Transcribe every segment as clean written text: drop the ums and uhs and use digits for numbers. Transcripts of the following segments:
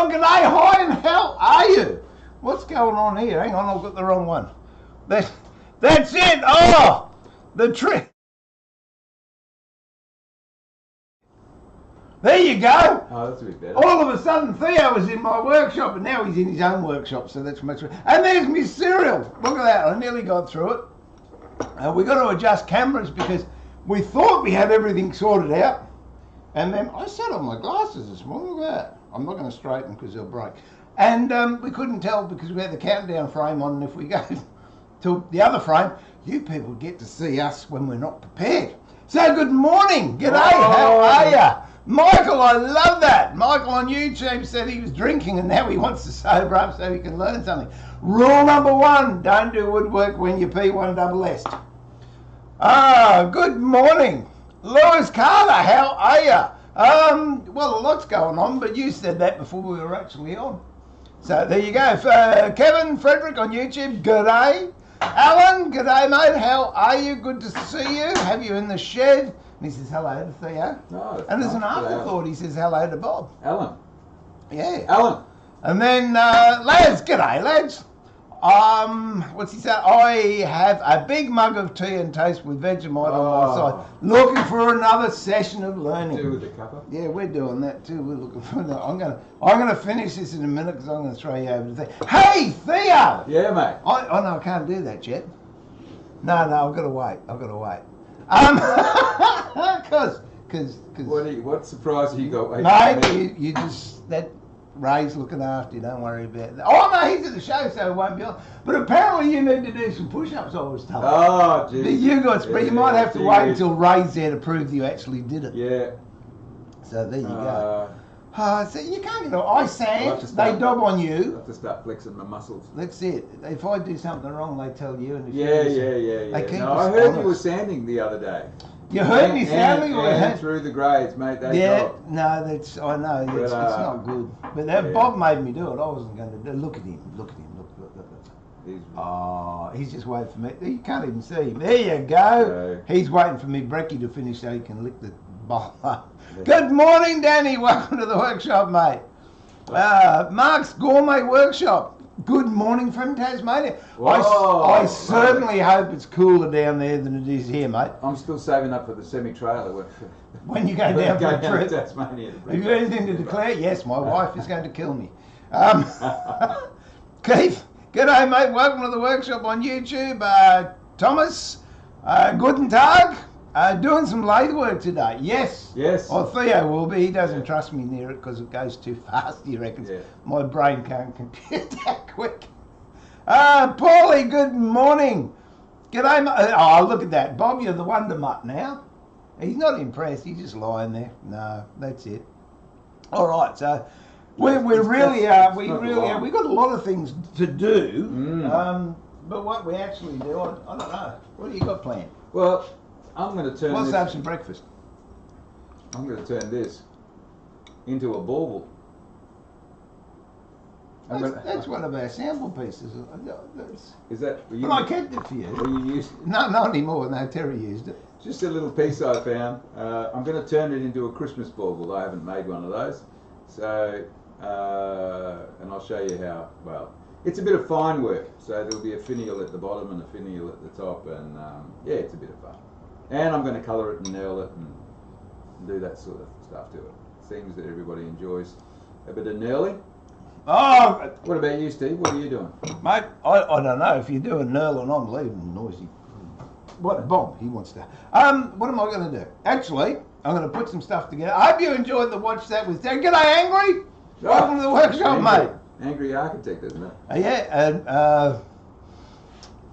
Oh, g'day, hi, and how are you? What's going on here? Hang on, I've got the wrong one. That's it. Oh, the trick. There you go. Oh, that's a bit better. All of a sudden, Theo was in my workshop, and now he's in his own workshop, so that's much better. And there's my cereal. Look at that. I nearly got through it. We got to adjust cameras because we thought we had everything sorted out. And then I sat on my glasses this morning. Look at that. I'm not going to straighten because they'll break. And we couldn't tell because we had the countdown frame on, and if we go to the other frame, you people get to see us when we're not prepared. So good morning. G'day. How are you? Michael, I love that. Michael on YouTube said he was drinking and now he wants to sober up so he can learn something. Rule number 1, don't do woodwork when you P1SS. Good morning. Lewis Carter, how are you? Well, a lot's going on, but you said that before we were actually on. So there you go. Kevin Frederick on YouTube, g'day. Alan, g'day mate, how are you? Good to see you. Have you in the shed? And he says hello to Theo. No, and there's an afterthought, he says hello to Bob. Alan. Yeah. Alan. And then, lads, g'day lads. What's he say? I have a big mug of tea and toast with Vegemite on my side. Looking for another session of learning. Do with the cuppa. Yeah, we're doing that too. We're looking for that. I'm gonna finish this in a minute because I'm gonna throw you over to Theo. Hey, Theo! Yeah, mate. Oh no, I can't do that yet. No, I've got to wait. Because What surprise have you got? mate, you just, that Ray's looking after you, don't worry about that. Oh no, he's at the show, so it won't be on. But apparently you need to do some push-ups, I was told. Oh, geez. You might have to wait until Ray's there to prove you actually did it. Yeah. So there you go. So you can't get eye sand, they dob on you. I have to start flexing my muscles. That's it. If I do something wrong, they tell you. And if Yeah. They keep us I heard honest. you were sanding the other day. You heard me sounding? And through the grades, mate. I know, it's not good. But Bob made me do it. I wasn't going to do it. Look at him. Look. He's just waiting for me. You can't even see him. There you go. He's waiting for me, Brecky, to finish so he can lick the bowl up. Good morning, Danny. Welcome to the workshop, mate. Mark's Gourmet Workshop. Good morning from Tasmania. I certainly hope it's cooler down there than it is here, mate. I'm still saving up for the semi-trailer. When you go down for a trip. To Tasmania. Have you got anything to declare? Yes, my wife is going to kill me. Keith, g'day, mate. Welcome to the workshop on YouTube. Thomas, guten Tag. Doing some lathe work today. Yes. Oh, Theo will be. He doesn't trust me near it because it goes too fast, he reckons. Yeah. My brain can't compute that quick. Paulie, good morning. G'day, mate. Oh, look at that. Bob, you're the wonder mutt now. He's not impressed. He's just lying there. No, that's it. All right, so we really are. We've got a lot of things to do. But what we actually do, I don't know. What do you got planned? Well, I'm going to turn Let's have some breakfast. I'm going to turn this into a bauble. That's one of our sample pieces. Is that? But I kept it for you. Well, you used it? No, not anymore. No, Terry used it. Just a little piece I found. I'm going to turn it into a Christmas bauble. I haven't made one of those. So, and I'll show you how. Well, it's a bit of fine work. So there'll be a finial at the bottom and a finial at the top, and yeah, it's a bit of fun. And I'm going to colour it and nail it and do that sort of stuff to it. Seems that everybody enjoys a bit of nailing. Oh! What about you, Steve? What are you doing? Mate, I don't know. If you're doing knurling, I'm leaving noisy. What, Bob, he wants to. What am I going to do? Actually, I'm going to put some stuff together. I hope you enjoyed the watch that with G'day, Angry! Welcome to the workshop, mate. Angry architect, isn't it? Yeah, and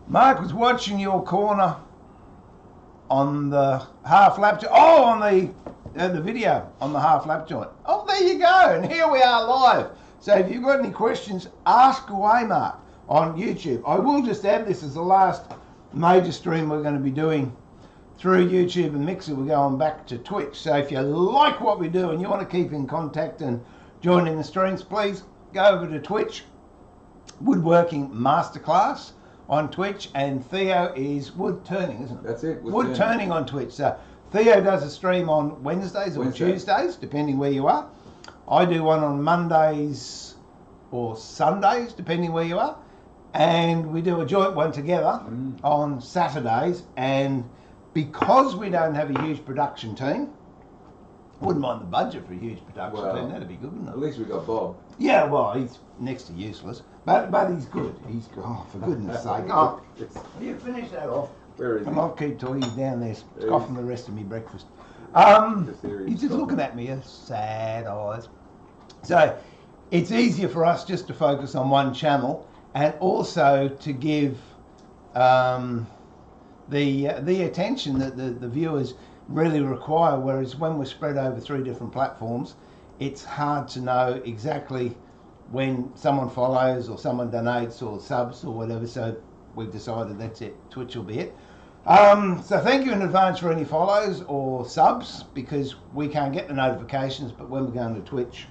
Mark was watching your corner on the half lap joint. Oh, on the video on the half lap joint. Oh, there you go. And here we are live. So if you've got any questions, ask away, Mark, on YouTube. I will just add this as the last major stream we're going to be doing through YouTube and Mixer. We're going back to Twitch. So if you like what we do and you want to keep in contact and join in the streams, please go over to Twitch. Woodworking Masterclass on Twitch, and Theo is Woodturning, isn't it? That's it. Woodturning on Twitch. So Theo does a stream on Wednesdays or Tuesdays, depending where you are. I do one on Mondays or Sundays, depending where you are. And we do a joint one together on Saturdays. And because we don't have a huge production team, wouldn't mind the budget for a huge production team. That'd be good, wouldn't it? At least we got Bob. Yeah, well, he's next to useless. But he's good. He's good. Oh, for goodness sake. Oh, you finish that off. Where is he? And I'll keep talking. He's down there scoffing the rest of me breakfast. He's just looking at me with sad eyes. So it's easier for us just to focus on one channel and also to give the attention that the viewers really require, whereas when we're spread over 3 different platforms, it's hard to know exactly when someone follows or someone donates or subs or whatever. So we've decided that's it. Twitch will be it. So thank you in advance for any follows or subs, because we can't get the notifications, but when we're going to Twitch,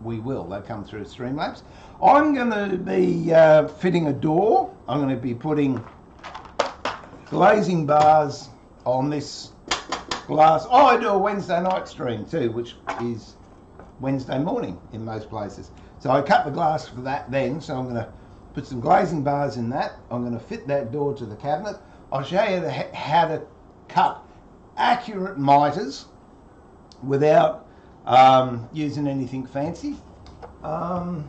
we will. They come through Streamlabs. I'm going to be fitting a door. I'm going to be putting glazing bars on this glass. Oh, I do a Wednesday night stream too, which is Wednesday morning in most places. So I cut the glass for that then, so I'm going to put some glazing bars in that. I'm going to fit that door to the cabinet. I'll show you how to cut accurate miters without using anything fancy. I'll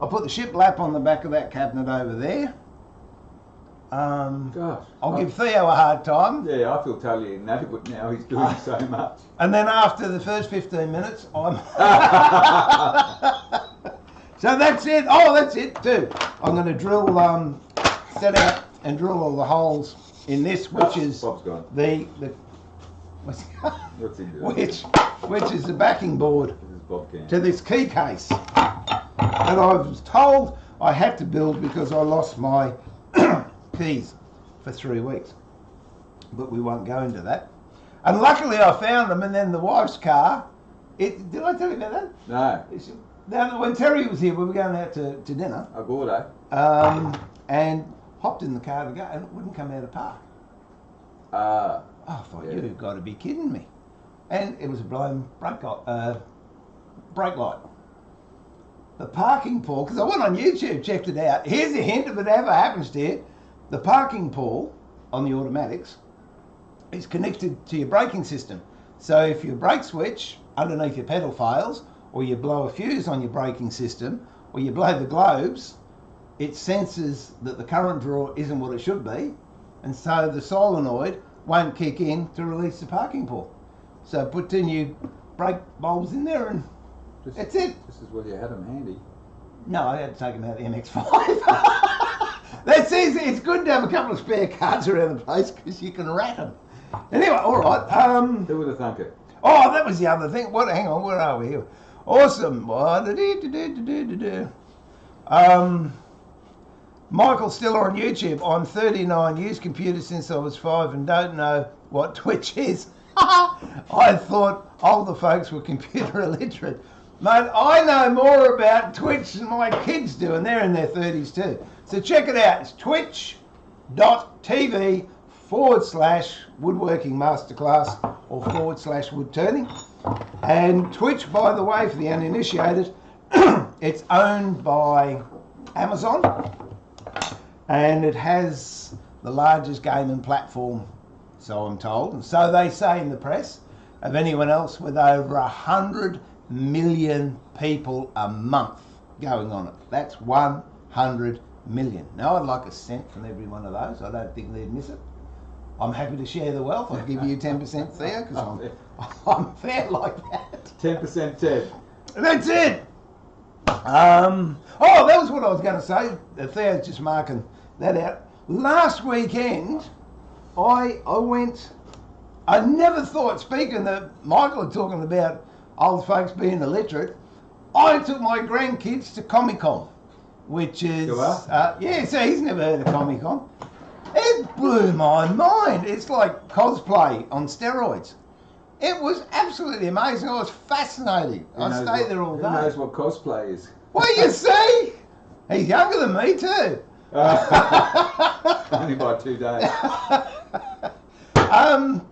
put the shiplap on the back of that cabinet over there. I'll give Theo a hard time. Yeah, I feel totally inadequate now. He's doing so much. And then after the first 15 minutes, I'm... So that's it. Oh, that's it too. I'm going to drill, set out and drill all the holes in this, which is Bob's gone. What's he doing? Which is the backing board Bob can. to this key case. And I was told I had to build because I lost my keys for 3 weeks. But we won't go into that. And luckily I found them, and then the wife's car, did I tell you about that? No. When Terry was here, we were going out to dinner. A Gordo. And hopped in the car to go, and it wouldn't come out of park. I thought, you've got to be kidding me. And it was a blown brake light. The parking pole, because I went on YouTube, checked it out. Here's a hint if it ever happens to you. The parking pole on the automatics is connected to your braking system. So if your brake switch underneath your pedal fails, or you blow a fuse on your braking system, or you blow the globes, it senses that the current draw isn't what it should be, and so the solenoid won't kick in to release the parking pole. So put 2 new brake bulbs in there, and that's it. This is where you had them handy. No, I had to take them out of the MX-5. That's easy. It's good to have a couple of spare cards around the place because you can rat them. Anyway, all right. Who would have thunk it? Oh, that was the other thing. Hang on, where are we here? Awesome. Michael's still on YouTube. I'm 39, used computers since I was 5 and don't know what Twitch is. I thought older folks were computer illiterate. Mate, I know more about Twitch than my kids do, and they're in their 30s too. So check it out. It's twitch.tv/woodworking masterclass or /woodturning. And Twitch, by the way, for the uninitiated, it's owned by Amazon, and it has the largest gaming platform, so I'm told, and so they say in the press, of anyone else, with over 100 million people a month going on it. That's 100 million. Now I'd like a cent from every one of those. I don't think they'd miss it. I'm happy to share the wealth. I'll give you 10% Theo, because I'm fair like that. 10% Ted. That's it. Oh, that was what I was going to say. Theo's just marking that out. Last weekend, I never thought, speaking of Michael and talking about old folks being illiterate, I took my grandkids to Comic-Con, which is, so he's never heard of Comic-Con. It blew my mind. It's like cosplay on steroids. It was absolutely amazing. It was fascinating. I stayed there all day. Who knows what cosplay is? Well, you see, he's younger than me too. Only by 2 days.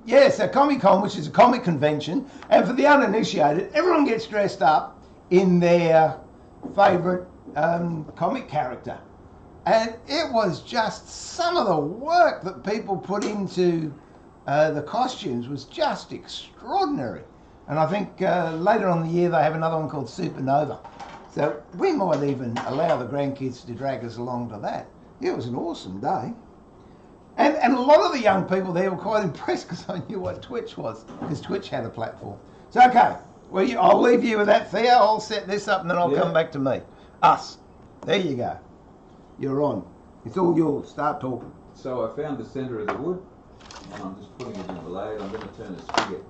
Yeah, so Comic-Con, which is a comic convention, and for the uninitiated, everyone gets dressed up in their favourite comic character. And it was just some of the work that people put into the costumes was just extraordinary. And I think later on in the year they have another one called Supernova. So we might even allow the grandkids to drag us along to that. It was an awesome day. And a lot of the young people there were quite impressed because I knew what Twitch was, because Twitch had a platform. So, okay, well, I'll leave you with that, Theo. I'll set this up and then I'll come back to me. Us. There you go. You're on. It's all yours. Start talking. So I found the centre of the wood, and I'm just putting it in the lathe. I'm going to turn the spigot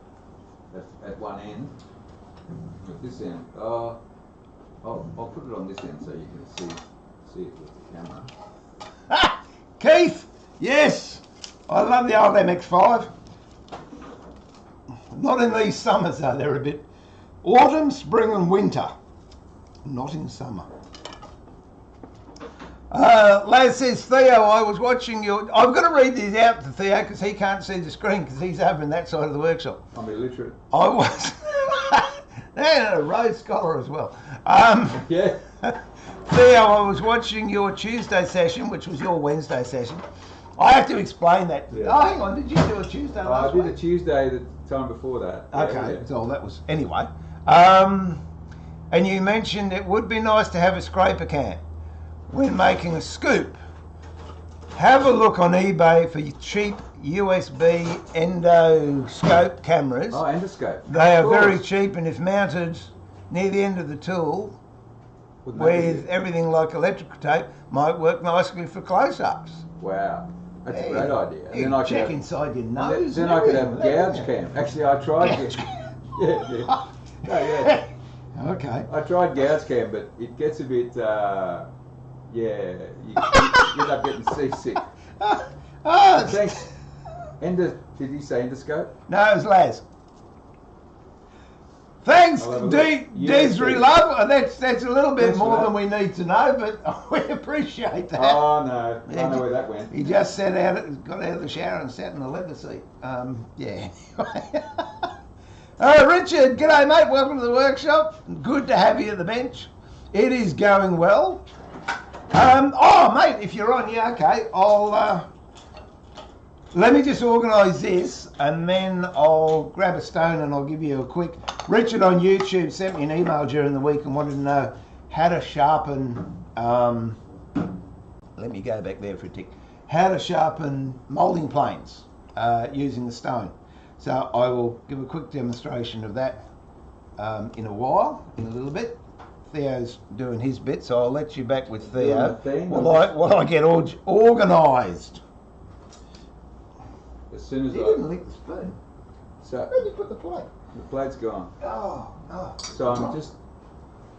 at one end. At this end, I'll put it on this end so you can see it with the camera. Ah, Keith. Yes, I love the old MX-5. Not in these summers though. They're a bit autumn, spring, and winter. Not in summer. Lathe says, Theo, I was watching your... I've got to read these out to Theo because he can't see the screen because he's over in that side of the workshop. I'm illiterate. I was... and a Rhodes Scholar as well. Yeah. Theo, I was watching your Tuesday session, which was your Wednesday session. I have to explain that. Yeah. Oh, hang on, did you do a Tuesday last week? I did a Tuesday the time before that. Okay, yeah. So that was... Anyway. And you mentioned it would be nice to have a scraper cam when making a scoop. Have a look on eBay for cheap USB endoscope cameras. Oh, endoscope. They are very cheap, and if mounted near the end of the tool with everything like electrical tape, might work nicely for close-ups. Wow, that's a great idea. And then I check inside your nose. Then I could have gouge cam. Actually, I tried. Yeah. Yeah. Okay. I tried gouge cam, but it gets a bit. You end up getting seasick. Thanks. Did he say endoscope? No, it was Laz. Thanks, Desiree Love. That's a little bit more than we need to know, but we appreciate that. Oh no, I know where that went. He just got out of the shower and sat in the leather seat. Yeah. Richard, g'day mate. Welcome to the workshop. Good to have you at the bench. It is going well. Oh mate, if you're on, yeah, okay. I'll let me just organise this and then I'll grab a stone and I'll give you a quick... Richard on YouTube sent me an email during the week and wanted to know how to sharpen... let me go back there for a tick. How to sharpen moulding planes using the stone. So I will give a quick demonstration of that in a little bit. Theo's doing his bit, so I'll let you back with Theo while I get organised. As soon as he didn't lick the spoon. So where did you put the plate? The plate's gone. Oh. So I'm just...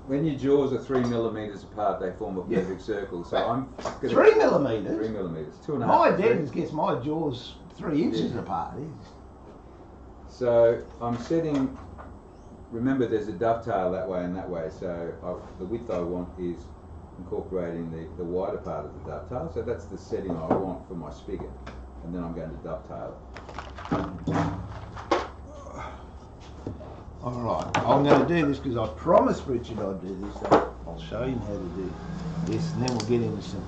When your jaws are 3 millimetres apart, they form a perfect circle. So I'm... 3 millimetres? 3 millimetres. 2.5. My dad gets my jaws 3 inches apart. So I'm setting... Remember, there's a dovetail that way and that way. So the width I want is incorporating the wider part of the dovetail. So that's the setting I want for my spigot. And then I'm going to dovetail it. Alright, I'm going to do this because I promised Richard I'd do this, so I'll show him how to do this and then we'll get into some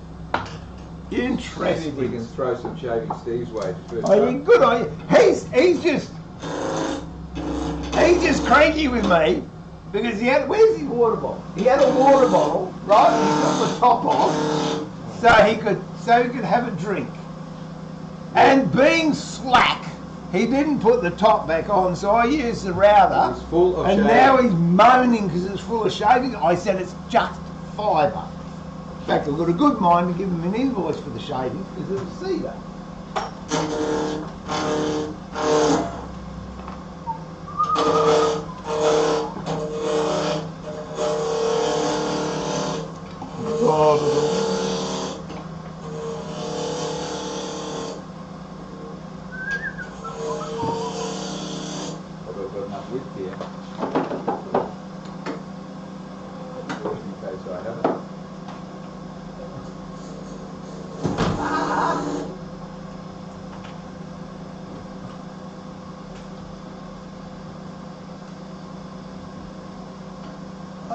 interesting... See if we can throw some shaving Steve's way first. Oh, yeah, good on you. He's just cranky with me because where's his water bottle? He had a water bottle, right? And he took the top off so he could have a drink. And being slack, he didn't put the top back on, so I used the router. It's full of and shaving. Now he's moaning because it's full of shaving. I said it's just fibre. In fact, I've got a good mind to give him an invoice for the shaving because it was cedar.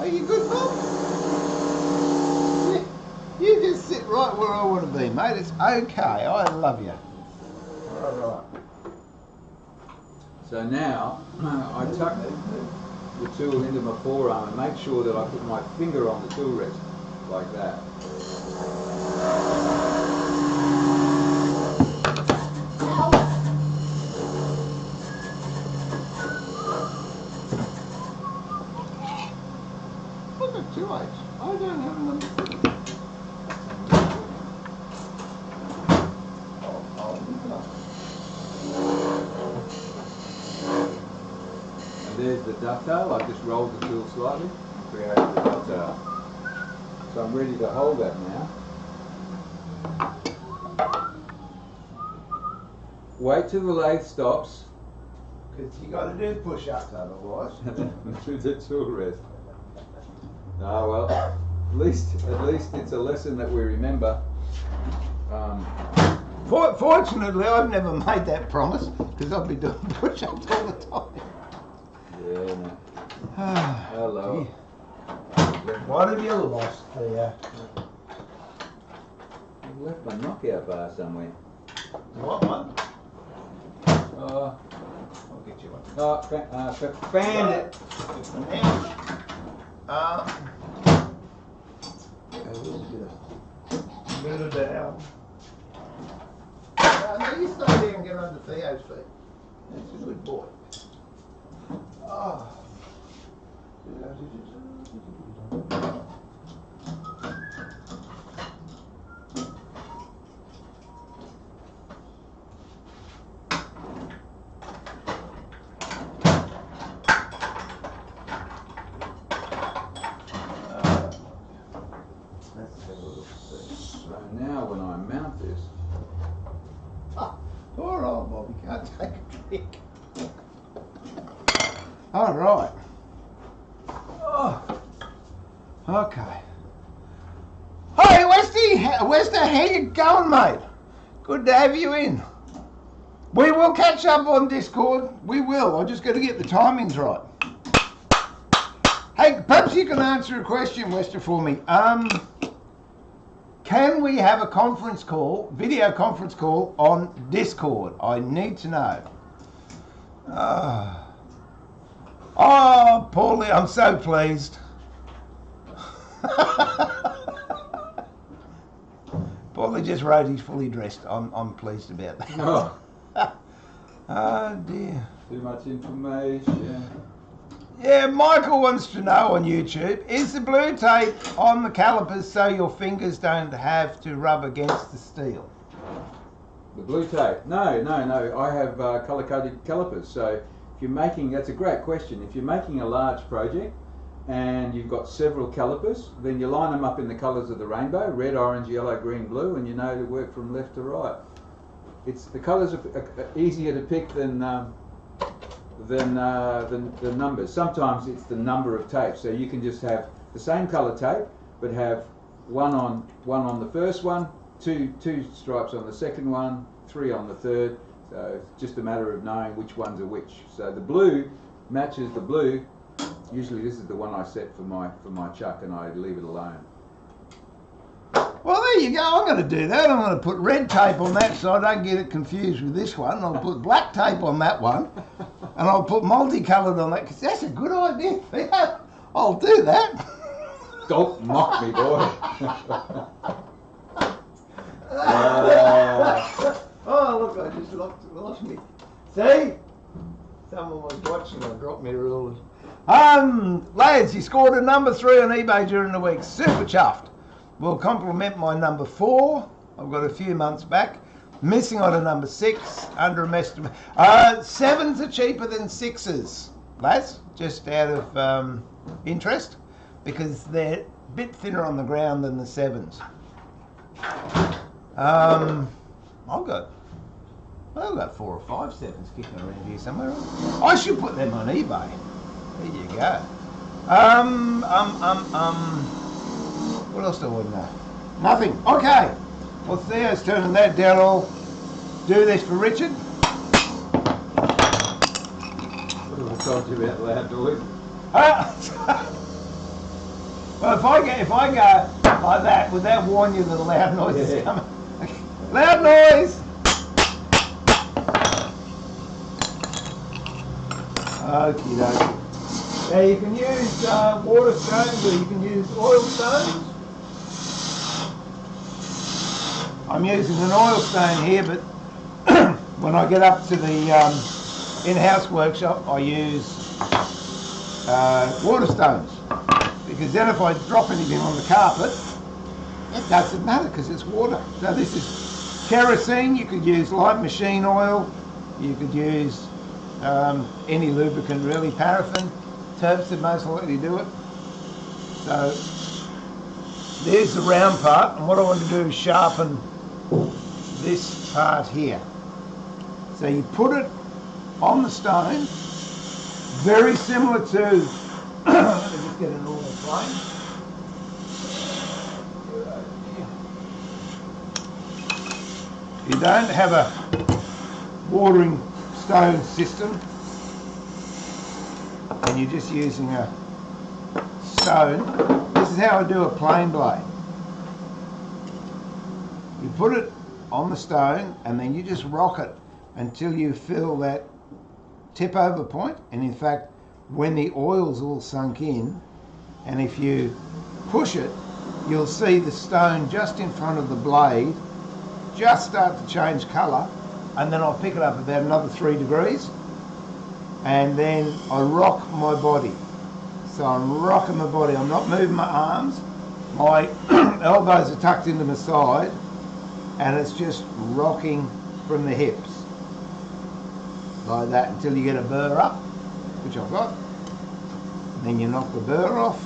Are you good, Bob? Yeah. You just sit right where I want to be, mate. It's okay. I love you. All right. So now I tuck the tool into my forearm and make sure that I put my finger on the tool rest like that. Look at 2H. I don't have a number. And there's the dovetail. I've just rolled the tool slightly and created the dovetail. So I'm ready to hold that now. Wait till the lathe stops. Because you got to do push-ups otherwise. Do the tool rest. Oh well, at least it's a lesson that we remember. Fortunately, I've never made that promise because I've been doing push-ups all the time. Yeah, no. Hello. What have you lost there? I've left my knockout bar somewhere. What one? Oh, I'll get you one. Found it. A little down. No, you stay there and get under Theo's feet. That's a good boy. Oh. So now when I mount this, Poor old Bobby can't take a drink. All right. Oh. Okay. Hey, Westy, how you going, mate? Good to have you in. We will catch up on Discord. We will. I just got to get the timings right. Hey, perhaps you can answer a question, Wester, for me. Can we have a conference call, video conference call on Discord? I need to know. Oh, Paulie, I'm so pleased. Paulie just wrote he's fully dressed. I'm pleased about that. oh, Oh dear. too much information. Yeah, Michael wants to know on YouTube, is the blue tape on the calipers so your fingers don't have to rub against the steel? The blue tape? No. I have colour-coded calipers. So if you're making, that's a great question. If you're making a large project and you've got several calipers, then you line them up in the colours of the rainbow, red, orange, yellow, green, blue, and you know to work from left to right. It's the colours are easier to pick than the numbers. Sometimes it's the number of tapes. So you can just have the same colour tape, but have one on the first one, two stripes on the second one, 3 on the third. So it's just a matter of knowing which ones are which. So the blue matches the blue. Usually this is the one I set for my chuck, and I leave it alone. Well, there you go. I'm going to do that. I'm going to put red tape on that so I don't get it confused with this one. I'll put black tape on that one, and I'll put multicoloured on that, because that's a good idea. Yeah, I'll do that. Don't mock me, boy. Oh, look, I just lost me. See? Someone was watching. I dropped my rulers. Lads, he scored a number 3 on eBay during the week. Super chuffed. Will compliment my number 4. I've got a few months back. Missing on a number 6. Underestimate. 7s are cheaper than 6s, lads. Just out of interest, because they're a bit thinner on the ground than the 7s. I've got 4 or 5 7s kicking around here somewhere. I should put them on eBay. There you go. What else do I know? Nothing. Okay. Well, Theo's turning that down. I'll do this for Richard. What have I told you about loud noise? Well, if I go like that, would that warn you that a loud noise is coming? Okay. Loud noise! Okie dokie. Now you can use water stones or you can use oil stones. I'm using an oil stone here, but when I get up to the in-house workshop, I use water stones. Because then if I drop anything on the carpet, it doesn't matter because it's water. So this is kerosene. You could use light machine oil. You could use any lubricant really. Paraffin. Turps would most likely do it. So there's the round part, and what I want to do is sharpen this part here. So you put it on the stone, very similar to let me just get a normal plane. You don't have a watering stone system and you're just using a stone. This is how I do a plain blade. You put it on the stone and then you just rock it until you feel that tip over point, and in fact when the oil's all sunk in, and if you push it, you'll see the stone just in front of the blade just start to change colour, and then I'll pick it up about another 3 degrees, and then I rock my body. So I'm rocking my body, I'm not moving my arms, my elbows are tucked into my side, and it's just rocking from the hips like that until you get a burr up, which I've got. And then you knock the burr off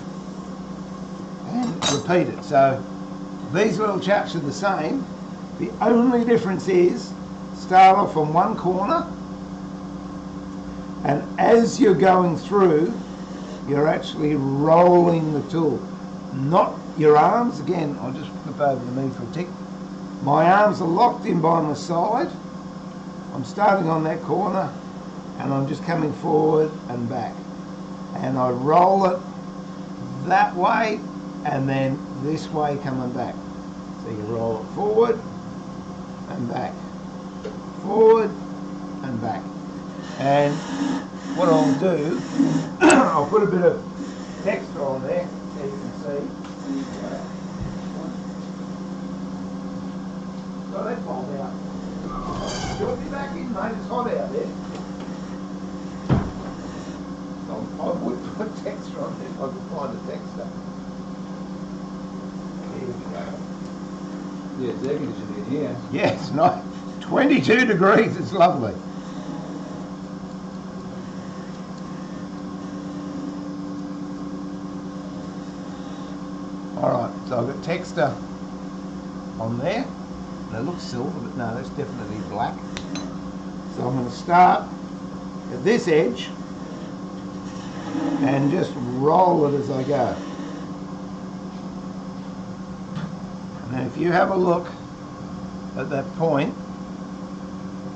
and repeat it. So these little chaps are the same. The only difference is start off on one corner, and as you're going through, you're actually rolling the tool, not your arms. Again, I'll just flip over the me for a tick. My arms are locked in by my side. I'm starting on that corner and I'm just coming forward and back, and I roll it that way and then this way coming back. So you roll it forward and back, forward and back. And what I'll do, I'll put a bit of texture on there so you can see. So that falls out. You'll be back in, mate. It's hot out there. So I would put texture on it if I could find a texture. Here we go. Yeah, it's air conditioning in here. Yeah, it's not 22 degrees. It's lovely. Alright, so I've got texture on there. And it looks silver, but no, that's definitely black. So I'm going to start at this edge and just roll it as I go. And then if you have a look at that point,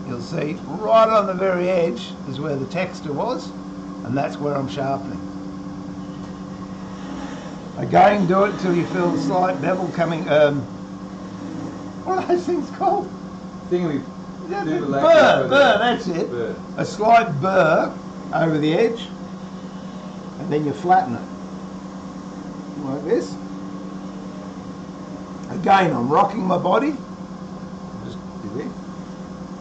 you'll see right on the very edge is where the texture was, and that's where I'm sharpening. Again, do it until you feel the slight bevel coming. What are those things called? Burr, that's it. Burr. A slight burr over the edge, and then you flatten it like this. Again, I'm rocking my body. Just do this.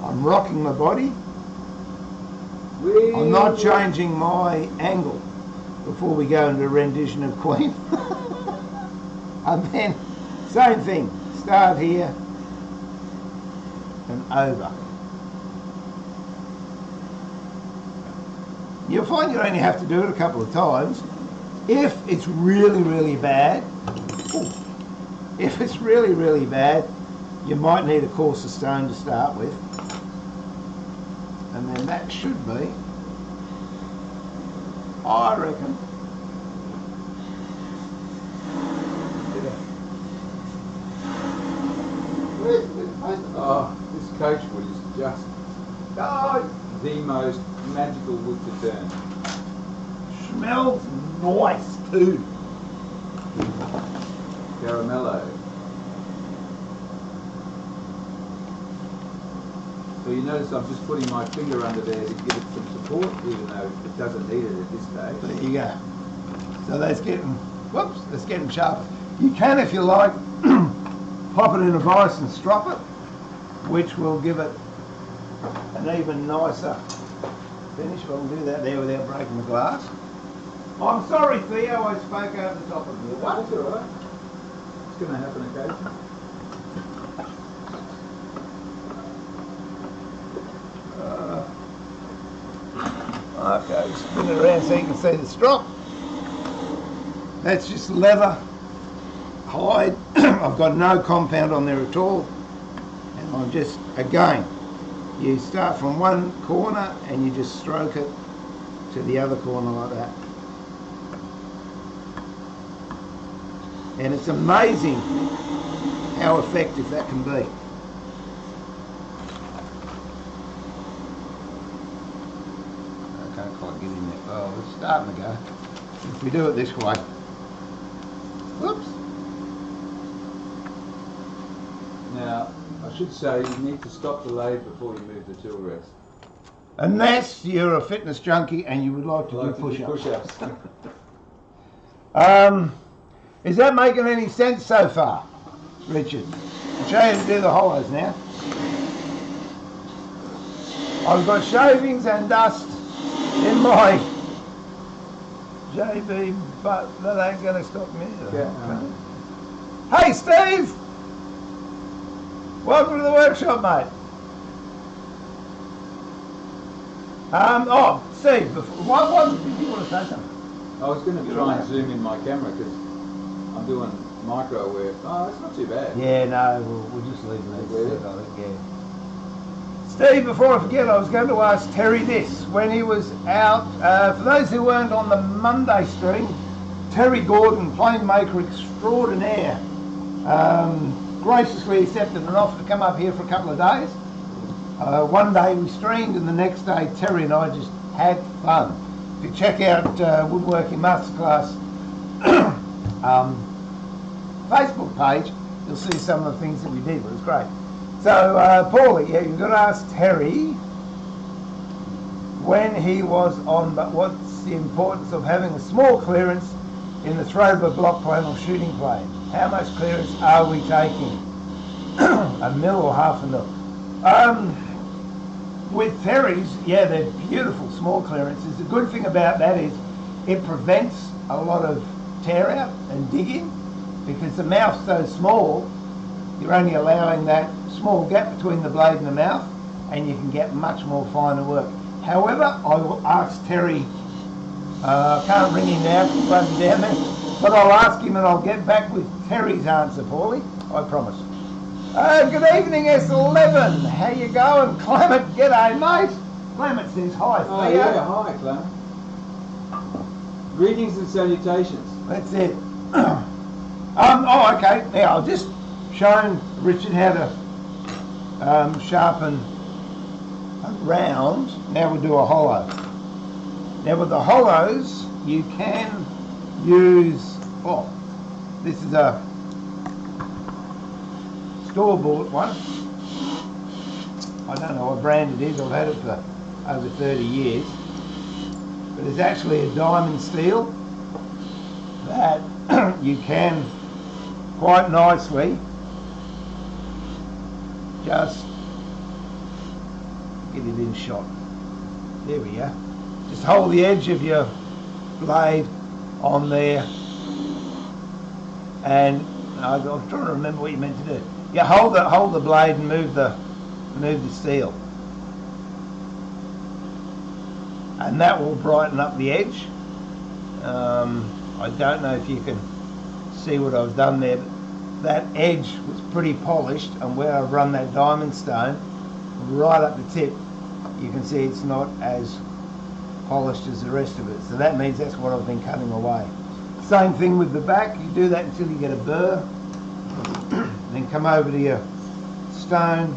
I'm rocking my body. I'm not changing my angle before we go into a rendition of Queen. And then, same thing. Start here and over. You'll find you only have to do it a couple of times. If it's really, really bad, you might need a coarser stone to start with. And then that should be, I reckon, oh, this coach wood is just the most magical wood to turn. Smells nice too. Caramello. So you notice I'm just putting my finger under there to give it some support, even though it doesn't need it at this stage. There you go. So that's getting, whoops, that's getting sharper. You can, if you like, pop it in a vise and strop it, which will give it an even nicer finish. We'll do that there without breaking the glass. I'm sorry, Theo, I spoke over the top of you. What? That's all right. It's going to happen occasionally. Okay, spin it around so you can see the strop. That's just leather, hide. I've got no compound on there at all. And I'm just, again, you start from one corner and you just stroke it to the other corner like that. And it's amazing how effective that can be. I can't quite get in there. Oh, it's starting to go. If we do it this way. Whoops. Now, I should say you need to stop the lathe before you move the tool rest. Unless you're a fitness junkie and you would like to do push-ups. Is that making any sense so far, Richard? I'll show you how to do the hollows now. I've got shavings and dust in my JB, but that ain't going to stop me. Yeah. Hey, Steve! Welcome to the workshop, mate. Oh, Steve, what did you want to say something? I was going to try and zoom in my camera because I'm doing micro where, oh, it's not too bad. Yeah, no, we'll just leave it. I think, yeah. Steve, before I forget, I was going to ask Terry this. When he was out, for those who weren't on the Monday stream, Terry Gordon, plane maker extraordinaire, graciously accepted an offer to come up here for a couple of days. One day we streamed and the next day Terry and I just had fun. If you check out Woodworking Masterclass Facebook page, you'll see some of the things that we did. It was great. So, Paulie, yeah, you've got to ask Terry when he was on, but what's the importance of having a small clearance in the throat of a block plane or shooting plane? How much clearance are we taking? A mil or half a mil? With Terry's, yeah, they're beautiful small clearances. The good thing about that is it prevents a lot of tear out and digging because the mouth's so small, you're only allowing that small gap between the blade and the mouth and you can get much more finer work. However, I will ask Terry, I can't ring him now because he's running down there, but I'll ask him and I'll get back with Terry's answer, Paulie, I promise. Good evening, S11. How you going? Clement, g'day, mate. Clement says hi. Oh, yeah, hi, Clement. Greetings and salutations. That's it. Oh, okay. Now, I've just shown Richard how to sharpen a round. Now we'll do a hollow. Now, with the hollows, you can use, oh, this is a store-bought one. I don't know what brand it is. I've had it for over 30 years. But it's actually a diamond steel that you can quite nicely just get it in shot. There we go. Just hold the edge of your blade on there, and I'm trying to remember what you meant to do. Yeah, hold the blade and move the steel, and that will brighten up the edge. I don't know if you can see what I've done there, but that edge was pretty polished, and where I've run that diamond stone right up the tip, you can see it's not as polished as the rest of it. So that means that's what I've been cutting away. Same thing with the back. You do that until you get a burr. Then come over to your stone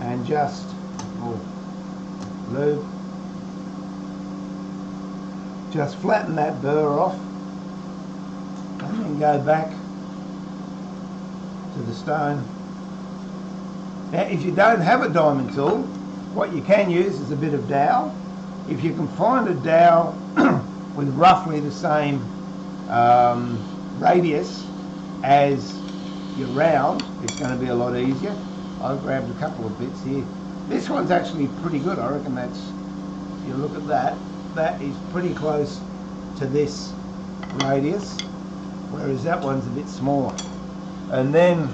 and just lube. Just flatten that burr off. And then can go back to the stone. Now, if you don't have a diamond tool, what you can use is a bit of dowel. If you can find a dowel with roughly the same radius as your round, it's going to be a lot easier. I've grabbed a couple of bits here. This one's actually pretty good. I reckon that's, if you look at that, that is pretty close to this radius, whereas that one's a bit smaller. And then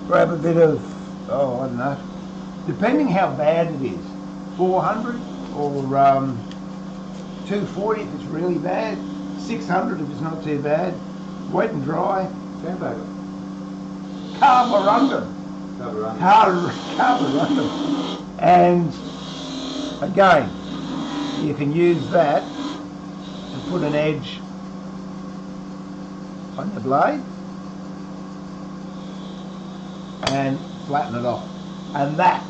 grab a bit of, oh, I don't know, depending how bad it is, 400 or 240 if it's really bad, 600 if it's not too bad, wet and dry. Sandpaper. Carborundum. Carborundum. And again, you can use that to put an edge on the blade and flatten it off, and that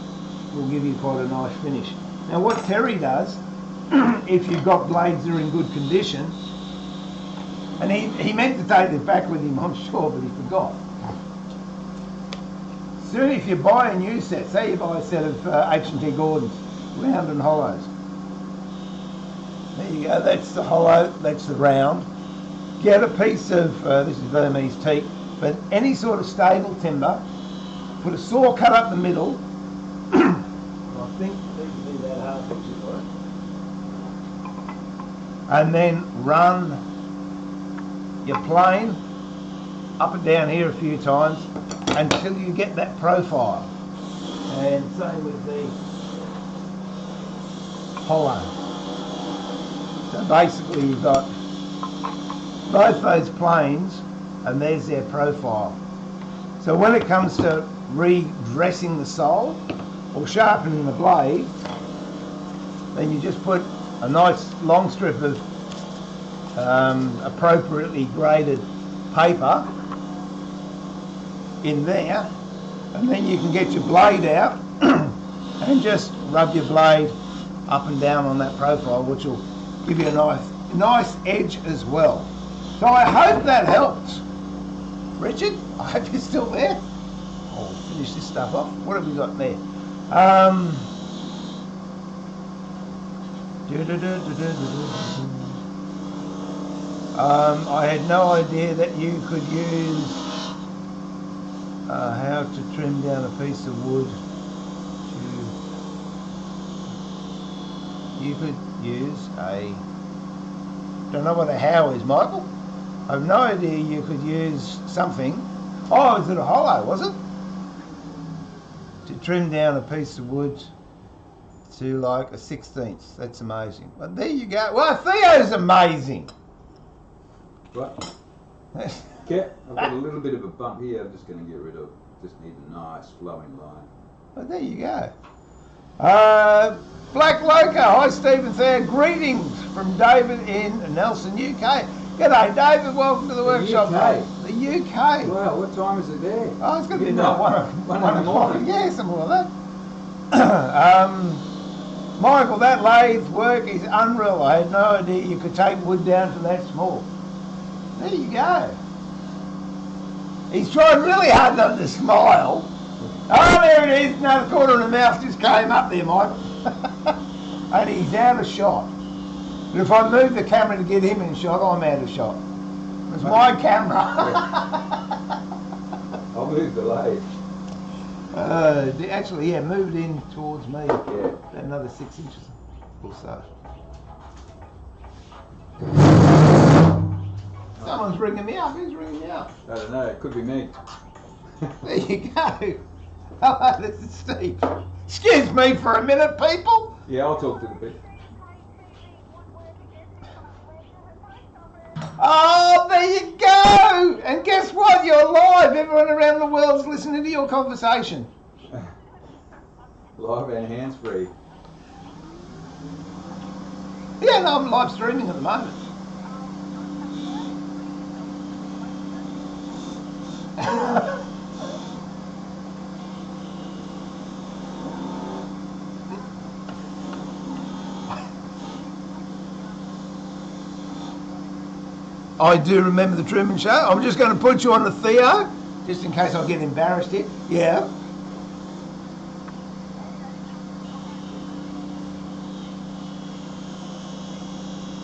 will give you quite a nice finish. Now what Terry does, if you've got blades that are in good condition, and he meant to take this back with him, I'm sure, but he forgot. Soon if you buy a new set, say you buy a set of H&T Gordons, round and hollows. There you go, that's the hollow, that's the round. Get a piece of, this is Burmese teak, but any sort of stable timber, put a saw cut up the middle. I think these will be about half inches for it. And then run your plane up and down here a few times until you get that profile. And same with the hollow. So basically you've got both those planes and there's their profile. So when it comes to redressing the sole or sharpening the blade, then you just put a nice long strip of appropriately graded paper in there, and then you can get your blade out and just rub your blade up and down on that profile, which will give you a nice edge as well. So I hope that helps. Richard, I hope you're still there. I'll finish this stuff off. What have we got there? I had no idea that you could use how to trim down a piece of wood. You could use a, don't know what a how is, Michael. I have no idea you could use something. Oh, is it a hollow, was it? To trim down a piece of wood to like a 1/16. That's amazing. But there you go. Well, Theo's amazing. What? Yeah, I've got a little bit of a bump here. I'm just going to get rid of. Just need a nice flowing line. Well, there you go. Black Loca. Hi, Stephen Thayer. Greetings from David in Nelson, UK. G'day, David. Welcome to the workshop, mate. The UK. Wow, what time is it there? Oh, it's going to be about one in the morning. Yeah, something like that. Michael, that lathe work is unreal. I had no idea you could take wood down to that small. There you go. He's trying really hard not to smile. Oh, there it is. No, the corner of the mouth just came up there, Michael. And he's out of shot. But if I move the camera to get him in shot, I'm out of shot. It's my camera. I'll move the lathe. Actually, yeah, move it in towards me. Yeah. About another 6 inches or so. Someone's ringing me up. Who's ringing me up? I don't know. It could be me. There you go. Hello, this is Steve. Excuse me for a minute, people. Yeah, I'll talk to the people. Oh, there you go. And guess what? You're live. Everyone around the world's listening to your conversation. Live and hands-free. Yeah, no, I'm live streaming at the moment. I do remember the Truman Show. I'm just going to put you on the Theo, just in case I get embarrassed here. Yeah.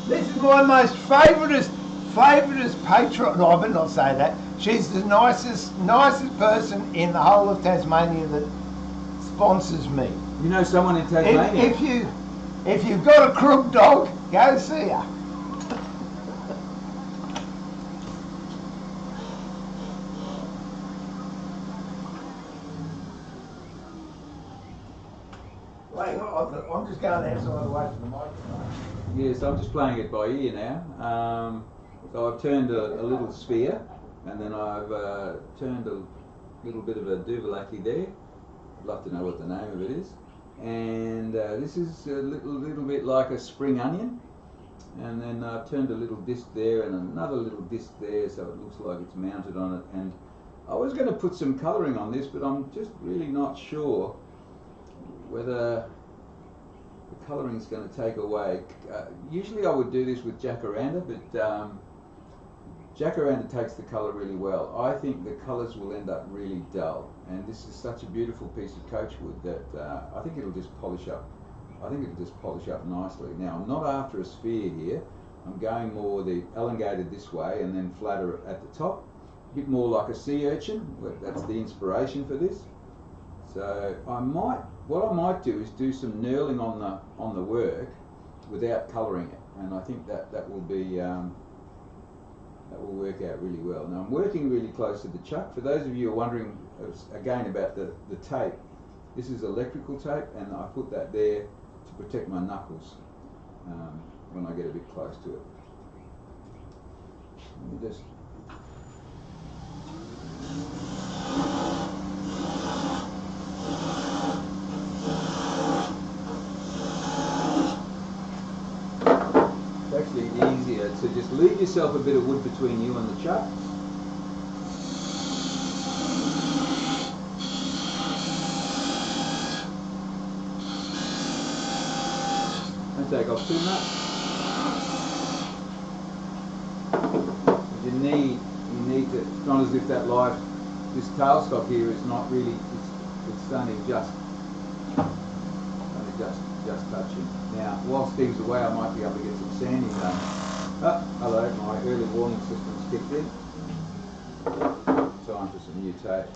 This is my most favouriteest patron. No, I better not say that. She's the nicest person in the whole of Tasmania that sponsors me. You know someone in Tasmania? If you've got a crook dog, go see her. Hang on, I'm just going outside away from the microphone. Yes, I'm just playing it by ear now. So I've turned a little sphere, and then I've turned a little bit of a Duvalaki there. I'd love to know what the name of it is. And this is a little bit like a spring onion. And then I've turned a little disc there and another little disc there, so it looks like it's mounted on it. And I was going to put some colouring on this, but I'm just really not sure whether the colouring is going to take away. Usually I would do this with jacaranda, but jacaranda takes the colour really well. I think the colours will end up really dull, and this is such a beautiful piece of coachwood that I think it'll just polish up. I think it'll just polish up nicely. Now, I'm not after a sphere here. I'm going more the elongated this way and then flatter at the top. A bit more like a sea urchin. That's the inspiration for this. So what I might do is do some knurling on the work without colouring it, and I think that will be that will work out really well. Now I'm working really close to the chuck. For those of you who are wondering again about the tape, this is electrical tape, and I put that there to protect my knuckles when I get a bit close to it. Let me just easier to just leave yourself a bit of wood between you and the chuck. Don't take off too much. You need to, it's not as if that this tailstock here is not really, it's only just touching. Now, while Steve's away, I might be able to get some sanding done. Oh, hello, my early warning system's kicked in. Time for some new tape.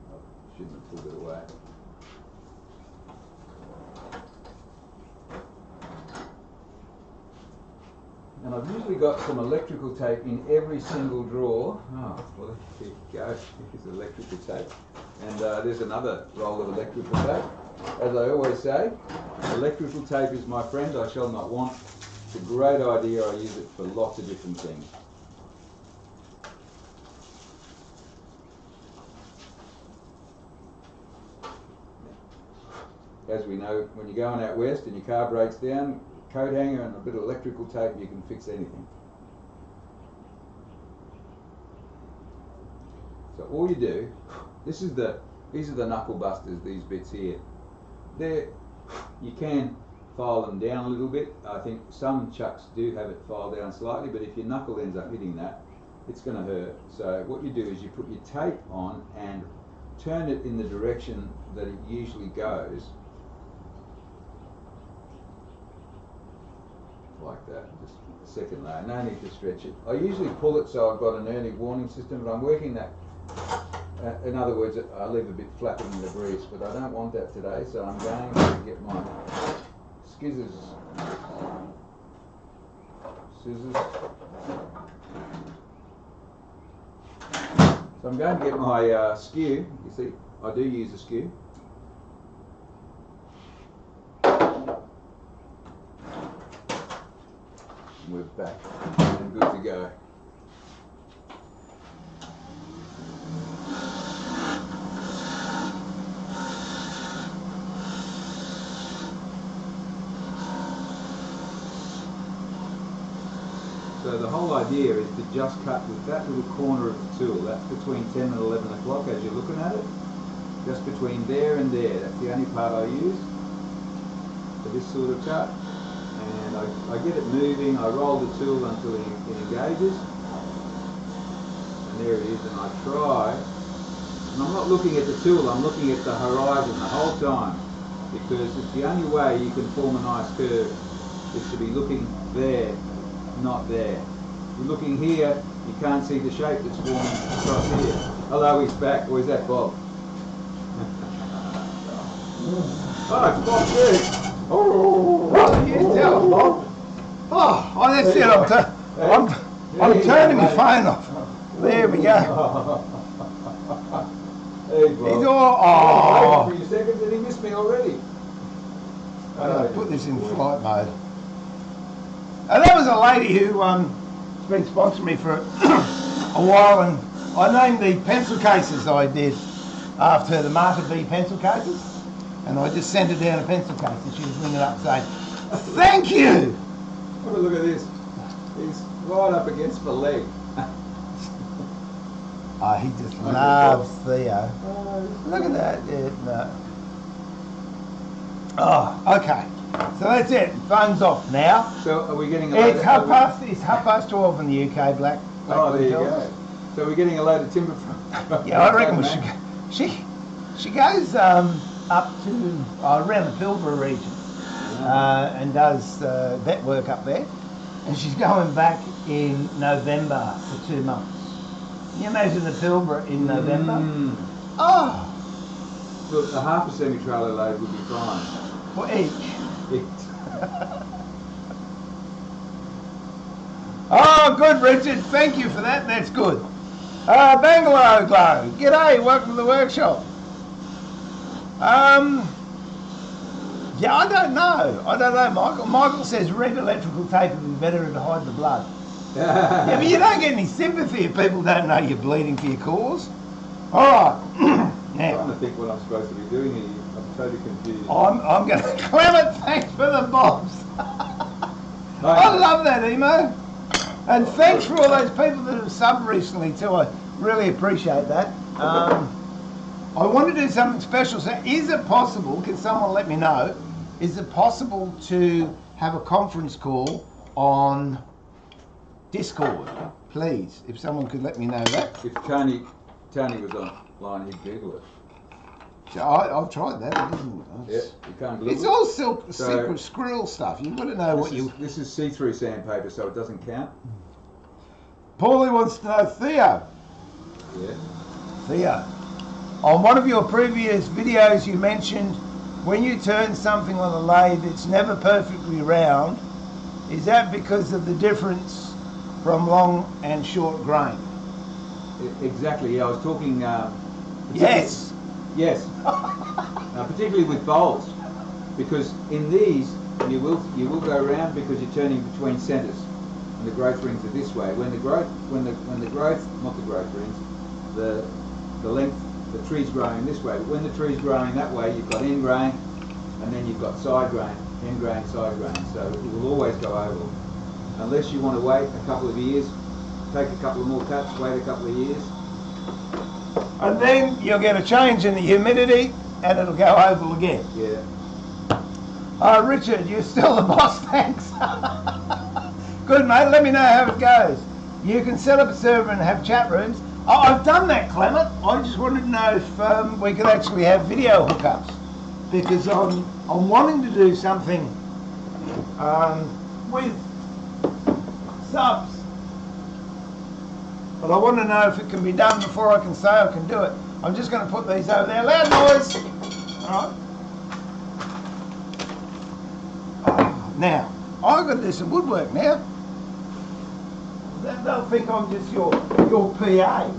Oh, shouldn't have pulled it away. And I've usually got some electrical tape in every single drawer. Oh, well, here you go. Here's electrical tape. And there's another roll of electrical tape. As I always say, electrical tape is my friend I shall not want. It's a great idea. I use it for lots of different things. As we know, when you're going out west and your car breaks down, coat hanger and a bit of electrical tape, you can fix anything. So all you do, these are the knuckle busters, these bits here. You can file them down a little bit. I think some chucks do have it filed down slightly, but if your knuckle ends up hitting that, it's going to hurt. So what you do is you put your tape on and turn it in the direction that it usually goes. Like that, just a second layer, no need to stretch it. I usually pull it so I've got an early warning system, but I'm working that, in other words, I leave a bit flapping in the breeze, but I don't want that today, so I'm going to get my scissors. So I'm going to get my skew. You see, I do use a skew. We're back and good to go. So the whole idea is to just cut with that little corner of the tool. That's between 10 and 11 o'clock as you're looking at it. Just between there and there. That's the only part I use for this sort of cut. and I get it moving. I roll the tool until it engages, and there it is. And I try, and I'm not looking at the tool. I'm looking at the horizon the whole time, because it's the only way you can form a nice curve is to be looking there, not there. If you're looking here, you can't see the shape that's forming across here. Hello, he's back. Or is that Bob? Oh, it's Bob too. Oh, you tell him, Bob. Oh, that's it. I'm turning my phone off. There we go. Hey, Bob. He's all, For a second, did he miss me already? Put this in flight mode. And that was a lady who been sponsoring me for a while, and I named the pencil cases I did after the Martha B pencil cases, and I just sent her down a pencil case, and she was ringing up saying, "Thank you." Have a look at this. He's right up against my leg. Oh, he just loves Theo. Look at that. Yeah, no. Oh, okay. So that's it. Phone's off now. So are we getting a It's half past 12 in the UK, Black. Oh, there you go. So we're getting a load of timber from. Yeah, I reckon we should go. She goes up to around the Pilbara region and does vet work up there, and she's going back in November for 2 months. Can you imagine the Pilbara in November? Oh! Look, a half a semi-trailer load would be fine. For each. Oh, good, Richard. Thank you for that. That's good. Bangalore Glow. G'day. Welcome to the workshop. Yeah, I don't know, Michael. Michael says red electrical tape would be better to hide the blood. Yeah, but you don't get any sympathy if people don't know you're bleeding for your cause. All right. I'm trying to think what I'm supposed to be doing here. I'm totally confused. I'm going to Clement, thanks for the bobs. I love that, Emo. And thanks for all those people that have subbed recently too. I really appreciate that. I want to do something special. So is it possible, can someone let me know, is it possible to have a conference call on Discord? Please, if someone could let me know that. If Tony was online, he'd Google it. So I've tried that. It doesn't. Yeah, you can't Google it's it. all secret squirrel stuff. You've got to know what you... This is see-through sandpaper, so it doesn't count. Paulie wants to know, Theo. Yeah. Theo, on one of your previous videos you mentioned when you turn something on a lathe it's never perfectly round. Is that because of the difference from long and short grain? Exactly, yeah, I was talking... Yes. Yes. Particularly with bolts, because in these you will go around because you're turning between centres, and the growth rings are this way. When the growth the length, the tree's growing this way. But when the tree's growing that way, you've got end grain, and then you've got side grain, end grain, side grain. So it will always go oval, unless you want to wait a couple of years, take a couple of more taps, wait a couple of years. And then you'll get a change in the humidity and it'll go oval again. Yeah. Richard, you're still the boss, thanks. Good, mate, let me know how it goes. You can set up a server and have chat rooms. I've done that, Clement. I just wanted to know if we could actually have video hookups, because I'm wanting to do something with subs. But I want to know if it can be done before I can say I can do it. I'm just going to put these over there. Loud noise! Alright. Now, I've got to do some woodwork now. They'll think I'm just your PA.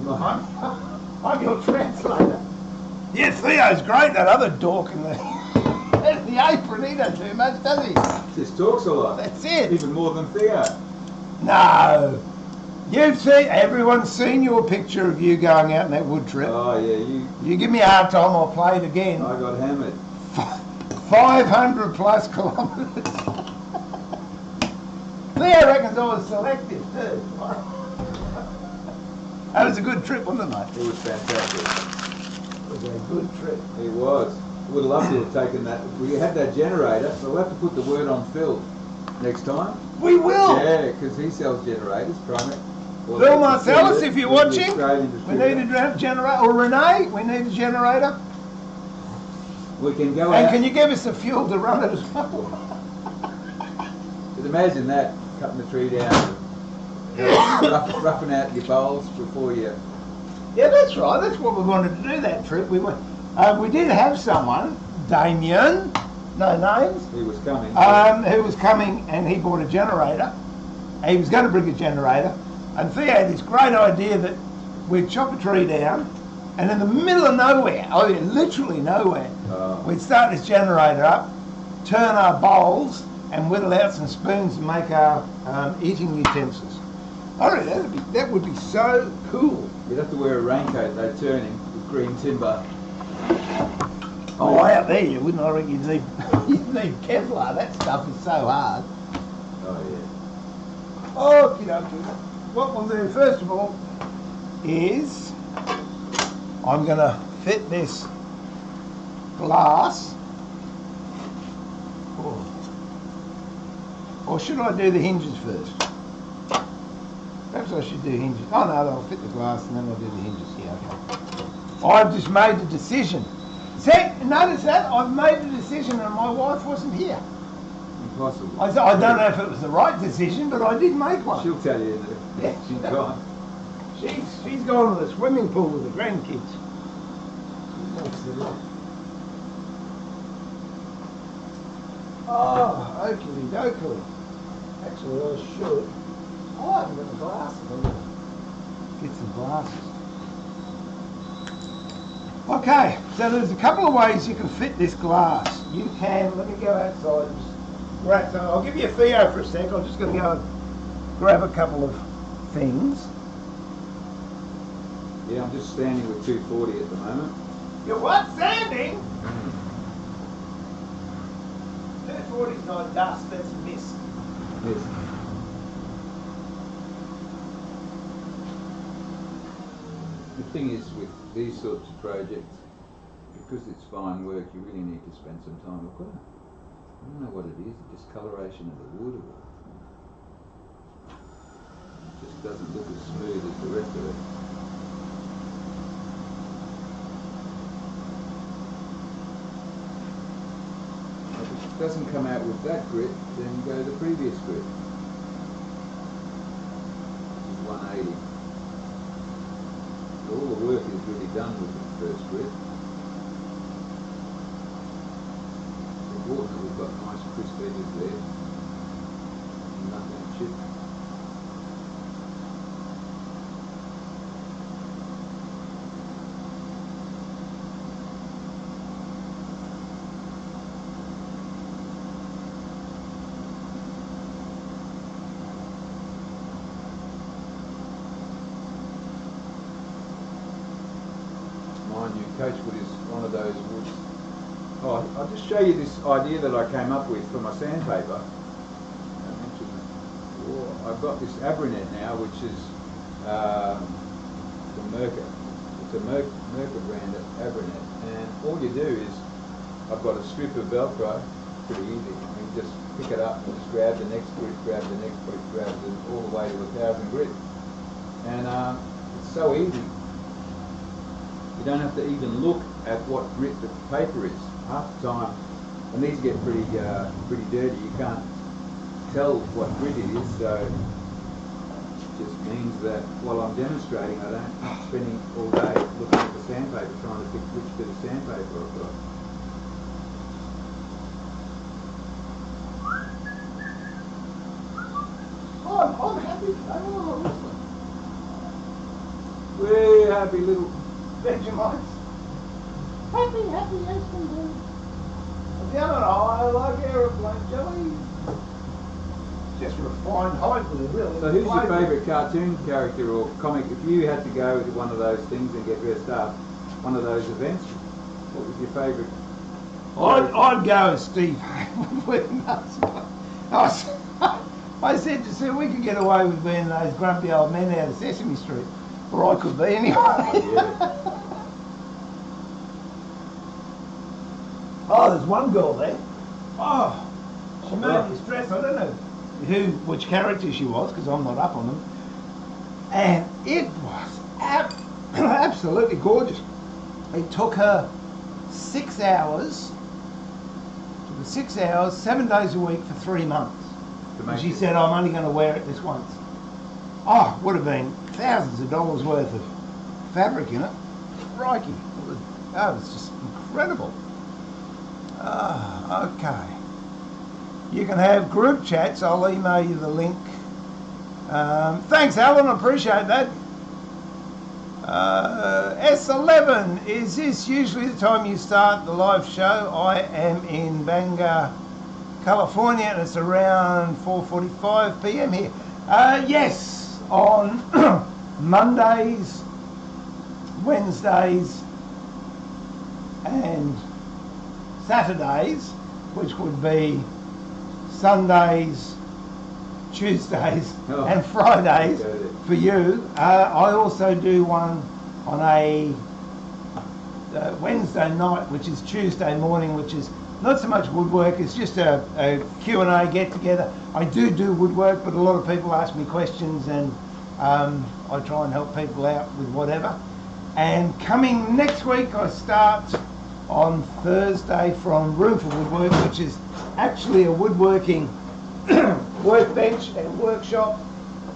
I'm your translator. Yeah, Theo's great, that other dork in the apron. He doesn't do much, does he? Just talks a lot. That's it. Even more than Theo. No. Everyone's seen your picture of you going out on that wood trip. Oh yeah, You give me a hard time, I'll play it again. I got hammered. 500 plus kilometres. Theo reckons I was selective too. That was a good trip, wasn't it, mate? It was fantastic. It was a good trip. It was. Would have loved to have taken that. We had that generator, so we'll have to put the word on filled. next time. We will. Yeah, because he sells generators, primary. Bill Marcellus, if you're watching, we need a generator. Or Renee, we need a generator. We can go and out. can you give us the fuel to run it as well? But imagine that, cutting the tree down, roughing out your bowls before you... Yeah, that's right. That's what we wanted to do that trip. We did have someone, Damien, no names. He was coming. Who was coming, and he bought a generator. He was going to bring a generator, and Theo had this great idea that we'd chop a tree down, and in the middle of nowhere, I mean literally nowhere, we'd start this generator up, turn our bowls, and whittle out some spoons and make our eating utensils. I don't know, that would be so cool. You'd have to wear a raincoat though, turning with green timber. Oh, out there you wouldn't. I reckon you'd need Kevlar. That stuff is so hard. Oh yeah. Okie dokie. What we'll do first of all is I'm going to fit this glass. Or should I do the hinges first? Perhaps I should do hinges. Oh no, I'll fit the glass and then I'll do the hinges. Yeah, okay. I've just made a decision. See, notice that? I've made a decision and my wife wasn't here. Impossible. I don't know if it was the right decision, but I did make one. She'll tell you that. Yeah. She's gone. She's gone to the swimming pool with the grandkids. Oh, oaky dokie. Actually, I should. Oh, I haven't got the glasses. I'm going to get some glasses. Okay, so there's a couple of ways you can fit this glass. You can, let me go outside and just grab some. I'll give you a Theo for a sec. I'm just going to go and grab a couple of things. Yeah, I'm just standing with 240 at the moment. You're what? Standing? 240 is not dust, that's mist. Yes. The thing is with these sorts of projects, because it's fine work, you really need to spend some time. I don't know what it is, discoloration of the wood or it just doesn't look as smooth as the rest of it. If it doesn't come out with that grit, then you go to the previous grit. This is 180. So all the work is really done with the first grit. It's important that we've got nice crisp edges there. Nothing chipped. Coachwood is one of those woods. Oh, I'll just show you this idea that I came up with for my sandpaper. I mentioned that. I've got this Abranet now, which is from Merca. It's a Merca brand of Abranet, and all you do is, I've got a strip of Velcro, pretty easy. You just pick it up and just grab the next grit, grab the next grit, grab it all the way to 1,000 grit, and it's so easy. You don't have to even look at what grit the paper is. Half the time, and these get pretty dirty, you can't tell what grit it is, so it just means that while I'm demonstrating, I don't spending all day looking at the sandpaper, trying to pick which bit of sandpaper I've got. Oh, I'm happy. I'm listening. We're happy little Vegemites. Happy as can be. The other I like aeroplane jelly. Just refined hybrid, really. So who's your favourite cartoon character or comic? If you had to go to one of those things and get dressed up, one of those events, what was your favourite? I'd go as Steve I said to Sue, we could get away with being those grumpy old men out of Sesame Street. Or I could be anyway. Yeah. Oh, there's one girl there. Oh, she made this dress. I don't know. which character she was, because I'm not up on them. And it was absolutely gorgeous. It took her 6 hours. 6 hours, 7 days a week for 3 months. And she said, I'm only going to wear it this once. Oh, would have been thousands of dollars worth of fabric in it. Crikey. It was just incredible. Okay. You can have group chats. I'll email you the link. Thanks, Alan. I appreciate that. S11, is this usually the time you start the live show? I am in Bangor, California, and it's around 4:45 p.m. here. Yes, on Mondays, Wednesdays, and Saturdays, which would be Sundays, Tuesdays and Fridays for you. I also do one on a Wednesday night, which is Tuesday morning, which is not so much woodwork, it's just a Q&A get together. I do woodwork, but a lot of people ask me questions, and I try and help people out with whatever. And coming next week, I start on Thursday from Room for Woodwork, which is actually a woodworking workbench and workshop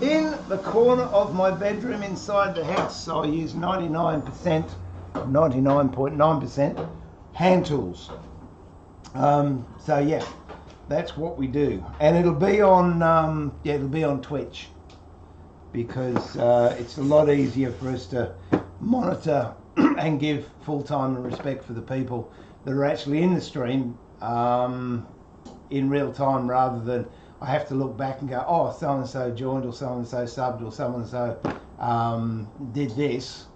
in the corner of my bedroom inside the house. So I use 99.9% hand tools. So yeah, that's what we do, and it'll be on Twitch, because it's a lot easier for us to monitor and give full time and respect for the people that are actually in the stream in real time, rather than I have to look back and go, oh, so and so joined, or so and so subbed, or so and so did this.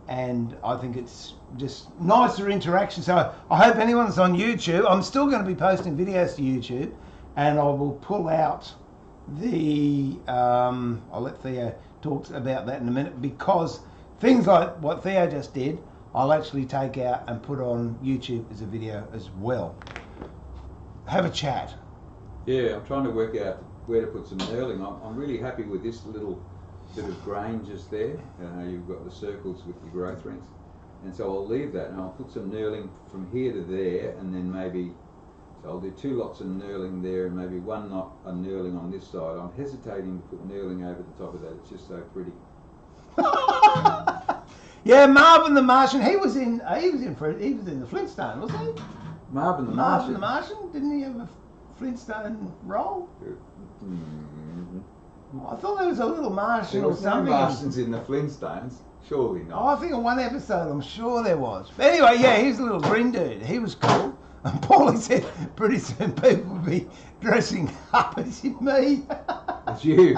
And I think it's just nicer interaction. So I hope anyone that's on YouTube, I'm still going to be posting videos to YouTube, and I will pull out the, I'll let Theo talk about that in a minute, because things like what Theo just did, I'll actually take out and put on YouTube as a video as well. Have a chat. Yeah, I'm trying to work out where to put some knurling. I'm really happy with this little sort of grain just there. You've got the circles with the growth rings, and so I'll leave that, and I'll put some knurling from here to there, and then maybe, so I'll do 2 lots of knurling there, and maybe 1 knot of knurling on this side. I'm hesitating to put knurling over the top of that. It's just so pretty. Yeah, Marvin the Martian. He was in the Flintstone, wasn't he? Marvin the Martian. Didn't he have a Flintstone role? I thought there was a little Martian or something. No Martians in the Flintstones. Surely not. Oh, I think in one episode, I'm sure there was. But anyway, yeah, he's a little green dude. He was cool. And Paulie said pretty soon people will be dressing up as me. It's you.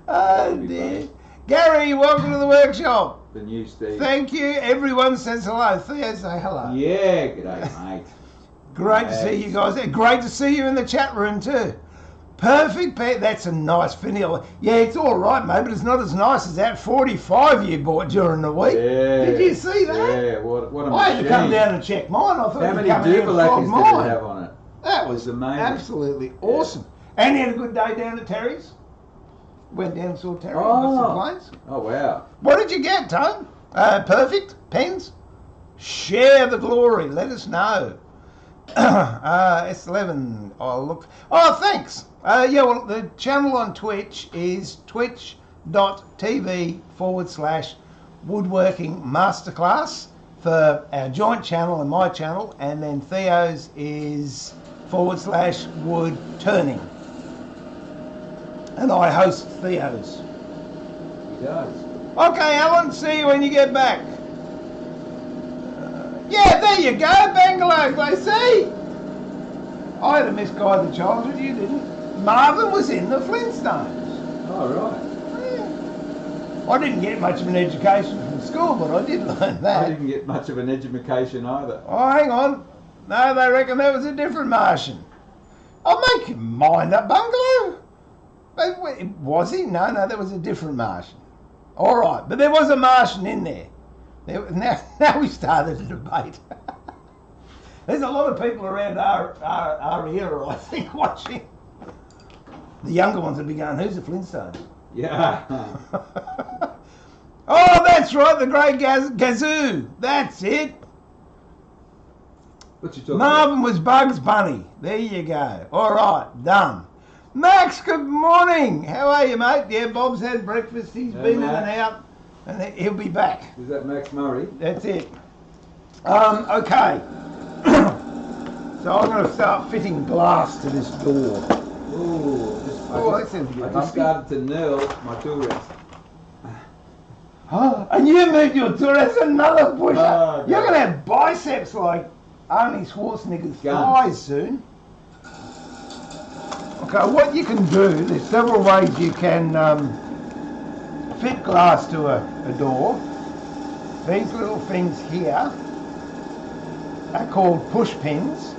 Oh dear. Gary, welcome to the workshop. The new Steve. Thank you. Everyone says hello. Theo, say hello. Yeah, g'day, mate. Great to see you guys. Great to see you in the chat room too. Perfect pair. That's a nice finial. Yeah, it's all right, mate, but it's not as nice as that 45 you bought during the week. Yeah. Did you see that? Yeah, what a machine. I had to come down and check mine. I thought how many duplicators did it have on it? That was amazing. Absolutely awesome. Yeah. And you had a good day down at Terry's? Went down and saw Terry and got some planes. Oh, wow. What did you get, Tone? Perfect? Pens? Share the glory. Let us know. S11. Oh, look. Oh, thanks. Yeah, well, the channel on Twitch is twitch.tv/woodworking masterclass for our joint channel and my channel, and then Theo's is /woodturning. And I host Theo's. He does. Okay, Alan, see you when you get back. Yeah, there you go, Bangalore, they see. I had a misguided childhood, you didn't. Marvin was in the Flintstones. Oh, right. Yeah. I didn't get much of an education from school, but I did learn that. I didn't get much of an education either. Oh, hang on. No, they reckon that was a different Martian. I'll make your mind up, Bungalow. Was he? No, that was a different Martian. All right, but there was a Martian in there. Now we started a debate. There's a lot of people around our era, I think, watching. The younger ones will be going, who's the Flintstone? Yeah. Oh, that's right, the Great Gazoo. That's it. What you talking Marvin was Bugs Bunny. There you go. All right, done. Max, good morning. How are you, mate? Yeah, Bob's had breakfast. He's been in and out, and he'll be back. Is that Max Murray? That's it. Okay. So I'm going to start fitting glass to this door. Ooh, I just started to knurl my tool rest. Oh, and you moved your tool. That's another push. Oh, You're going to have biceps like Arnie Schwarzenegger's thighs soon. Okay, what you can do, there's several ways you can fit glass to a door. These little things here are called push pins,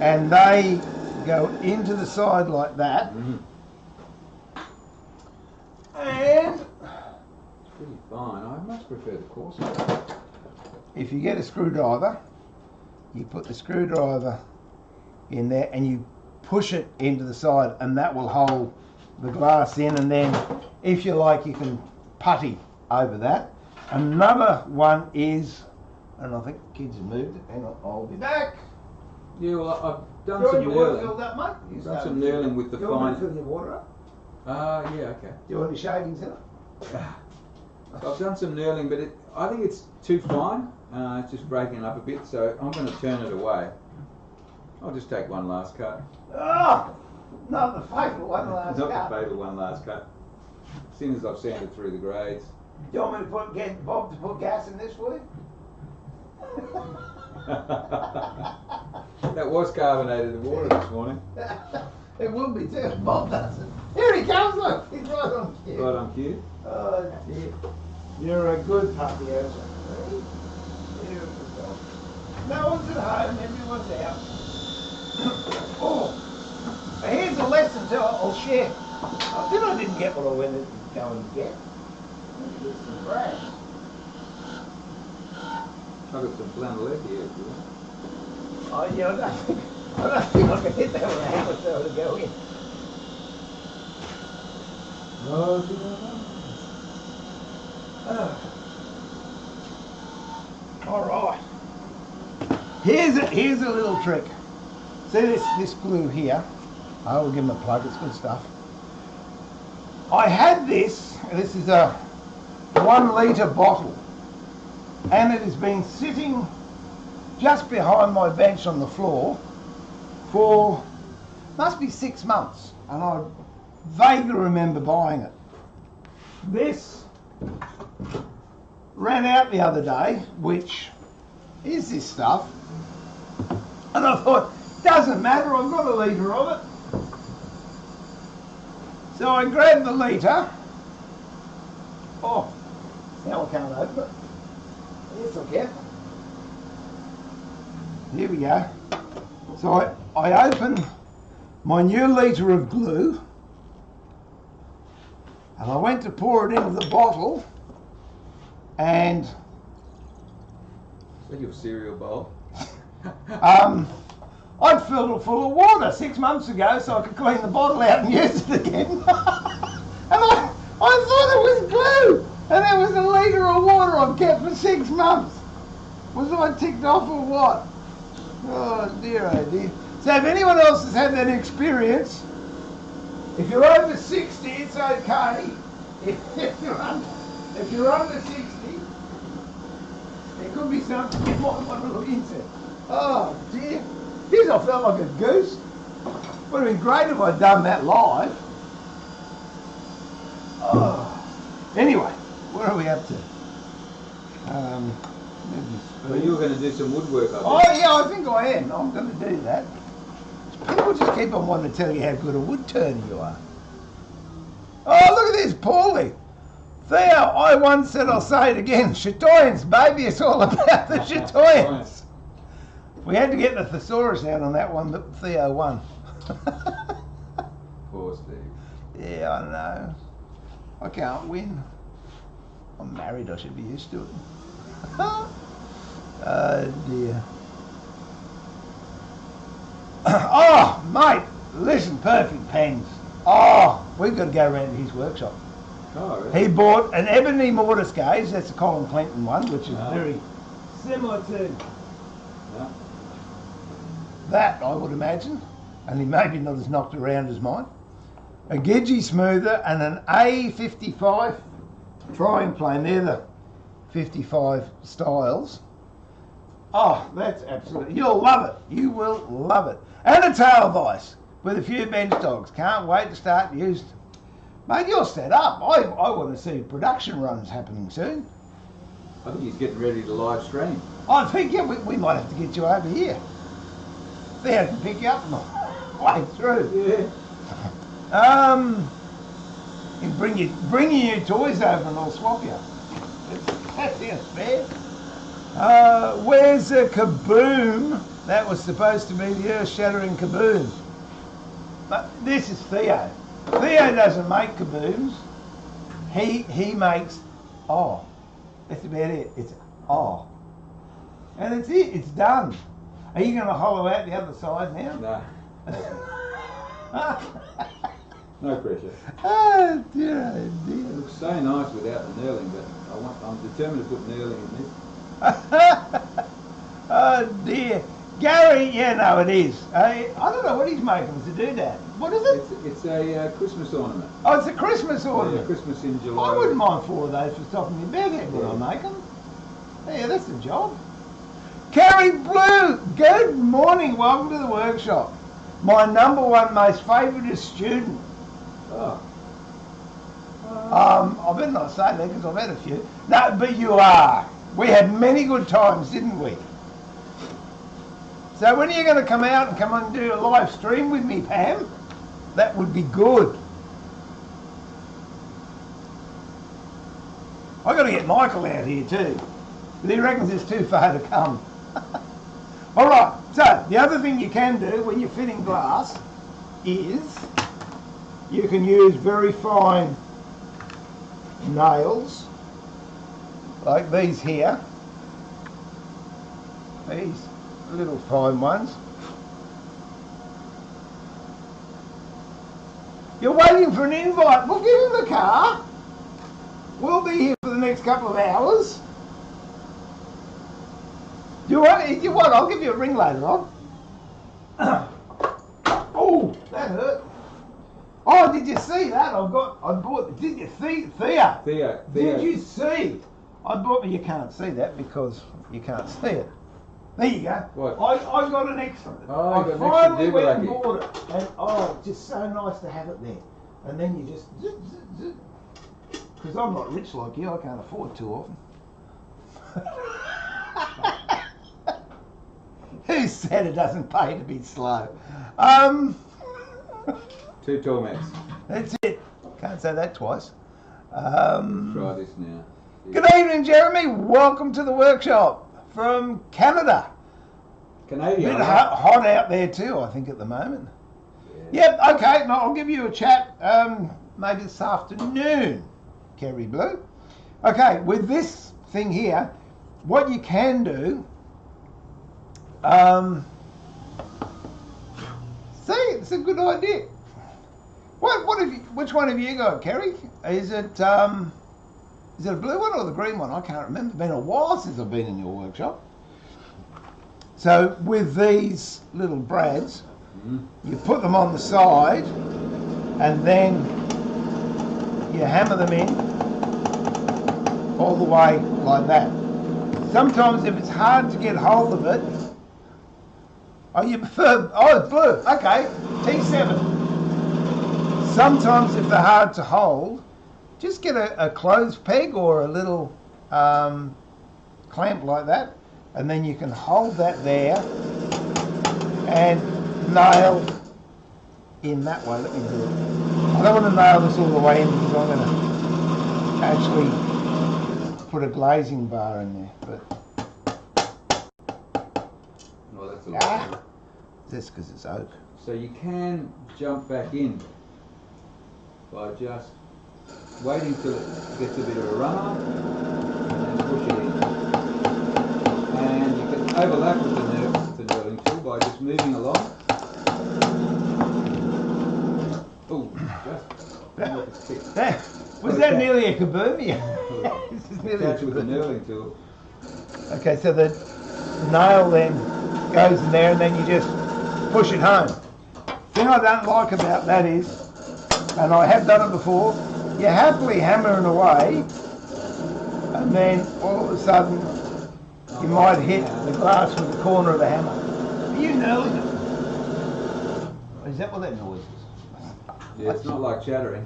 and they go into the side like that. Mm-hmm. And it's pretty fine. I much prefer the coarse. if you get a screwdriver, you put the screwdriver in there and you push it into the side, and that will hold the glass in, and then if you like you can putty over that. Another one is, and I think the kids have moved it, hang on, I'll be back. Yeah, well, I've done George, some you want to knurling. fill that, mate? I've done some knurling with the Do you want me to fine. fill your water up? Yeah, okay. Do you want your shavings in it? I've done some knurling, but I think it's too fine. It's just breaking up a bit, so I'm going to turn it away. I'll just take one last cut. Oh, not the fatal one last Not cut. the fatal one last cut. As soon as I've sanded through the grades. Do you want me to get Bob to put gas in this for you? That was carbonated water this morning. It will be too. Bob doesn't. Here he comes, look. He's right on cue. Right on cue. Oh dear. You're a good puppy, aren't you? You're a good dog. No one's at home, everyone's out. Oh, here's a lesson too, I'll share. I didn't get what I went to go and get. Get some brass. I've got some flannelette here if you want. Oh yeah, I don't think I can hit that with a hammer so to go in. All right. Here's a little trick. See this glue here. I will give him a plug. It's good stuff. I had this. This is a 1 litre bottle, and it has been sitting just behind my bench on the floor for must be 6 months, and I vaguely remember buying it. This ran out the other day, which is this stuff, and I thought, doesn't matter, I've got a litre of it. So I grabbed the litre. Oh, now I can't open it. Yes, I can. Here we go. So I open my new litre of glue, and I went to pour it into the bottle, and Is that your cereal bowl? I'd filled it full of water 6 months ago so I could clean the bottle out and use it again. And I thought it was glue, and it was a litre of water I've kept for 6 months. Was I ticked off or what? Oh dear, oh dear. So if anyone else has had that experience, if you're over 60, it's okay. If you're under 60, there could be something you might want to look into. Oh dear. Geez, I felt like a goose. Would have been great if I'd done that live. Oh. Anyway, what are we up to? Well, you were going to do some woodwork, I think. Oh yeah, I think I am. I'm going to do that. People just keep on wanting to tell you how good a wood turner you are. Oh, look at this, Paulie. Theo, I once said, I'll say it again, chatoyance, baby, it's all about the chatoyance. We had to get the thesaurus out on that one, but Theo won. Poor Steve. Yeah, I know. I can't win. I'm married, I should be used to it. Oh dear. Oh, mate, Listen, perfect pens. Oh, we've got to go around to his workshop. Oh, really? He bought an ebony mortise gauge, that's a Colin Clinton one, which is very similar to that, I would imagine. Only maybe not as knocked around as mine. A Gidgee smoother and an A55 drying plane. They're the 55 styles. Oh, that's absolutely, you'll love it. You will love it. And a tail vise with a few bench dogs. Can't wait to start using. Mate, you're set up. I want to see production runs happening soon. I think he's getting ready to live stream. I think, yeah, we might have to get you over here. See how I can pick you up on the way through. Yeah. And bring your toys over and I'll swap you. That sounds fair. Where's the kaboom? That was supposed to be the earth-shattering kaboom. But this is Theo. Theo doesn't make kabooms. He makes That's about it. It's and it's it. It's done. Are you going to hollow out the other side now? No. No pressure. Oh dear, It looks so nice without the knurling, but I'm determined to put knurling in this. Oh dear. Gary, yeah, no, it is. I don't know what he's making to do that. What is it? It's a Christmas ornament. Oh, it's a Christmas ornament. Yeah, Christmas in July. I wouldn't mind 4 of those for the top of my bed head when I make them. Yeah, that's the job. Carrie Blue, good morning. Welcome to the workshop. My #1 most favourite student. Oh. I better not say that because I've had a few. No, but you are. We had many good times, didn't we? So when are you going to come out and come and do a live stream with me, Pam? That would be good. I've got to get Michael out here too. But he reckons it's too far to come. All right, so the other thing you can do when you're fitting glass is you can use very fine nails like these here. These little fine ones. You're waiting for an invite. We'll get in the car. We'll be here for the next couple of hours. You want? I'll give you a ring later on. Oh, that hurt. Oh, did you see that? I bought. Did you see, Thea? Did you see? I bought. You can't see that because you can't see it. There you go. What? I got an extra. Oh, I got an finally extra went and dibble bought it, and it's just so nice to have it there. And then you just because I'm not rich like you, I can't afford too often. Who said it doesn't pay to be slow? 2 torments. That's it. Can't say that twice. Try this now. Good evening, Jeremy. Welcome to the workshop from Canada. Canadian. A bit hot out there too, I think, at the moment. Yeah. Yep, okay. No, I'll give you a chat maybe this afternoon, Kerry Blue. Okay, with this thing here, what you can do, see, it's a good idea. Which one have you got, Kerry? Is it a blue one or the green one? I can't remember. It's been a while since I've been in your workshop. So with these little brads, you put them on the side and then you hammer them in all the way like that. Sometimes if it's hard to get hold of it, you prefer, it's blue, okay, T7. Sometimes if they're hard to hold, just get a clothes peg or a little clamp like that, and then you can hold that there and nail in that way. Let me do it. I don't want to nail this all the way in because I'm going to actually put a glazing bar in there. But That's because it's oak. So you can jump back in by just waiting till it gets a bit of a run-up and then push it in. And you can overlap with the knurling tool by just moving along. Was that nearly a kaboom? This is nearly That's with the knurling tool. Okay, so the nail then goes in there and then you just push it home. The thing I don't like about that is, and I have done it before, you're happily hammering away and then all of a sudden you might hit the glass with the corner of the hammer. Are you knurling it? Is that what that noise is? Yeah, it's not like chattering.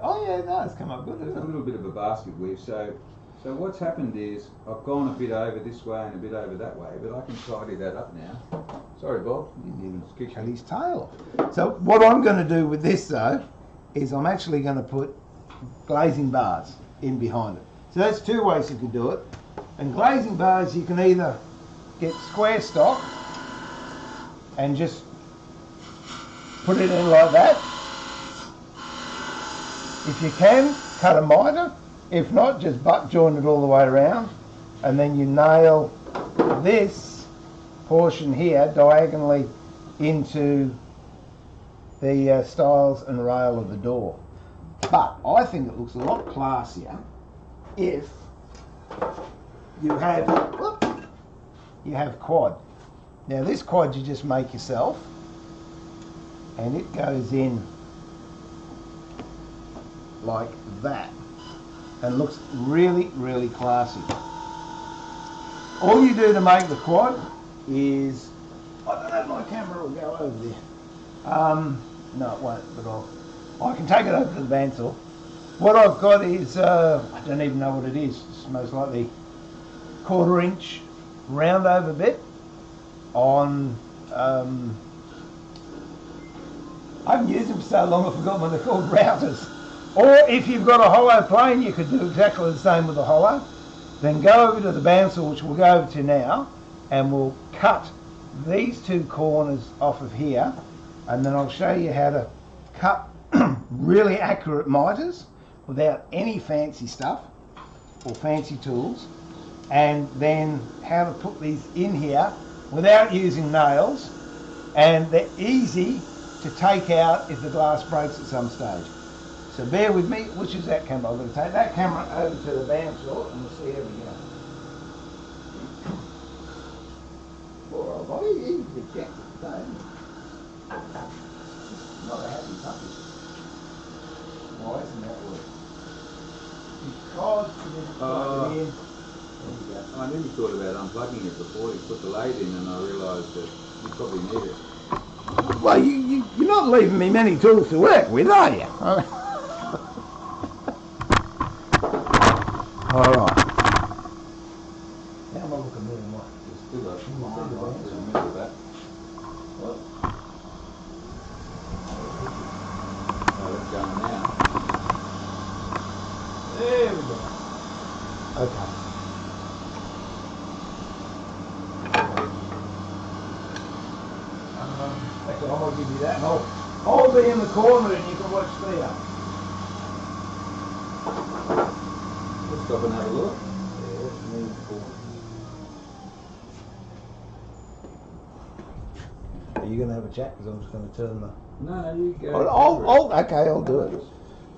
Oh yeah, no, it's come up good, There's isn't a it? little bit of a basket weave. So what's happened is I've gone a bit over this way and a bit over that way, but I can tidy that up now. Sorry, Bob. You didn't cut his tail off. So what I'm going to do with this though is I'm actually going to put glazing bars in behind it. So that's two ways you can do it. And glazing bars you can either get square stock and just put it in like that. If you can, cut a miter. If not, just butt join it all the way around, and then you nail this portion here diagonally into the stiles and rail of the door. But I think it looks a lot classier if you have quad. Now this quad you just make yourself, and it goes in like that and looks really, really classy. All you do to make the quad is, I don't know if my camera will go over there. No, it won't, but I can take it over to the bandsaw. What I've got is, I don't even know what it is. It's most likely 1/4 inch round over bit on, I haven't used them for so long I forgot what they're called, routers. Or if you've got a hollow plane, you could do exactly the same with a hollow. Then go over to the bandsaw, which we'll go over to now, and we'll cut these two corners off of here, and then I'll show you how to cut really accurate miters without any fancy stuff or fancy tools, and then how to put these in here without using nails, and they're easy to take out if the glass breaks at some stage. So bear with me. Which is that camera? I'm going to take that camera over to the bandsaw and we'll see how we go. Poor old boy, he's rejected today. Not a happy puppy. Why isn't that working? Because we didn't plug it in. There we go. I nearly thought about unplugging it before you put the lathe in, and I realised that you probably need it. Well, you're not leaving me many tools to work with, are you? All right. Now I'm looking really much. There's still a line in the middle of that. What? Oh, that's going now. There we go. Okay. Okay, I'm going to give you that. And I'll be in the corner and you can watch there. Let's stop and have a look. Yeah, that's me in the corner. Are you going to have a chat? Because I'm just going to turn the... No, you go. Okay, I'll do it.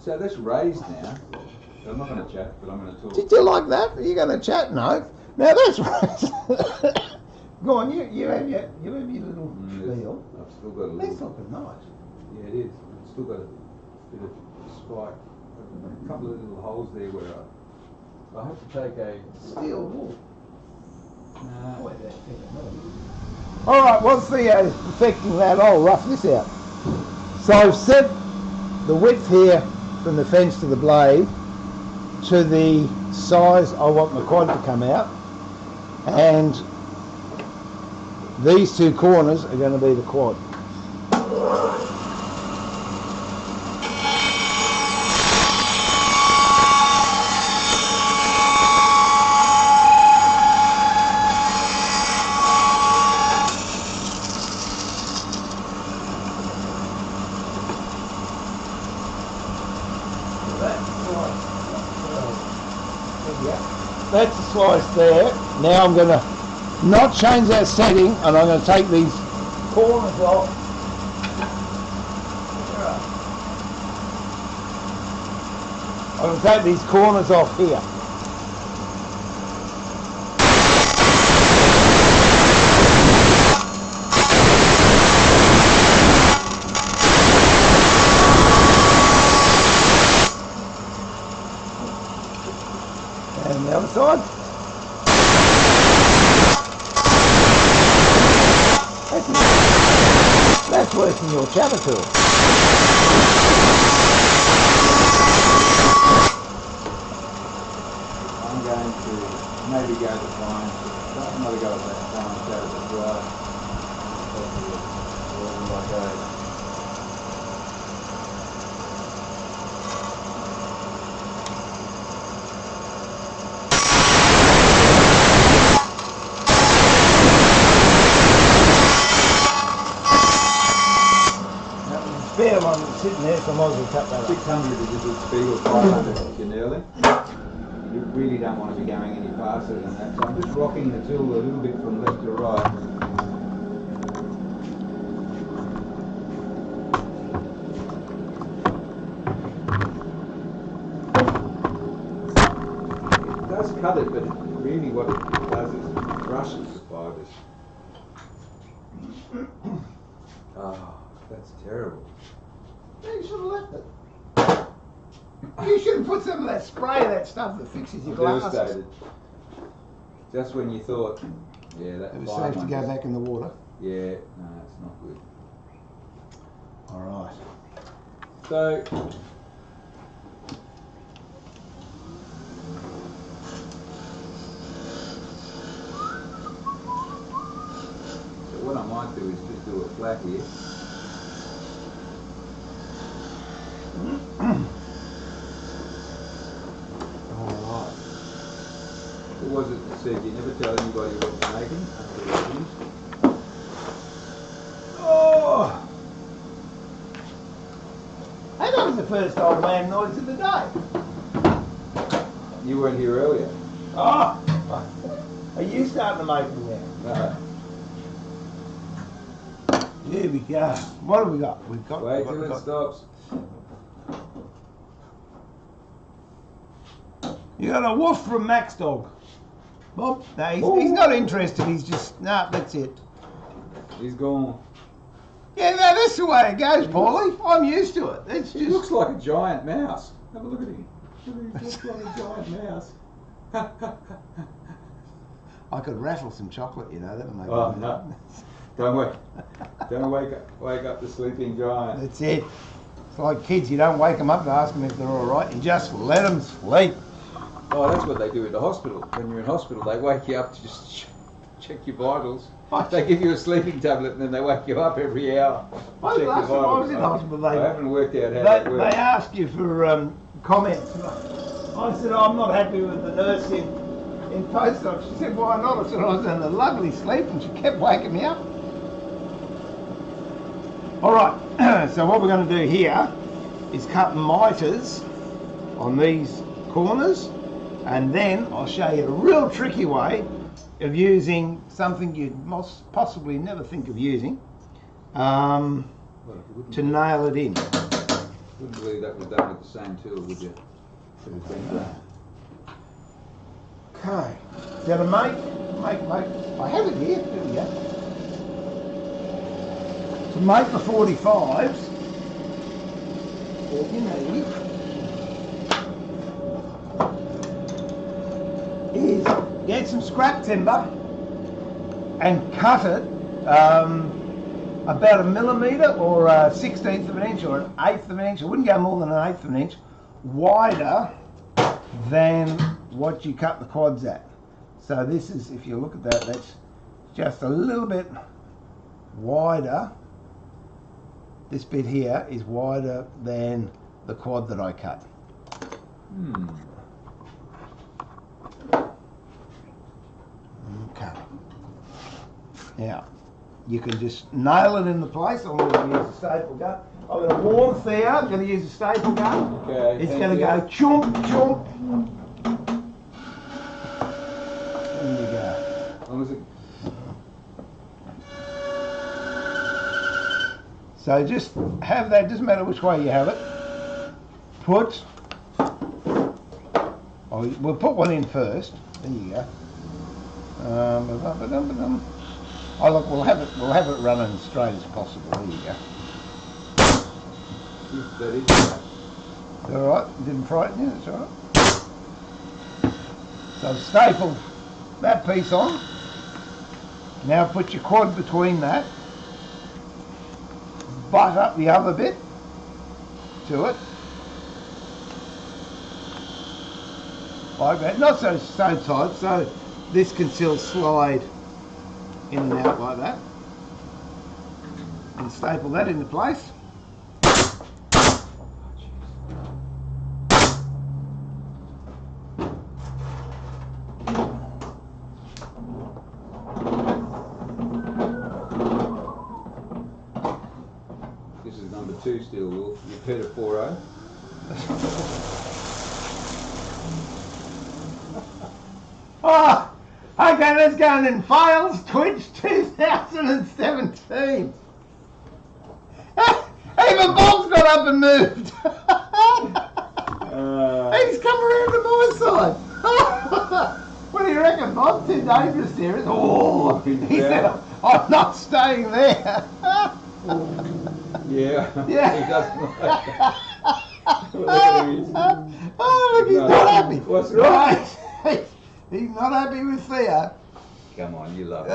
So that's raised now. So I'm not going to chat, but I'm going to talk. Did you like that? Are you going to chat? No. Now that's right. Go on, you have your little spiel. I've still got a That's little. looking nice. Yeah, it is. It's still got a bit of spike. A couple of little holes there where I have to take a. Steel wool. Nah. All right, what's the affecting that? I'll rough this out. So I've set the width here from the fence to the blade to the size I want my quad to come out, and these two corners are going to be the quad. That's the slice there. Now I'm going to not change that setting, and I'm going to take these corners off I'm going to take these corners off here. And the other side. That's working your chapper tool. I'm going to maybe go to fine. Another go at that fine shadow as well. Wherever I go. Spare one sitting there, so I might as well cut that up. 600 is a good speed, or 500 if you're nearly. You really don't want to be going any faster than that. So I'm just rocking the tool a little bit from left to right. It does cut it, but really what it does is brushes the fibres. Oh, that's terrible. You should have left it. You should have put some of that spray, that stuff that fixes your glasses. Devastated. Just when you thought, yeah, that It was safe to go back in the water. Yeah, no, it's not good. All right. So, what I might do is just do a flat here. Alright. What was it that said you never tell anybody what you're making? Oh! Hey, that was the first old man noise of the day. You weren't here earlier. Oh! Are you starting to make them now? No. Here we go. What have we got? We've got. Wait what till have we it got? stops. You got a woof from Max Dog. Bob? No, he's not interested. He's just, nah, that's it. He's gone. Yeah, no, that's the way it goes, Paulie. I'm used to it. It's He just. looks like a giant mouse. Have a look at him. He looks like a giant mouse. I could rattle some chocolate, you know. That would make Oh, it. no. Don't wake up the sleeping giant. That's it. It's like kids. You don't wake them up to ask them if they're all right. You just let them sleep. Oh, that's what they do in the hospital. When you're in hospital, they wake you up to just check your vitals. They give you a sleeping tablet and then they wake you up every hour. Last time I was in hospital, I haven't worked out how that works. They ask you for comments. I said, I'm not happy with the nurse in post op. She said, why not? I said, I was in a lovely sleep and she kept waking me up. All right, so what we're going to do here is cut miters on these corners, and then I'll show you a real tricky way of using something you'd most possibly never think of using to nail it in. Wouldn't believe that was done with the same tool, would you? Okay, so to make, I have it here, there we go. To make the 45s, all you need is get some scrap timber and cut it about 1 millimetre or a 1/16 of an inch or an 1/8 of an inch. I wouldn't go more than an 1/8 of an inch wider than what you cut the quads at. So this is, if you look at that, that's just a little bit wider. This bit here is wider than the quad that I cut. Okay. Now, you can just nail it into place. I'm going to use a staple gun. I'm going to warm there. I'm going to use a staple gun. Okay. It's going to go chomp, chomp. There you go. As long as it... So just have that, doesn't matter which way you have it. Put Oh, we'll put one in first. There you go. Oh look, we'll have it running straight as possible. There you go. That is All right. Didn't frighten you. That's all right. So I've stapled that piece on. Now put your quad between that. Butt up the other bit to it. Like that. Not so tight, so this can still slide in and out like that. And staple that into place. This is number 2 steel wool. Repeat a 4-0. Oh, okay, let's go in Fails Twitch 2017. Even Bob's got up and moved. He's come around to my side. What do you reckon, Bob? Too dangerous here, isn't it? Oh, he said, I'm not staying there. Yeah. Yeah. He doesn't like that. Look at him. Oh, look, he's not happy. What's wrong? Right. He's not happy with Theo. Come on, you love it.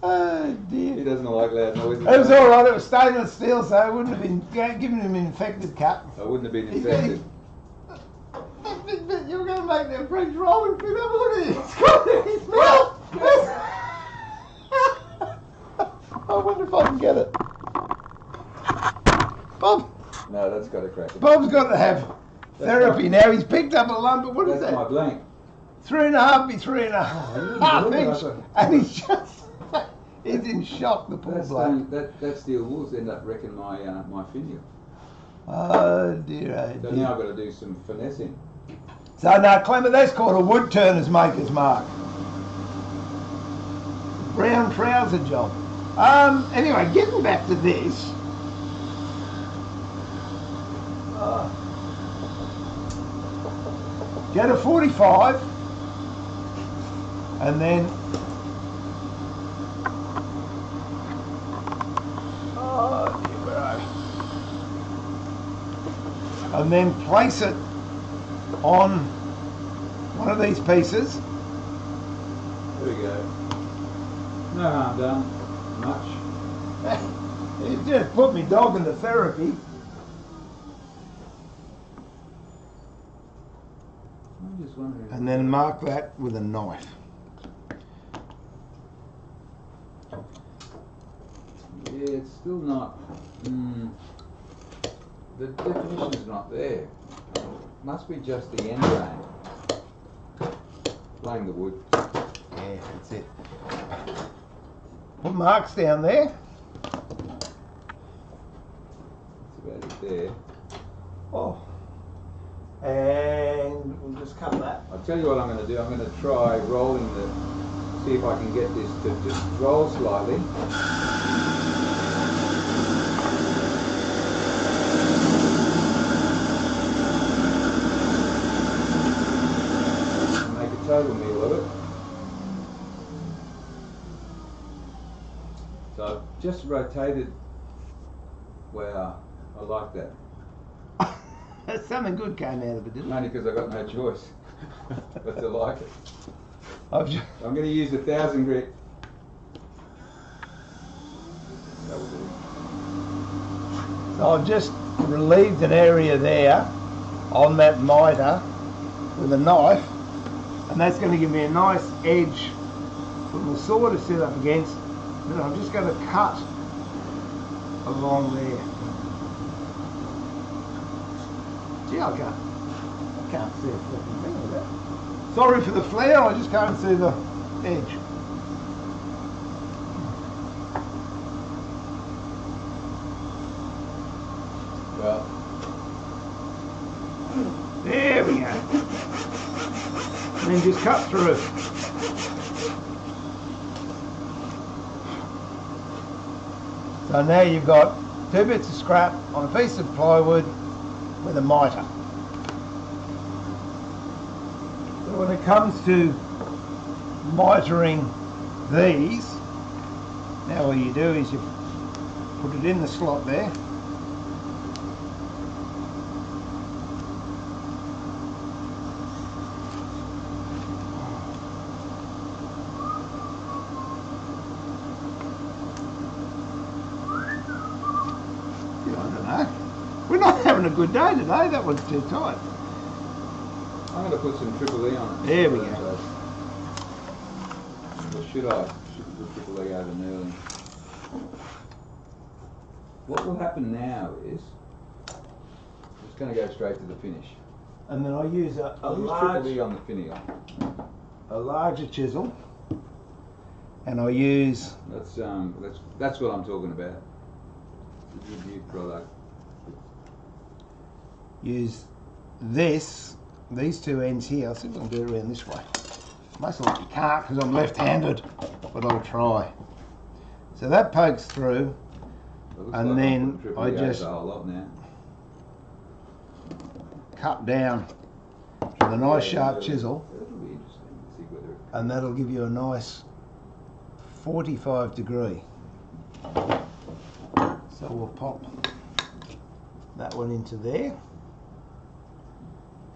Oh dear. He doesn't like loud noises. It was alright, it was stainless steel, so I wouldn't have been giving him an infected cut. I wouldn't have been infected. You're going to make that French rolling food. Have a look at it. It's got it in his mouth. I wonder if I can get it. Bob. No, that's got to crack it. Bob's got to have therapy now. He's picked up a lump, but what is That's that? my blank. 3.5 by 3.5 Oh, inch. And he's just, he's in shock, the poor bloke. That steel wool's end up wrecking my my finial. Oh dear, oh So dear. now I've got to do some finessing. So now, Clement, that's called a wood turner's maker's mark. Brown trouser job. Anyway, getting back to this. Get a 45 and then and then place it on one of these pieces. There we go. No harm done. Much. You just put me dog into therapy. I'm just wondering. And then mark that with a knife. Yeah, it's still not. The definition is not there. Must be just the end grain. Playing the wood. Yeah, that's it. Put marks down there. That's about it there. Oh. And we'll just cut that. I'll tell you what I'm going to do. I'm going to try rolling see if I can get this to just roll slightly. Make a total meal of it. So I've just rotated. Wow, I like that. Something good came out of it, didn't it? Only because I got no choice but to like it. I've just, I'm going to use 1,000 grit. That will do. so I've just relieved an area there on that miter with a knife, and that's going to give me a nice edge for the saw to sit up against. Then I'm just going to cut along there. Gee, I can't see a flipping thing with that. Sorry for the flare, I just can't see the edge. Well, There we go. And then just cut through. So now you've got 2 bits of scrap on a piece of plywood with a miter. So when it comes to mitering these, now all you do is you put it in the slot there. We're not having a good day today, that one's too tight. I'm going to put some Triple E on it. There we go. Or should I? Should put Triple E over knurling. What will happen now is, it's going to go straight to the finish. And then I use a large, Triple E on the finish. a larger chisel, and I use... That's what I'm talking about. It's a good product. Use these two ends here. I'll see if I can do it around this way. Most likely you can't because I'm left-handed, but I'll try. So that pokes through, and like then I just a whole lot now. cut down with a nice sharp chisel, That'll be interesting to see whether it and that'll give you a nice 45 degree. So we'll pop that one into there.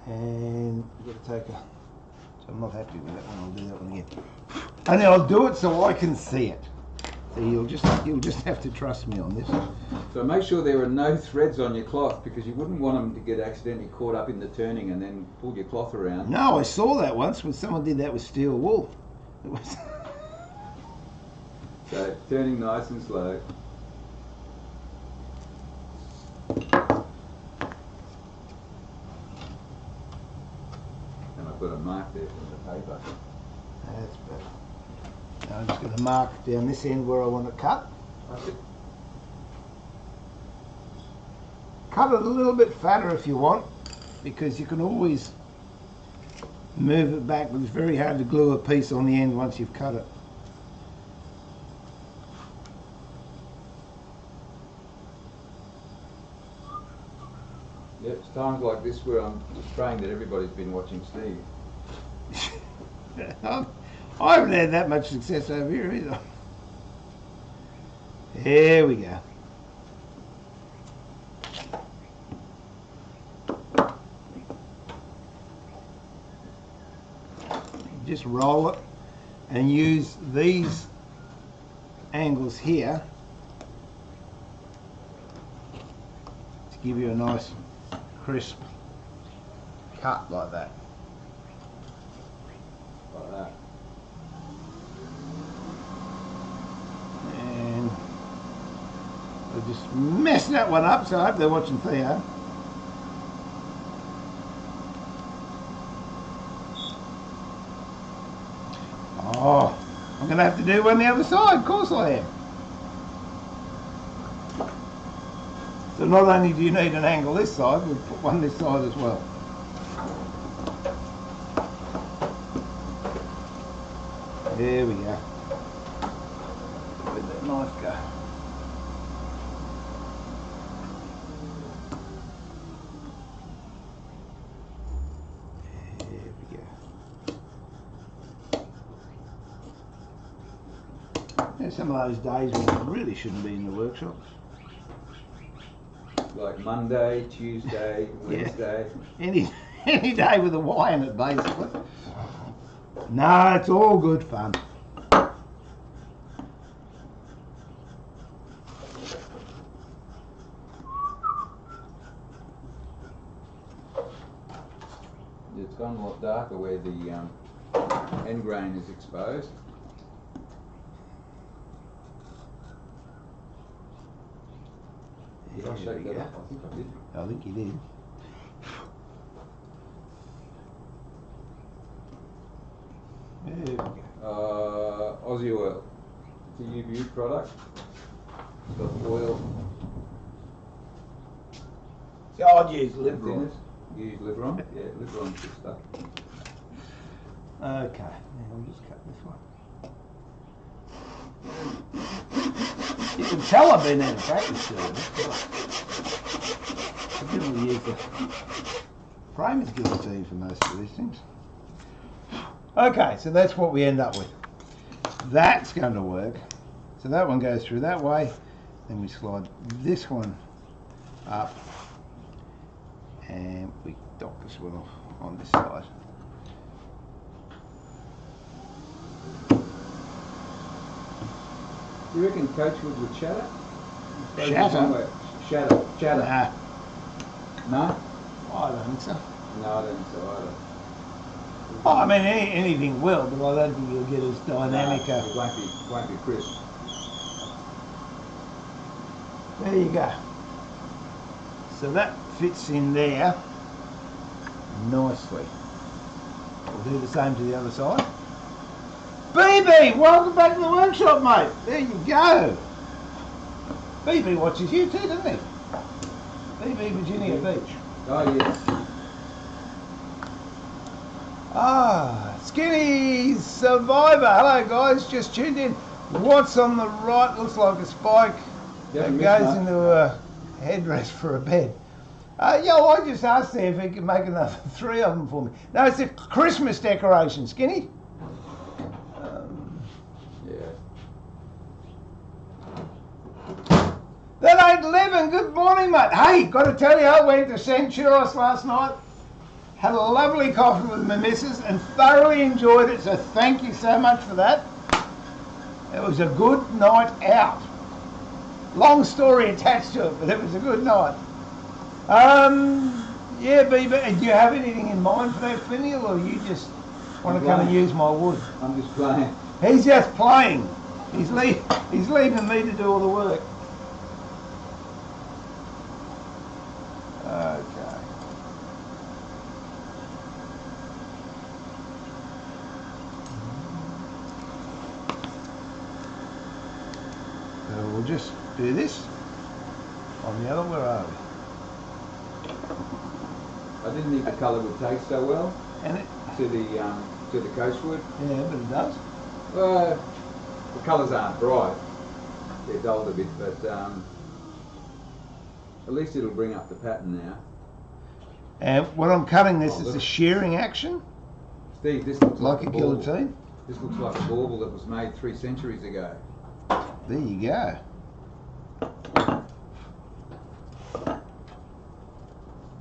And you've got to take a, so I'm not happy with that one, I'll do that one again. And I'll do it so I can see it. So you'll just have to trust me on this. So make sure there are no threads on your cloth, because you wouldn't want them to get accidentally caught up in the turning and then pull your cloth around. No, I saw that once when someone did that with steel wool. It was So turning nice and slow. Put a mark there from the paper. That's better. Now I'm just going to mark down this end where I want to cut. Cut it a little bit fatter if you want, because you can always move it back, but it's very hard to glue a piece on the end once you've cut it. Yep, it's times like this where I'm just praying that everybody's been watching Steve. I haven't had that much success over here either. There we go. Just roll it and use these angles here to give you a nice crisp cut like that. Like that. And I just messed that one up, so I hope they're watching Theo. Oh, I'm going to have to do one the other side, of course I am. So not only do you need an angle this side, we'll put one this side as well. There we go. Where'd that knife go? There we go. There's some of those days when I really shouldn't be in the workshop. Like Monday, Tuesday, Wednesday. Yeah. Any day with a Y in it, basically. No, it's all good fun. It's gone a lot darker where the end grain is exposed. Did I shake that up? I think I did. I think you did. There we go. Aussie oil. It's a UV product. It's got oil. So I'd use Liberal. You use Liberon? Yeah, Liberon's good stuff. Okay, now I'll just cut this one. You can tell I've been out of practice doing this. I generally use the framers guillotine for most of these things. Okay, so that's what we end up with. That's going to work. So that one goes through that way. Then we slide this one up. And we dock this one off on this side. Do you reckon Coachwood would shatter? Shatter? Shatter. Nah. No? I don't think so. No, I don't think so either. Oh, I mean, anything will, but I don't think you'll get as dynamic. No, it won't be crisp. There you go. So that fits in there nicely. We'll do the same to the other side. BB, welcome back to the workshop, mate. There you go. BB watches you too, doesn't he? BB Virginia Beach. Oh, yes. Ah, Skinny Survivor. Hello, guys. Just tuned in. What's on the right? Looks like a spike that goes into a headrest for a bed. Yo, I just asked there if he could make another 3 of them for me. No, it's a Christmas decoration, Skinny. Yeah. That ain't living. Good morning, mate. Hey, got to tell you, I went to St. Churros last night. Had a lovely coffee with my missus and thoroughly enjoyed it, so thank you so much for that. It was a good night out. Long story attached to it, but it was a good night. Yeah, BB, do you have anything in mind for that finial, or you just want to come and use my wood? I'm just playing. He's just playing. He's leaving me to do all the work. Okay. So we'll just do this on the other. Where are we? I didn't think the colour would taste so well And it, to the Coachwood. yeah, but it does. The colours aren't bright; they're dulled a bit, but at least it'll bring up the pattern now. And when I'm cutting this, it's a shearing action, Steve, this looks like a bauble. guillotine. This looks like a bauble that was made 3 centuries ago. There you go.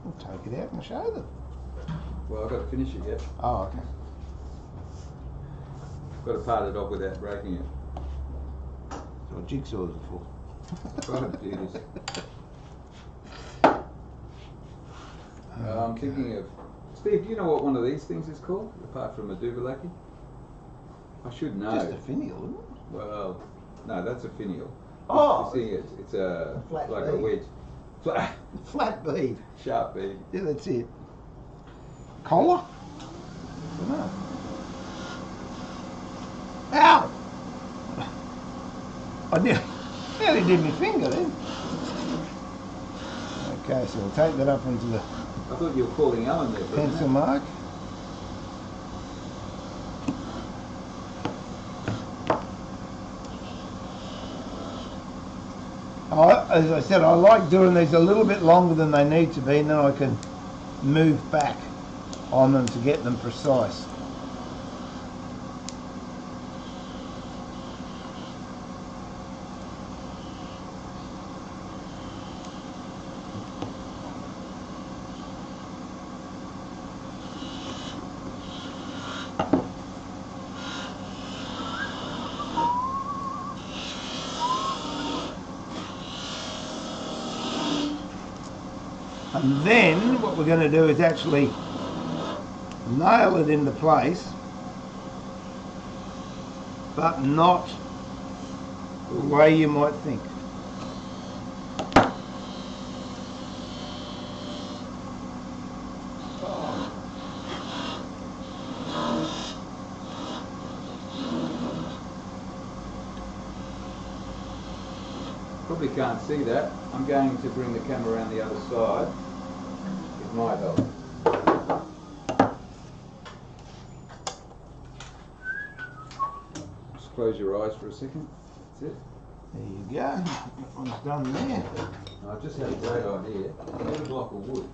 We'll take it out and show them. Well, I've got to finish it yet. Oh, okay. I've got to part it off without breaking it. That's what jigsaws are for. Trying to do this. I'm thinking of... Steve, do you know what one of these things is called, apart from a duvalaki? I should know. Just a finial, isn't it? Well, no, that's a finial. Oh! You see, it's a flat like bead. a wedge. Flat bead. Sharp bead. Yeah, that's it. Collar? No. Ow! I nearly did my finger then. Okay, so we'll take that up into the I thought you were calling Alan there. pencil mark. As I said, I like doing these a little bit longer than they need to be, and then I can move back on them to get them precise. And then what we're going to do is actually nail it into place, but not the way you might think. Probably can't see that. I'm going to bring the camera around the other side. It might help. Just close your eyes for a second. That's it. There you go. That one's done there. I just had a great idea. I need a block of wood.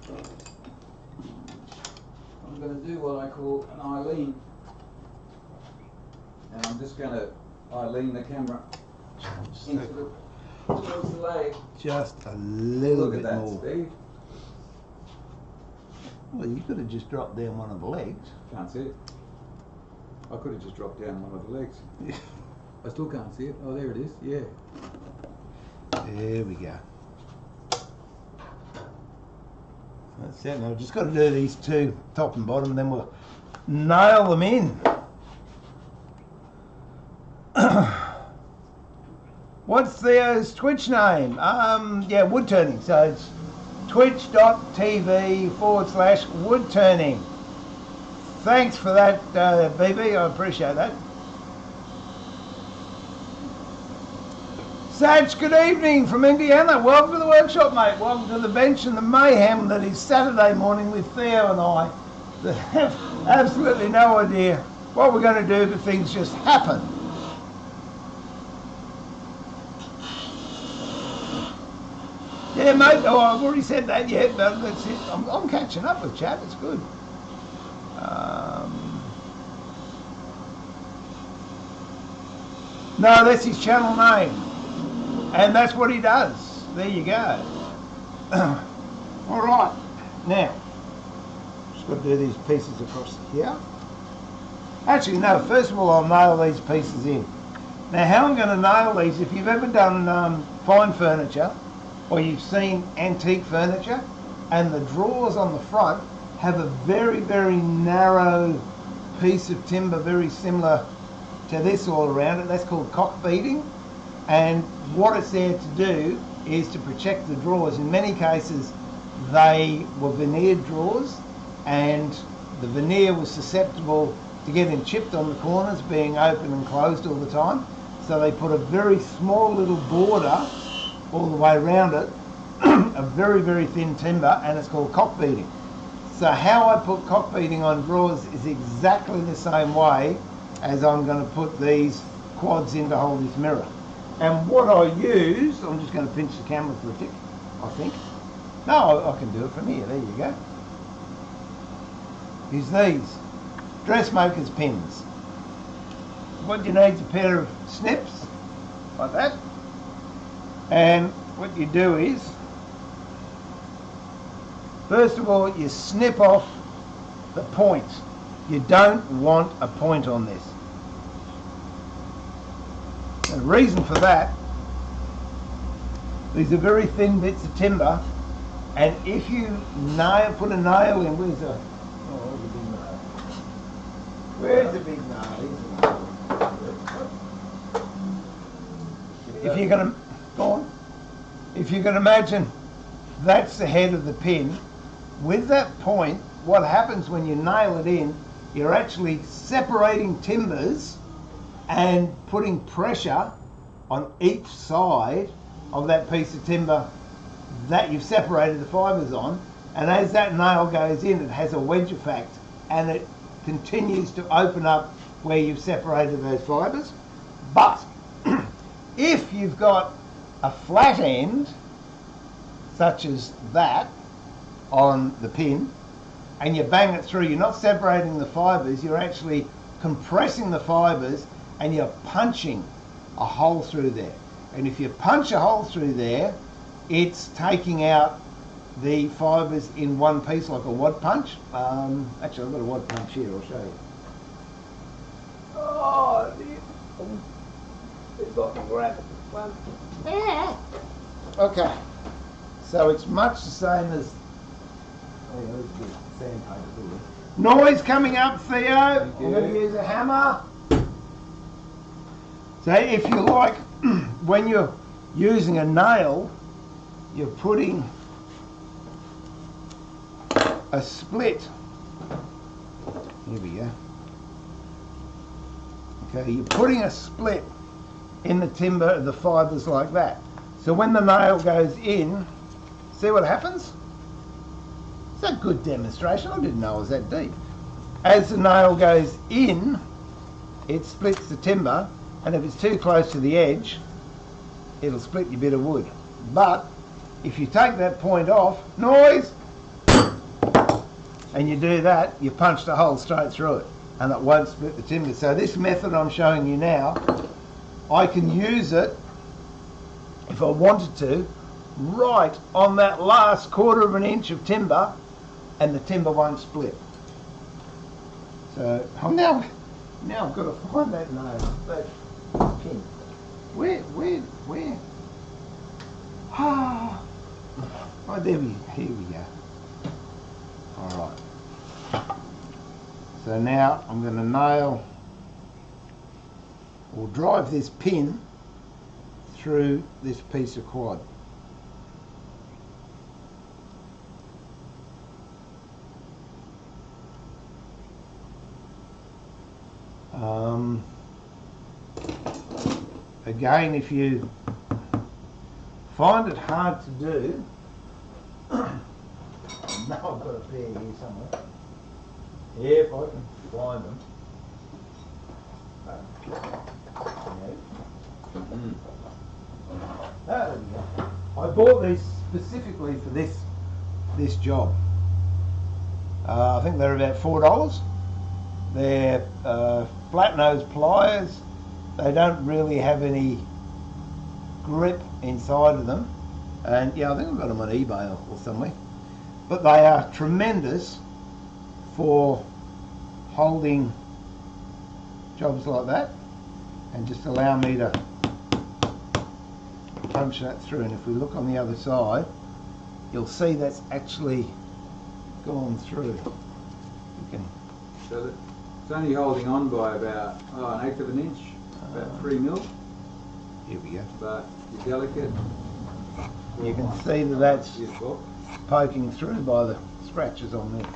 I'm going to do what I call an Eileen. And I'm just going to lean the camera into towards the lathe. Just a little bit more. Look at that, Steve. Well, you could have just dropped down one of the legs. Can't see it. I could have just dropped down one of the legs. I still can't see it. Oh, there it is. Yeah. There we go. That's it. Now I've just got to do these two, top and bottom, and then we'll nail them in. What's Theo's Twitch name? Yeah, Woodturning. So it's twitch.tv/Woodturning. Thanks for that, BB. I appreciate that. Saj, good evening from Indiana. Welcome to the workshop, mate. Welcome to the bench and the mayhem that is Saturday morning with Theo and I. That have absolutely no idea what we're going to do, but things just happen. Yeah, mate. Oh, I've already said that. Yeah, but that's it. I'm catching up with chat. It's good. No, that's his channel name. And that's what he does. There you go. All right. Now, just got to do these pieces across here. Actually, no. First of all, I'll nail these pieces in. Now, how I'm going to nail these, if you've ever done fine furniture, or you've seen antique furniture, and the drawers on the front have a very, very narrow piece of timber, very similar to this all around it. That's called cock beading. And what it's there to do is to protect the drawers. In many cases, they were veneered drawers, and the veneer was susceptible to getting chipped on the corners, being open and closed all the time. So they put a very small little border all the way around it, a very, very thin timber, and it's called cock beading. So how I put cock beading on drawers is exactly the same way as I'm going to put these quads in to hold this mirror. And what I use, I'm just going to pinch the camera for a tick, I think. No, I can do it from here. There you go. Is these dressmaker's pins. What you need is a pair of snips, like that. And what you do is, first of all, you snip off the point. You don't want a point on this. And the reason for that, these are very thin bits of timber, and if you put a nail in, where's the big nail? If you're going to, go on. If you can imagine that's the head of the pin, with that point, what happens when you nail it in, you're actually separating timbers and putting pressure on each side of that piece of timber that you've separated the fibres on, and as that nail goes in, it has a wedge effect and it continues to open up where you've separated those fibres. But if you've got a flat end such as that on the pin and you bang it through, you're not separating the fibres, you're actually compressing the fibres and you're punching a hole through there. And if you punch a hole through there, it's taking out the fibres in one piece like a wad punch. Actually, I've got a wad punch here, I'll show you. Oh, if I can grab it. Yeah. Okay, so it's much the same as sandpaper. Noise coming up, Theo. I'm going to use a hammer. So if you like, when you're using a nail, you're putting a split. Here we go. Okay, you're putting a split in the timber of the fibres like that. So when the nail goes in, see what happens? It's a good demonstration. I didn't know it was that deep. As the nail goes in, it splits the timber, and if it's too close to the edge, it'll split your bit of wood. But if you take that point off, noise, and you do that, you punch the hole straight through it. and it won't split the timber. So this method I'm showing you now, I can use it if I wanted to right on that last 1/4 inch of timber, and the timber won't split. So now I've got to find that nail, that pin. Where? Ah, oh, here we go. All right. So now I'm going to nail or drive this pin through this piece of quad. Again, if you find it hard to do, I know I've got a pair here somewhere. Yeah, if I can find them. There we go. I bought these specifically for this job. I think they're about $4. They're flat nose pliers. They don't really have any grip inside of them, and yeah, I think I've got them on eBay or somewhere. But they are tremendous for holding jobs like that, and just allow me to punch that through. And if we look on the other side, you'll see that's actually gone through. You can. So that it's only holding on by about 1/8 of an inch, about 3 mil. Here we go. But you're delicate. You can see that that's poking through by the scratches on there.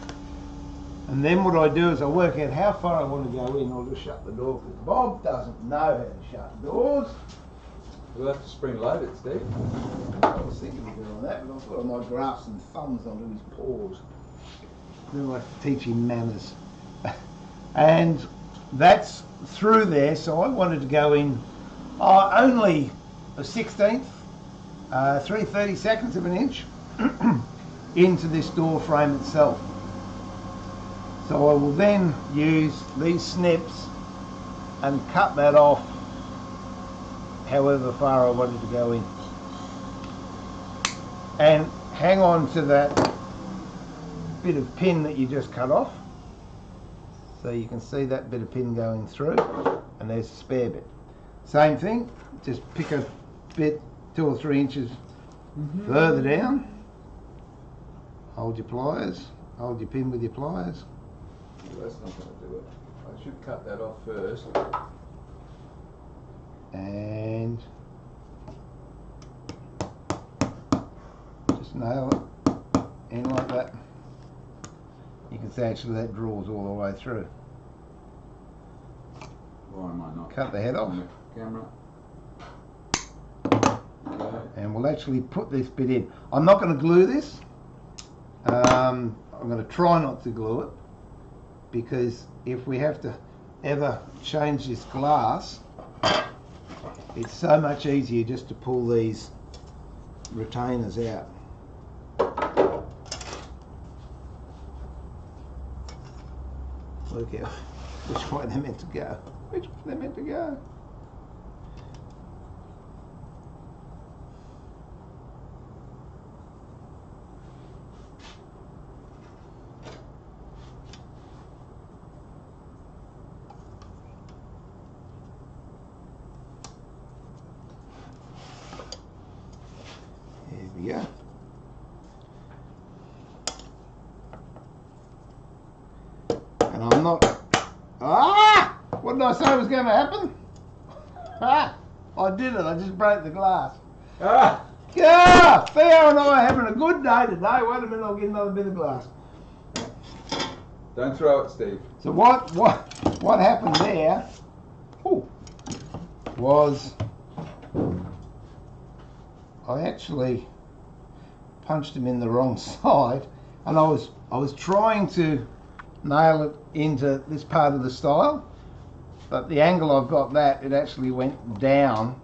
And then what I do is I work out how far I want to go in. I'll just shut the door because Bob doesn't know how to shut doors. We'll have to spring load it, Steve. I was thinking of doing that, but I've got my graphs and thumbs onto his paws. Then I have to teach him manners. And that's through there, so I wanted to go in only a 1/16, 3/32 of an inch into this door frame itself. So I will then use these snips and cut that off however far I wanted to go in. And hang on to that bit of pin that you just cut off. So you can see that bit of pin going through, and there's a spare bit. Same thing, just pick a bit 2 or 3 inches further down. Hold your pliers, hold your pin with your pliers. Well, that's not going to do it. I should cut that off first. And just nail it in like that. You can see actually that draws all the way through. Why am I not? Cut the head off. Camera. And we'll actually put this bit in. I'm not going to glue this. I'm going to try not to glue it, because if we have to ever change this glass, it's so much easier just to pull these retainers out. Look out which way they're meant to go. Which way they're meant to go. There we go. And I'm not... What did I say was going to happen? I did it. I just broke the glass. Theo and I are having a good day today. Wait a minute, I'll get another bit of glass. Don't throw it, Steve. So what happened there was I actually punched him in the wrong side, and I was trying to nail it into this part of the stile, but the angle I've got that, it actually went down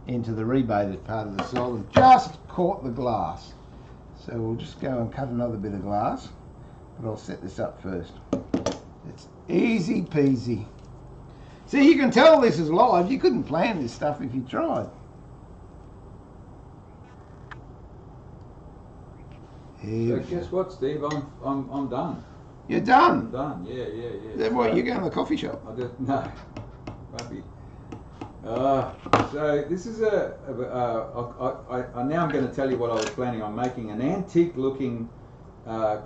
into the rebated part of the stile and just caught the glass. So we'll just go and cut another bit of glass, but I'll set this up first. Easy peasy. See, you can tell this is live. You couldn't plan this stuff if you tried. So guess what, Steve? I'm done. You're done? I'm done. Yeah. Then what? You going to the coffee shop? No, maybe. So this is I now I'm going to tell you what I was planning on making: an antique-looking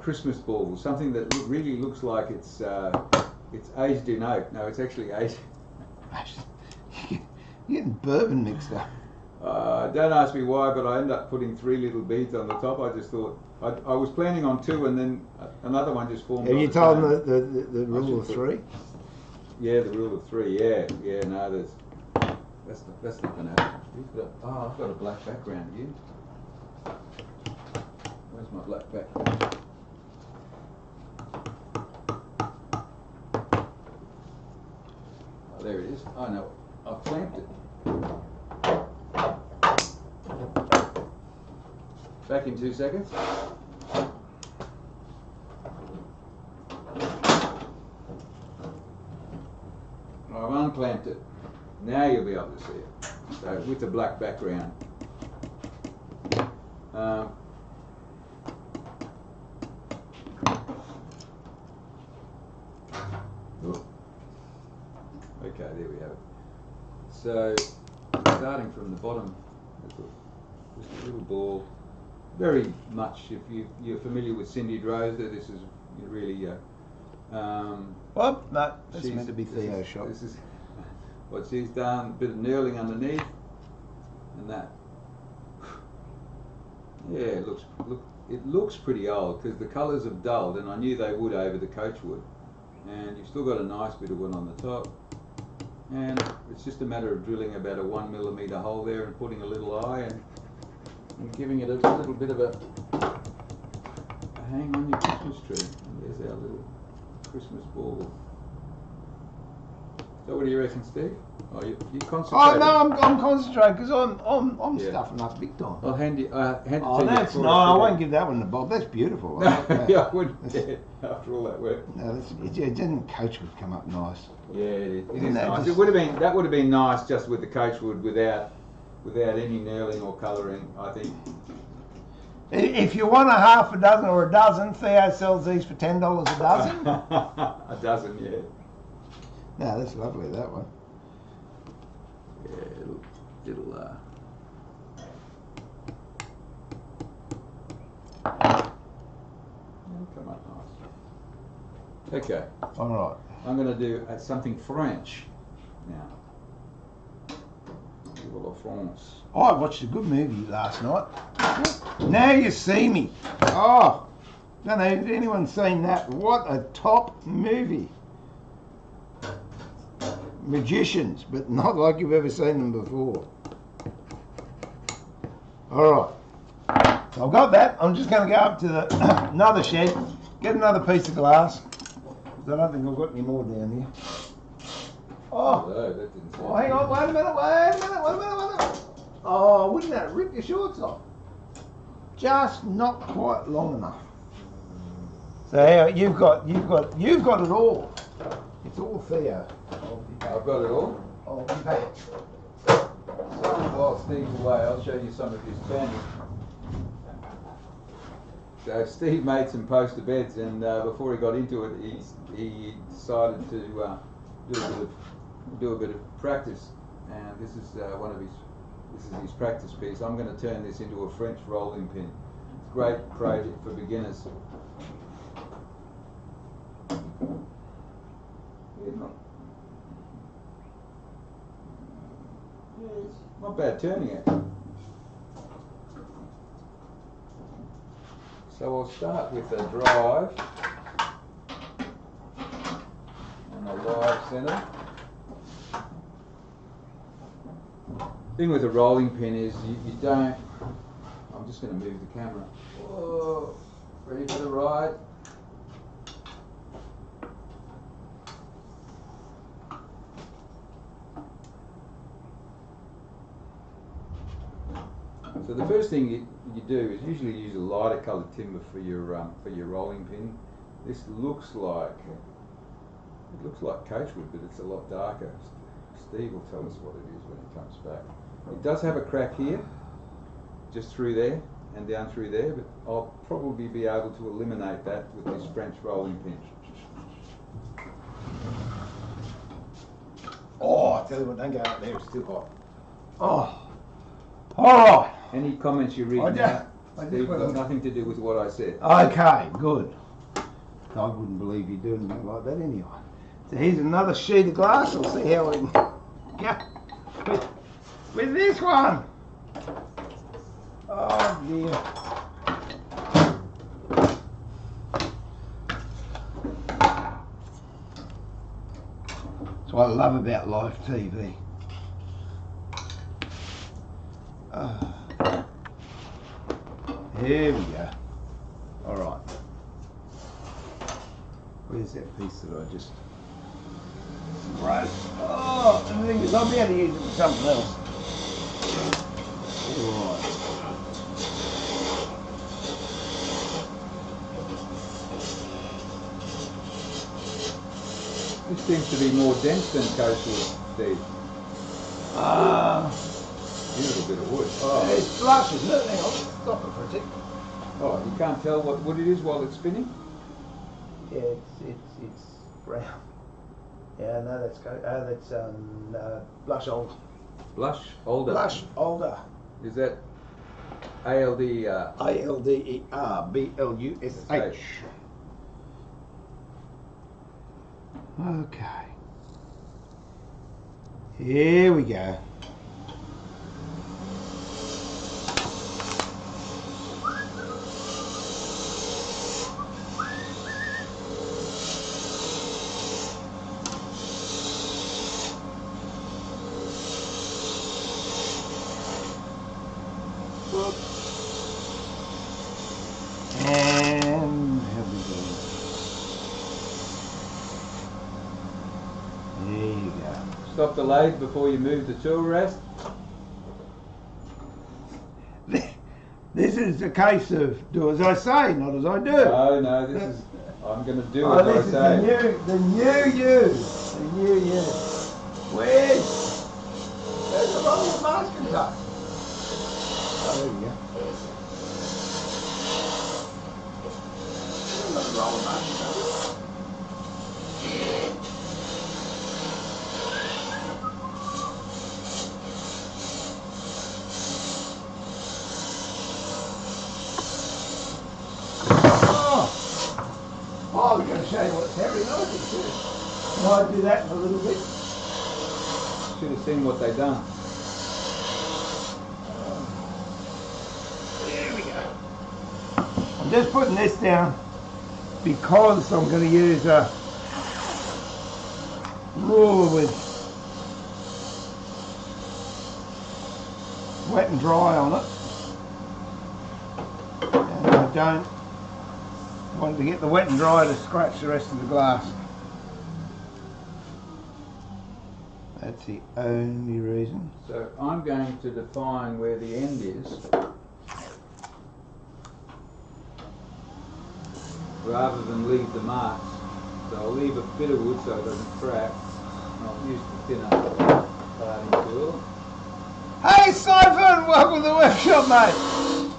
Christmas bauble, something that really looks like it's aged in oak. No, it's actually aged. You're getting bourbon mixed up. Don't ask me why, but I ended up putting 3 little beads on the top. I just thought I was planning on 2, and then another one just formed. Have you told them the rule of 3? Yeah, the rule of 3. Yeah. No, that's not going to happen. I've got a black background here. Where's my black background? Oh, there it is. I know. I've clamped it. Back in 2 seconds. I've unclamped it. Now you'll be able to see it. So with the black background. Okay, there we have it. So starting from the bottom, just a little ball. Very much, if you're familiar with Cindy Droser, this is really. Well, no, that's meant to be Theo's shop. This is what she's done. A bit of knurling underneath, and that. Yeah, it looks pretty old because the colours have dulled, and I knew they would over the coach wood. And you've still got a nice bit of wood on the top, and it's just a matter of drilling about a 1mm hole there and putting a little eye and giving it a little bit of a hang on your Christmas tree. And there's our little Christmas bauble. So what do you reckon, Steve? Oh, you concentrate. Oh no, I'm concentrating because I'm stuffing up big time. I'll hand it to you. Oh, that's no, I won't give that one to Bob. That's beautiful. I like that. Yeah, I wouldn't. Yeah, after all that work. No, it didn't coach would come up nice. Yeah, it is nice. It would have been nice just with the coach wood without any knurling or colouring, I think. If you want a half a dozen or a dozen, Theo sells these for $10 a dozen. A dozen, yeah. No, that's lovely, that one. Yeah, it'll come up nice. Okay. All right. I'm going to do something French now. France. Oh, I watched a good movie last night. Now You See Me. Oh, don't know if anyone's seen that. What a top movie. Magicians, but not like you've ever seen them before. All right. So I've got that. I'm just going to go up to another shed, get another piece of glass. I don't think I've got any more down here. Oh, no, that didn't sound hang on, wait a minute. Oh, wouldn't that rip your shorts off? Just not quite long enough. So you've got it all. It's all Theo. I've got it all. I'll be back. So while Steve's away, I'll show you some of his turning. So Steve made some poster beds, and before he got into it, he decided to do a bit of practice, and this is his practice piece. I'm going to turn this into a French rolling pin. It's a great project for beginners. It's not bad turning it. So I'll start with a drive and a live centre. Thing with a rolling pin is you don't. I'm just going to move the camera. Whoa, ready for the ride. So the first thing you do is usually use a lighter coloured timber for your rolling pin. This looks like looks like coachwood, but it's a lot darker. Steve will tell us what it is when he comes back. It does have a crack here, just through there and down through there, but I'll probably be able to eliminate that with this French rolling pin. Oh, I tell you what, don't go up there, it's too hot. Oh, all right. Any comments you read now, Steve, got nothing to do with what I said. Okay, good. I wouldn't believe you'd do anything like that anyway. So here's another sheet of glass. We'll see how we can go with this one. Oh dear. That's what I love about live TV. Here we go. All right. Where's that piece that I just broke? Oh, the thing is, I'll be able to use it for something else. All right. This seems to be more dense than coachwood, Steve. Beautiful bit of wood. Oh. It's flush, isn't it? Hang on, stop it for a tick. Oh, you can't tell what wood it is while it's spinning? Yeah, it's brown. Yeah, no, that's blush old. Blush older. Blush older. Is that ALDER? ALDER BLUSH. Okay. Here we go. And how we go? There you go. Stop the lathe before you move the tool rest. This is a case of do as I say, not as I do. No, this is I'm going to do as I say. The new you. Where's the roll of masking tape? Oh, there we go. Another roll of masking tape. Oh, we're going to show you what's happening. I do that in a little bit. Should have seen what they've done. There we go. I'm just putting this down because I'm going to use a ruler with wet and dry on it. And I don't want to get the wet and dry to scratch the rest of the glass. That's the only reason. So I'm going to define where the end is rather than leave the marks. So I'll leave a bit of wood so it doesn't crack. And I'll use the thinner parting tool. Hey Siphon, welcome to the workshop, mate.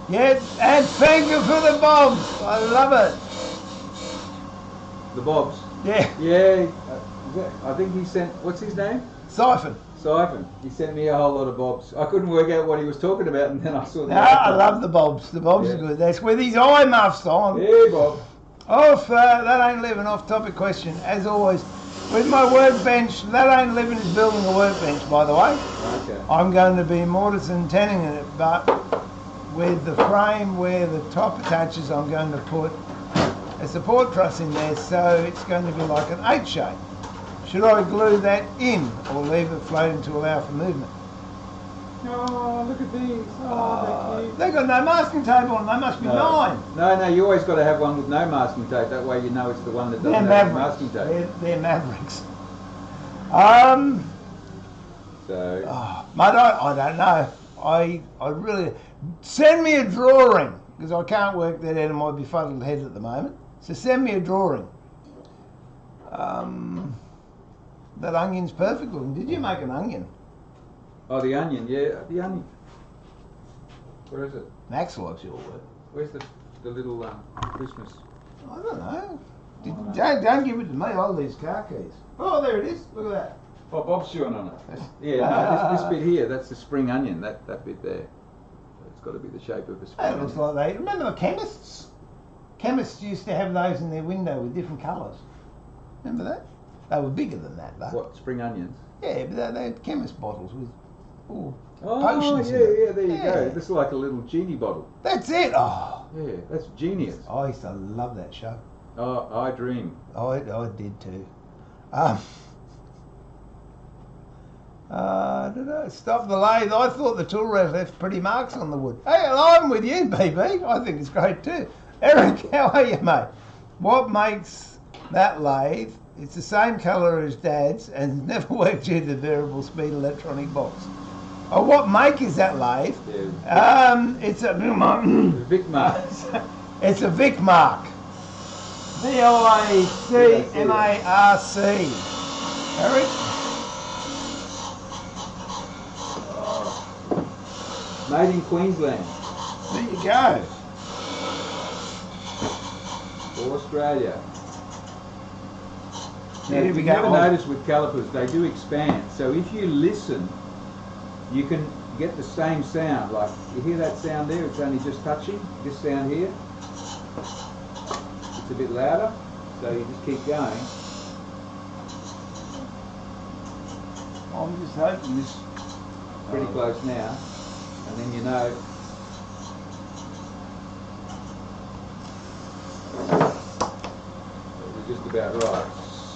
Yeah, and thank you for the bobs. I love it. The bobs? Yeah. Yeah. I think he sent, what's his name? Siphon. Siphon. He sent me a whole lot of bobs. I couldn't work out what he was talking about, and then I saw the. No, I love the bobs. The bobs are good. That's with his eye muffs on. Yeah, Bob. Off, that ain't living. Off-topic question, as always. With my workbench, that ain't living is building a workbench, by the way. Okay. I'm going to be mortise and tenon in it, but with the frame where the top attaches, I'm going to put a support truss in there, so it's going to be like an H shape. Should I glue that in or leave it floating to allow for movement? Oh, look at these. Oh, they've got no masking tape on them. They must be mine. No, you always got to have one with no masking tape. That way you know it's the one that doesn't have the masking tape. They're mavericks. Mate, I don't know. I really... Send me a drawing, because I can't work that out of my befuddled head at the moment. So send me a drawing. That onion's perfect looking. Did you make an onion? Oh, the onion, yeah, the onion. Where is it? Max likes your work. Where's the little Christmas? I don't know. Don't give it to me. I'll lose car keys. Oh, there it is. Look at that. Oh, Bob's chewing on it. Yeah, no, this bit here, that's the spring onion, that bit there. It's got to be the shape of a spring It looks like they... Remember the chemists? Chemists used to have those in their window with different colours. Remember that? They were bigger than that, though. What, spring onions? Yeah, but they had chemist bottles with yeah, potions in them. there you go. This is like a little genie bottle. That's it. Oh, Yeah, that's genius. I used to love that show. Oh, I dream. I did too. Stop the lathe. I thought the tool rack left pretty marks on the wood. Hey, I'm with you, BB. I think it's great too. Eric, how are you, mate? What makes that lathe? It's the same colour as Dad's and never worked due to the variable speed electronic box. Oh, what make is that lathe? Yeah. It's a Vic Mark. It's a Vic Mark. VLACMARC. Eric? Made in Queensland. There you go. For Australia. Now, Here if we you go. never notice with calipers, they do expand. So if you listen, you can get the same sound. Like, you hear that sound there? It's only just touching. This sound here. It's a bit louder. So you just keep going. I'm just hoping this... Pretty close now. And then you know. It was just about right.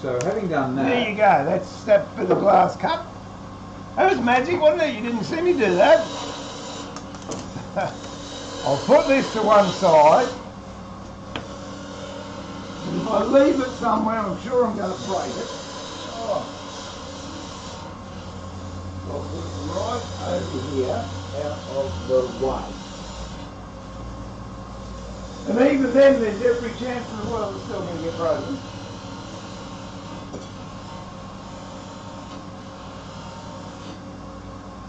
So having done that... There you go. That's that bit of glass cut. That was magic, wasn't it? You didn't see me do that. I'll put this to one side. And if I leave it somewhere, I'm sure I'm going to break it. Oh. I'll put it right over here, out of the way. And even then, there's every chance in the world it's still going to get broken.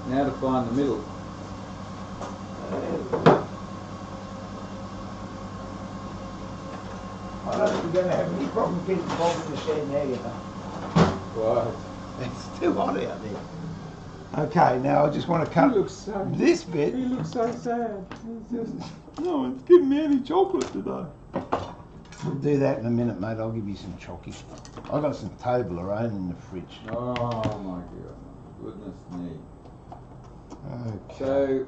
Now to find the middle. I don't think we're going to have any problem getting Bob in the shed now, you know. Right. It's too hot out there. Okay, now I just want to cut this bit. He looks so sad. He's just... No one's giving me any chocolate today. We'll do that in a minute, mate. I'll give you some chocky. I've got some Toblerone in the fridge. Oh my God. Goodness me. Okay. So,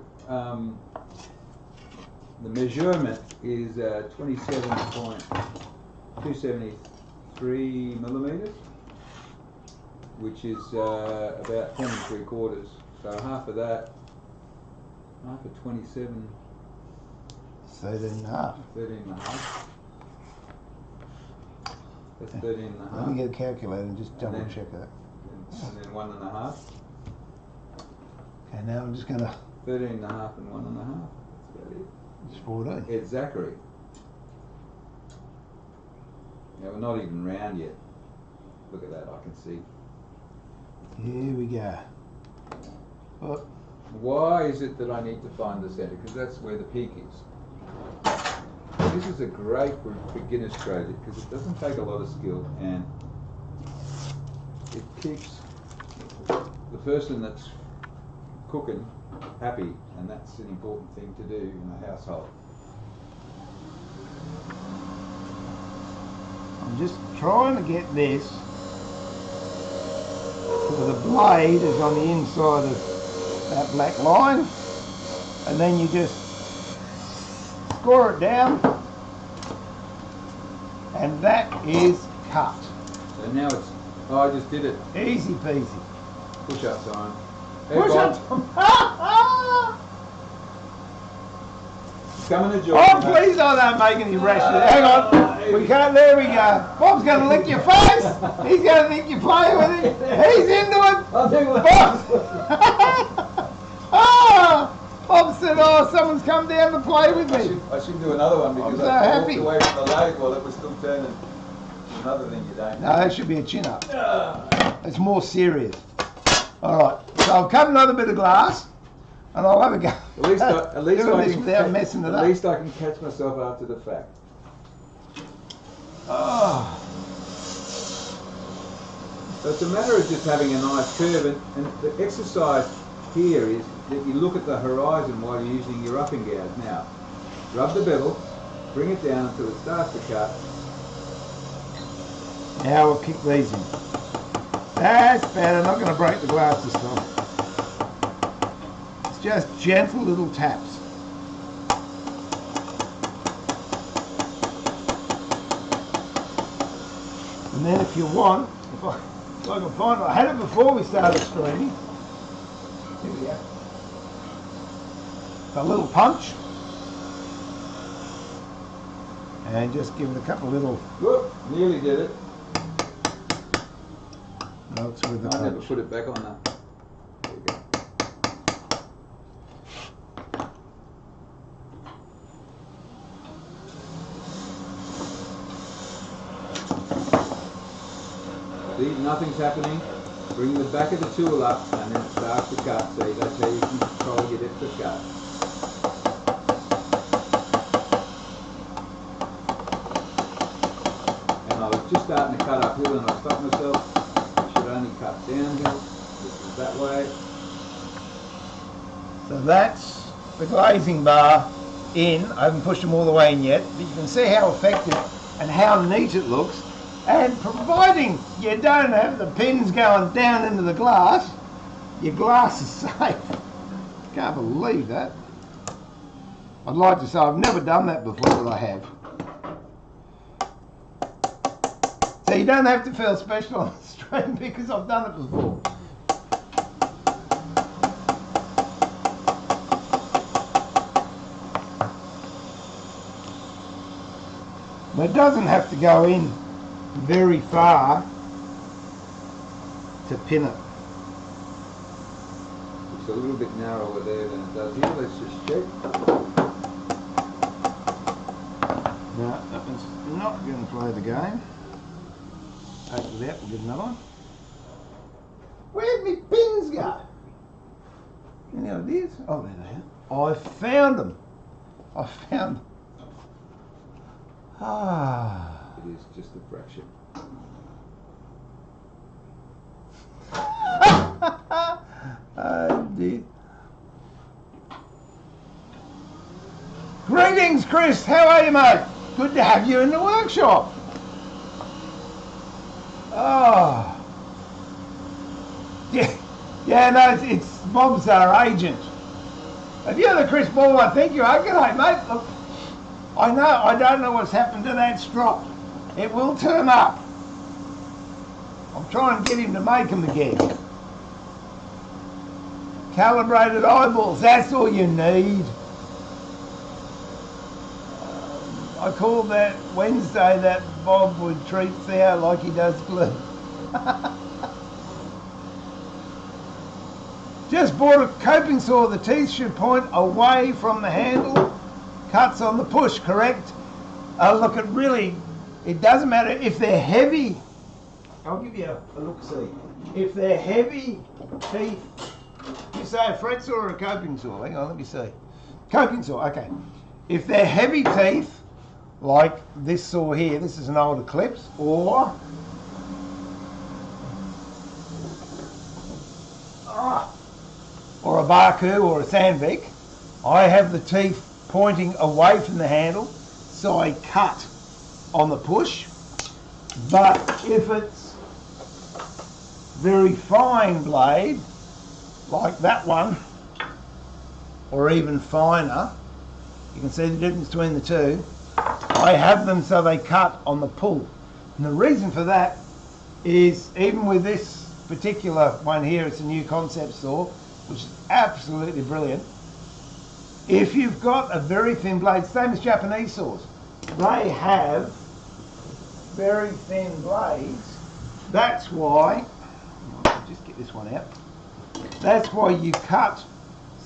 the measurement is 27.273 millimetres, which is about 10 3/4. So half of that, half of 27. 13 and a half. 13 and a half. That's 13 and a half. Let me get a calculator and just double then- check that. And then 1 and a half. Okay, now I'm just going to... 13 and a half and 1 and a half. That's about it. It's 14. It's Zachary. Yeah, we're not even round yet. Look at that, I can see. Here we go. Oh, Why is it that I need to find the centre? Because that's where the peak is. This is a great beginner's project because it doesn't take a lot of skill and it keeps the person that's cooking happy, and that's an important thing to do in a household. I'm just trying to get this so the blade is on the inside of that black line, and then you just score it down, and that is cut. So now it's, oh, I just did it. Easy peasy. Push up sign. Hey, Push Bob, up. coming to join Oh, me, mate. please, I don't make any rash. Hang on. We can't, there we go. Bob's going to lick your face. He's going to think you're playing with him. He's into it. I'll do what Bob. Oh, Bob said, oh, someone's come down to play with me. I should do another one because I'm so I happy. walked away from the lathe while it was still turning. Another thing you don't. No, that should be a chin up. It's more serious. All right, so I'll cut another bit of glass, and I'll have a go. At least I can catch myself after the fact. Oh. So it's a matter of just having a nice curve, and the exercise here is that you look at the horizon while you're using your upping gouge. Now, rub the bevel, bring it down until it starts to cut. Now we'll kick these in. That's better. I'm not going to break the glass this time. It's just gentle little taps. And then if you want, if I can find it, I had it before we started streaming. Here we go. A little punch. And just give it a couple of little... Whoop, nearly did it. No, it's with the I never punch. put it back on that. There you go. See, nothing's happening. Bring the back of the tool up and then it starts to cut. See, that's how you can control your depth of cut. And I was just starting to cut uphill and I stopped myself. I should only cut downhill, which is that way. So that's the glazing bar in. I haven't pushed them all the way in yet, but you can see how effective and how neat it looks. And providing you don't have the pins going down into the glass, your glass is safe. Can't believe that. I'd like to say I've never done that before, but I have. So you don't have to feel special on the stream because I've done it before. But it doesn't have to go in very far to pin it. It's a little bit narrower there than it does here. Let's just check. No, that one's not going to play the game. Take it out, we'll get another one. Where'd my pins go? Any ideas? Oh, there they are. I found them. I found them. Ah. It is just a fraction. Oh dear. Greetings, Chris. How are you, mate? Good to have you in the workshop. Oh. Yeah, no, it's Bob's our agent. Have you the Chris Ball? I think you are. G'day, mate. Look, I don't know what's happened to that strop. It will turn up. I'm trying to get him to make them again. Calibrated eyeballs, that's all you need. I called that Wednesday that Bob would treat Theo like he does glue. Just bought a coping saw. The teeth should point away from the handle. Cuts on the push, correct? Look, it doesn't matter if they're heavy. I'll give you a look-see. If they're heavy teeth, you say a fret saw or a coping saw? Hang on, let me see. Coping saw, okay. If they're heavy teeth, like this saw here, this is an old Eclipse, or a Baku or a Sandvik, I have the teeth pointing away from the handle, so I cut on the push. But if it's very fine blade, like that one, or even finer, you can see the difference between the two. I have them so they cut on the pull. And the reason for that is, even with this particular one here, it's a new concept saw, which is absolutely brilliant. If you've got a very thin blade, same as Japanese saws, they have very thin blades. That's why, just get this one out. That's why you cut,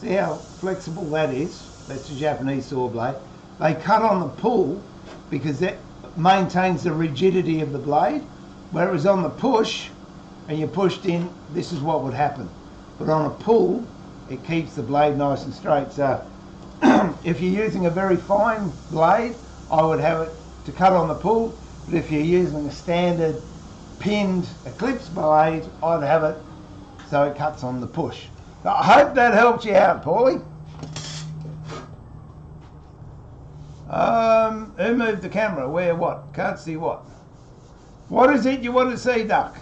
see how flexible that is? That's a Japanese saw blade. They cut on the pull because maintains the rigidity of the blade. Whereas on the push, and you pushed in, this is what would happen. But on a pull, it keeps the blade nice and straight. So if you're using a very fine blade, I would have it to cut on the pull. But if you're using a standard pinned eclipse blade, I'd have it so it cuts on the push. So I hope that helped you out, Paulie. Who moved the camera? Where? What? Can't see what? What is it you want to see, Duck?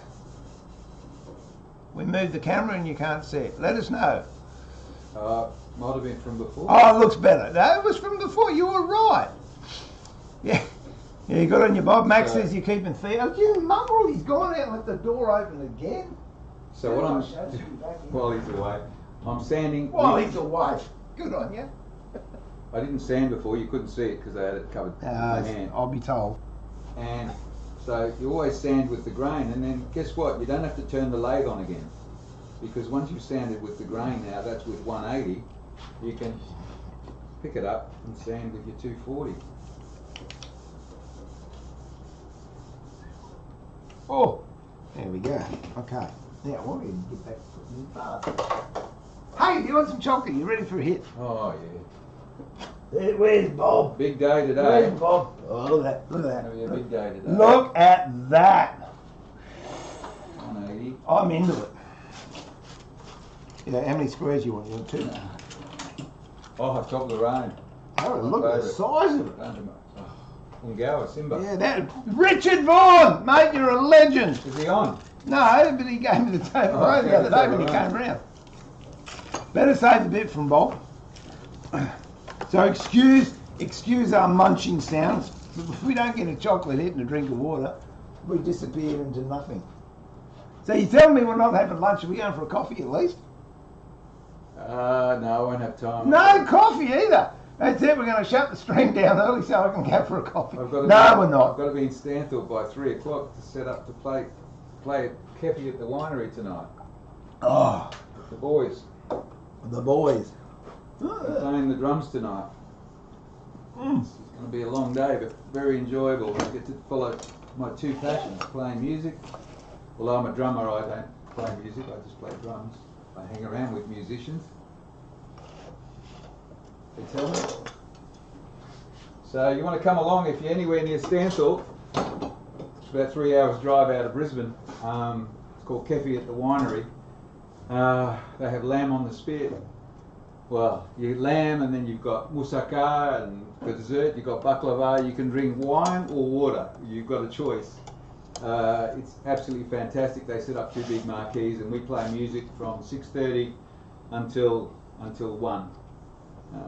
We moved the camera and you can't see it. Let us know. Might have been from before. Oh, it looks better. No, it was from before. You were right. Yeah. Yeah, you got on your Bob. Max says you're keeping feet. Oh, you mongrel. He's gone out and left the door open again. So what I'm... While he's away, I'm sanding... While he's away. Good on you. I didn't sand before. You couldn't see it because I had it covered with my hand. I'll be told. And so you always sand with the grain, and then guess what? You don't have to turn the lathe on again, because once you've sanded with the grain now, that's with 180, you can pick it up and sand with your 240. Oh, there we go. Okay. Now, what do you get back to putting in fast? Hey, do you want some chocolate? You ready for a hit? Oh, yeah. Where's Bob? Big day today. Where's Bob? Oh, look at that. Look at that. It'll be a big day today. Look at that. 180. I'm into it. Yeah, how many squares you want? You want 2? Oh, top of the range. Oh, look at the size of it. Ungawa, Simba. Yeah, that. Richard Vaughan! Mate, you're a legend. Is he on? No, but he gave me the table the other day when he came round. Better save the bit from Bob. So excuse our munching sounds. But if we don't get a chocolate hit and a drink of water, we disappear into nothing. So you tell me we're not having lunch. Are we going for a coffee at least? No, I won't have time. No coffee either. That's it. We're going to shut the stream down early so I can go for a coffee. No, we're not. I've got to be in Stanthorpe by 3 o'clock to set up to play Kepi at the winery tonight. Oh, With the boys. The boys. I'm playing the drums tonight. It's going to be a long day, but very enjoyable. I get to follow my 2 passions, playing music. Although I'm a drummer, I don't play music, I just play drums. I hang around with musicians. They tell me. So you want to come along if you're anywhere near Stanthorpe. It's about 3 hours drive out of Brisbane. It's called Kepi at the winery. They have lamb on the spit. Well, you lamb, and then you've got moussaka, and for dessert you've got baklava. You can drink wine or water. You've got a choice. It's absolutely fantastic. They set up 2 big marquees, and we play music from 6:30 until 1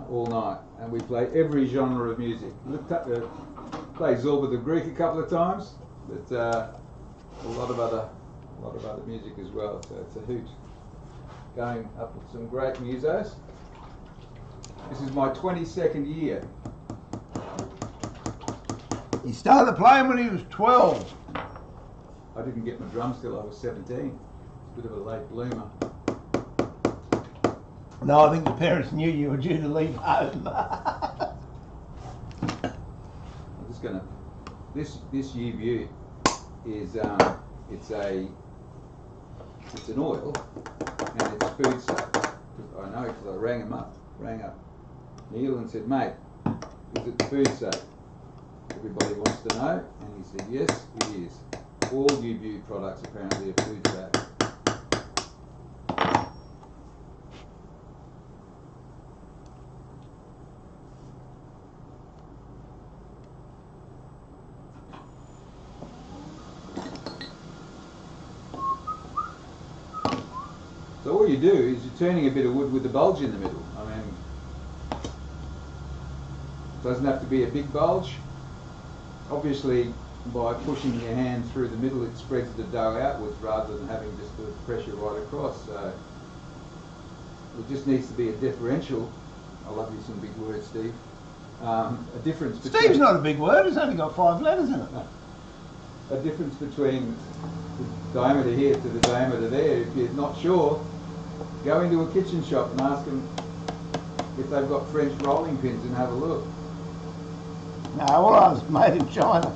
all night, and we play every genre of music. Play Zorba the Greek a couple of times, but a lot of other music as well. So it's a hoot. Going up with some great musos. This is my 22nd year. He started playing when he was 12. I didn't get my drums till I was 17. It's a bit of a late bloomer. No, I think the parents knew you were due to leave home. I'm just gonna. This U-View is it's an oil, and it's food safe. I know because I rang up Neil and said, mate, is it food safe? Everybody wants to know, and he said, yes, it is. All U-View products apparently are food safe. So all you do is you're turning a bit of wood with the bulge in the middle. I mean, it doesn't have to be a big bulge. Obviously, by pushing your hand through the middle, it spreads the dough outwards rather than having just the pressure right across. So it just needs to be a differential. I love you some big words, Steve. A difference between... Steve's not a big word, it's only got 5 letters in it. A difference between the diameter here to the diameter there. If you're not sure, go into a kitchen shop and ask them if they've got French rolling pins and have a look. No, all I was made in China.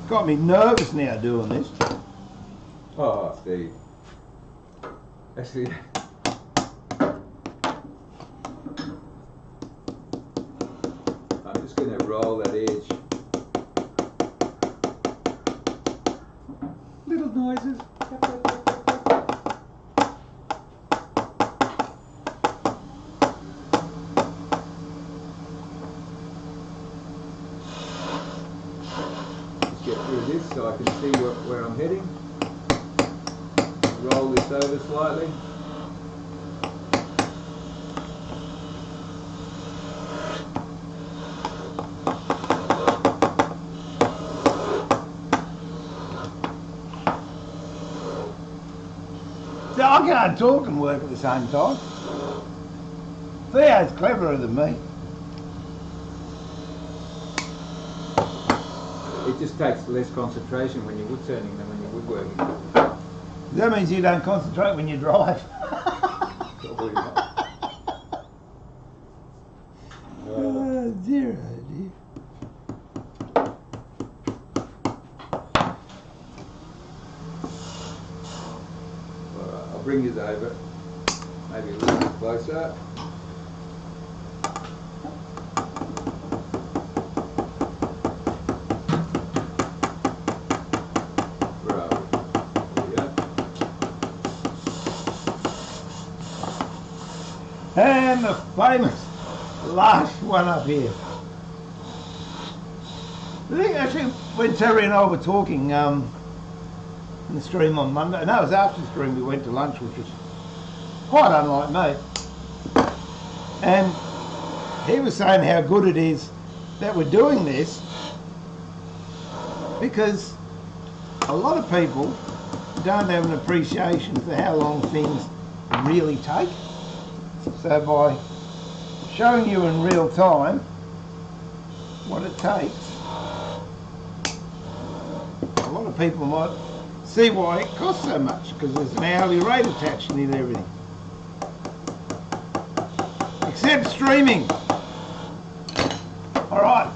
Got me nervous now doing this. Oh, Steve. Actually, I'm just going to roll that edge. Little noises. Just get through this so I can see where I'm heading. Roll this over slightly. So I can't talk and work at the same time. Theo's cleverer than me. It just takes less concentration when you're wood turning than when you're woodworking. That means you don't concentrate when you drive. Probably not. Oh dear, oh dear. Alright, I'll bring this over, maybe a little bit closer. And the famous last one up here. I think actually when Terry and I were talking in the stream on Monday, no, it was after the stream, we went to lunch, which was quite unlike me. And he was saying how good it is that we're doing this because a lot of people don't have an appreciation for how long things really take. So by showing you in real time what it takes, a lot of people might see why it costs so much, because there's an hourly rate attached to nearly everything. Except streaming. Alright.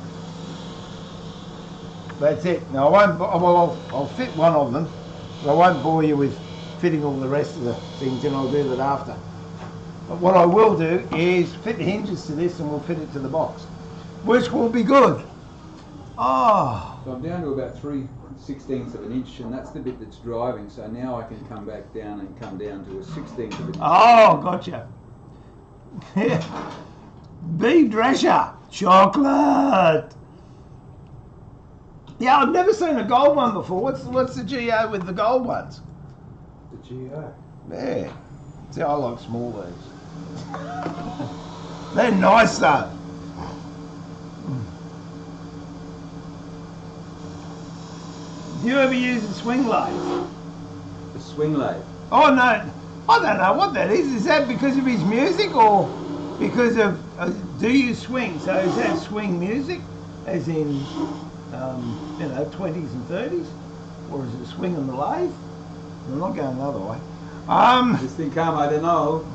That's it. Now I won't, well, I'll fit one of them, but I won't bore you with fitting all the rest of the things, and I'll do that after. But what I will do is fit the hinges to this and we'll fit it to the box, which will be good. Oh. So I'm down to about 3/16 of an inch, and that's the bit that's driving, so now I can come back down and come down to a 16th of an inch. Oh, gotcha. Beef dresser, chocolate. Yeah, I've never seen a gold one before. What's the GO with the gold ones? The GO. Yeah. See, I like small leaves. They're nice though. Do you ever use a swing lathe? The swing lathe. Oh no, I don't know what that is. Is that because of his music or because of, do you swing? So is that swing music as in, you know, 20s and 30s? Or is it swing on the lathe? I'm not going the other way. This thing come, I don't know.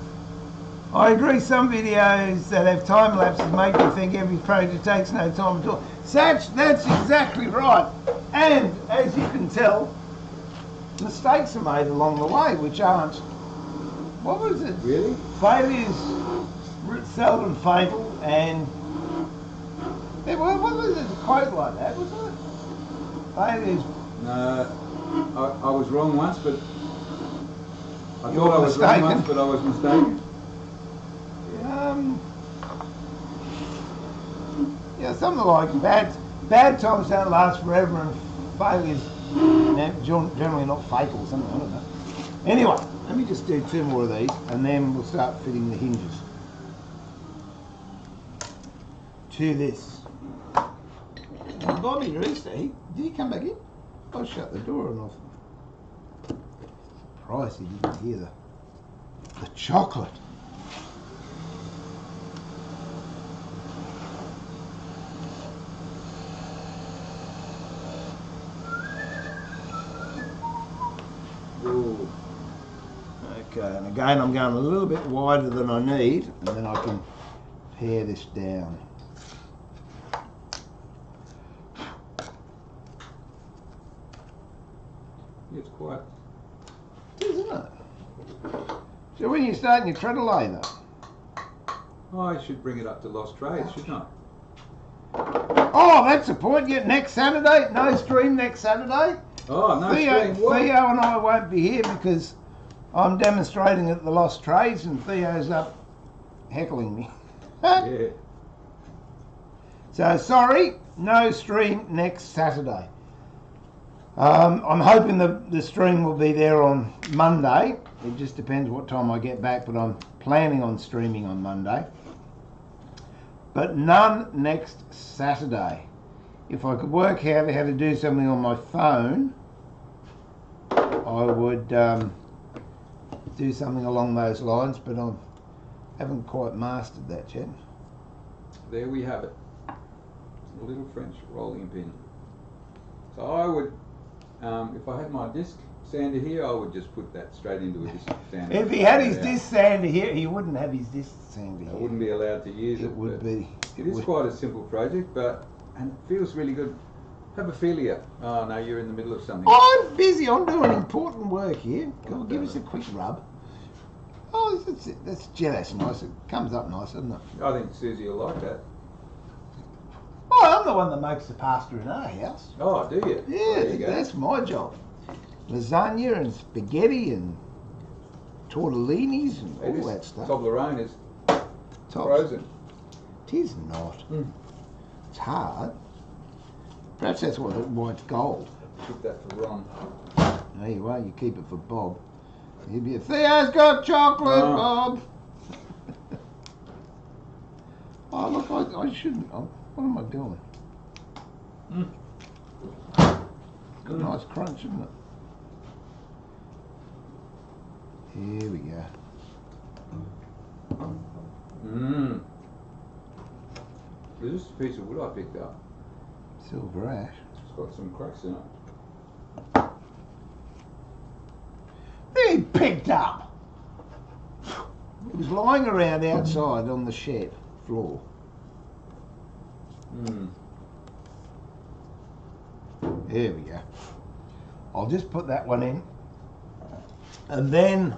I agree, some videos that have time lapses make me think every project takes no time at all. That's exactly right. And as you can tell, mistakes are made along the way which aren't, what was it? Really? Failures seldom fatal, and what was it, a quote like that, wasn't it? Failures. No, I was wrong once, but I You thought were I was wrong mistaken. once, but I was mistaken. Yeah, something like bad times don't last forever, and failures generally not fatal, something, I don't know. Anyway, let me just do 2 more of these and then we'll start fitting the hinges to this. And Bobby Rooster, did he come back in? I shut the door and off. Surprised he didn't hear the chocolate. Ooh. Okay, and again I'm going a little bit wider than I need, and then I can pare this down. It's quite. Isn't it? So when you're starting your treadle lathe? Oh, I should bring it up to Lost Trades, shouldn't I? Oh, that's the point. Yeah, next Saturday, no stream next Saturday. Oh, no stream. What? Theo and I won't be here because I'm demonstrating at the Lost Trades and Theo's up heckling me. Yeah. So sorry, no stream next Saturday. I'm hoping the stream will be there on Monday. It just depends what time I get back, but I'm planning on streaming on Monday. But none next Saturday. If I could work out how to do something on my phone, I would do something along those lines, but I haven't quite mastered that yet. There we have it. A little French rolling pin. So I would, if I had my disc sander here, I would just put that straight into a disc sander. If he had his disc sander here, he wouldn't have his disc sander here. I wouldn't be allowed to use it. It would be. It is quite a simple project, and it feels really good. Have a feel here. Oh no, you're in the middle of something. I'm busy. I'm doing important work here. Go on, give us a quick rub. Oh, that's nice. It comes up nice, doesn't it? I think Susie will like that. Oh, I'm the one that makes the pasta in our house. Oh, do you? Yeah, There you go. that's my job. Lasagna and spaghetti and tortellinis and Hey, all this that stuff. Toblerone is Tops. frozen. It is not. Mm. It's hard. Perhaps that's why it's gold. Keep that for Ron. There you are. You keep it for Bob. He'd be Theo's got chocolate, Oh. Bob. Oh, look, I shouldn't. What am I doing? Mm. Got a nice crunch, isn't it? Here we go. Mmm. This is a piece of wood I picked up. Silver ash. It's got some cracks in it. He picked up. It was lying around outside on the shed floor. Mm. There we go. I'll just put that one in, and then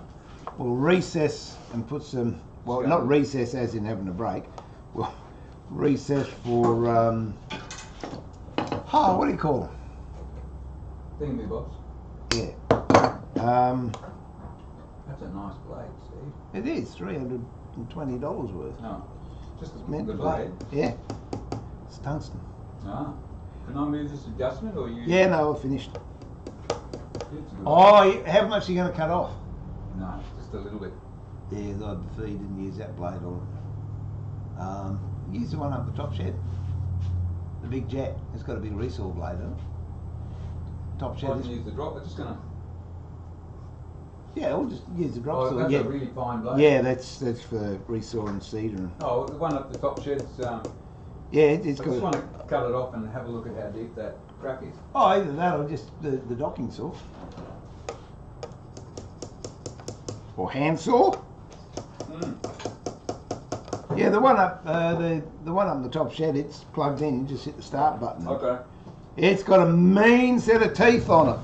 we'll recess and put some. Well, not recess as in having a break. We'll recess for what do you call them? Thingamabobs. Yeah. That's a nice blade, Steve. It is $320 worth. Oh, just a Mint good blade. blade. Yeah. It's tungsten. Ah. Can I move this adjustment or you? Yeah, no, I've finished. It's a good Oh, how much are you going to cut off? No, just a little bit. Yeah, I'd prefer you didn't use that blade on it. Use the one up the top shed. The big jet. It's got a big resaw blade on it. Top I shed can is... use the drop. It's just gonna. Yeah, we'll just use the drop Oh, saw. that's Yeah. a really fine blade. Yeah, that's for resaw and cedar. And, Oh, the one up the top shed's. yeah, it's I got... just want to cut it off and have a look at how deep that crack is. Oh, either that or just the docking saw. Or hand saw. Mm. Yeah, the one up the one up the top shed, it's plugged in. You just hit the start button. Okay. It's got a mean set of teeth on it.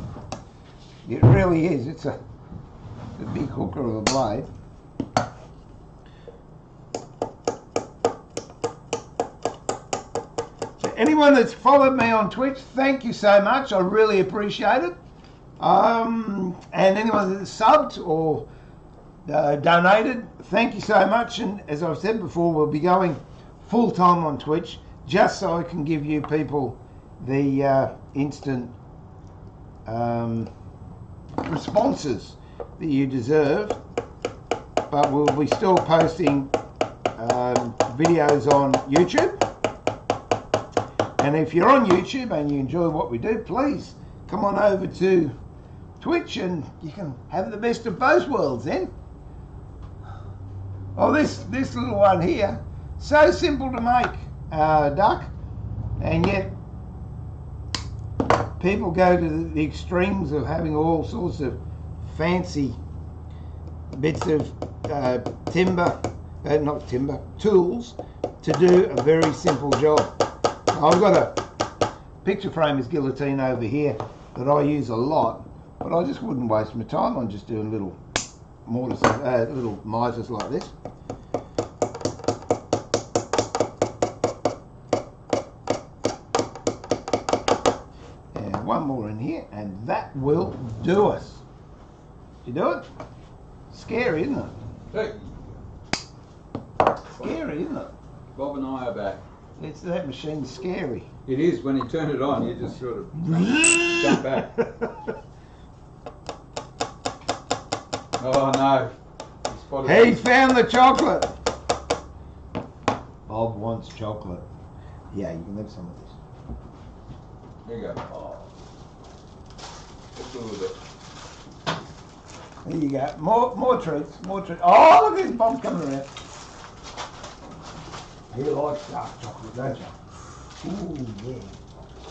It really is. It's a big hooker of a blade. So anyone that's followed me on Twitch, thank you so much. I really appreciate it. And anyone that's subbed or donated, thank you so much. And as I've said before, we'll be going full time on Twitch just so I can give you people the instant responses that you deserve. But we'll be still posting videos on YouTube. And if you're on YouTube and you enjoy what we do, please come on over to Twitch and you can have the best of both worlds then. Oh, this little one here, so simple to make, duck, and yet people go to the extremes of having all sorts of fancy bits of timber, not timber, tools to do a very simple job. I've got a picture framer's guillotine over here that I use a lot, but I just wouldn't waste my time on just doing little mortars, little misers like this. And one more in here, and that will do us. You do it? Scary, isn't it? Hey, Scary, isn't it? Bob and I are back. It's that machine's scary. It is, when you turn it on, you just sort of jump back. Oh no. He found the chocolate. Bob wants chocolate. Yeah, you can have some of this. There you go. Oh. Just a little bit. There you go. More treats. More treats. Oh, look at this. Bob's coming around. You like dark chocolate, don't you? Ooh, yeah.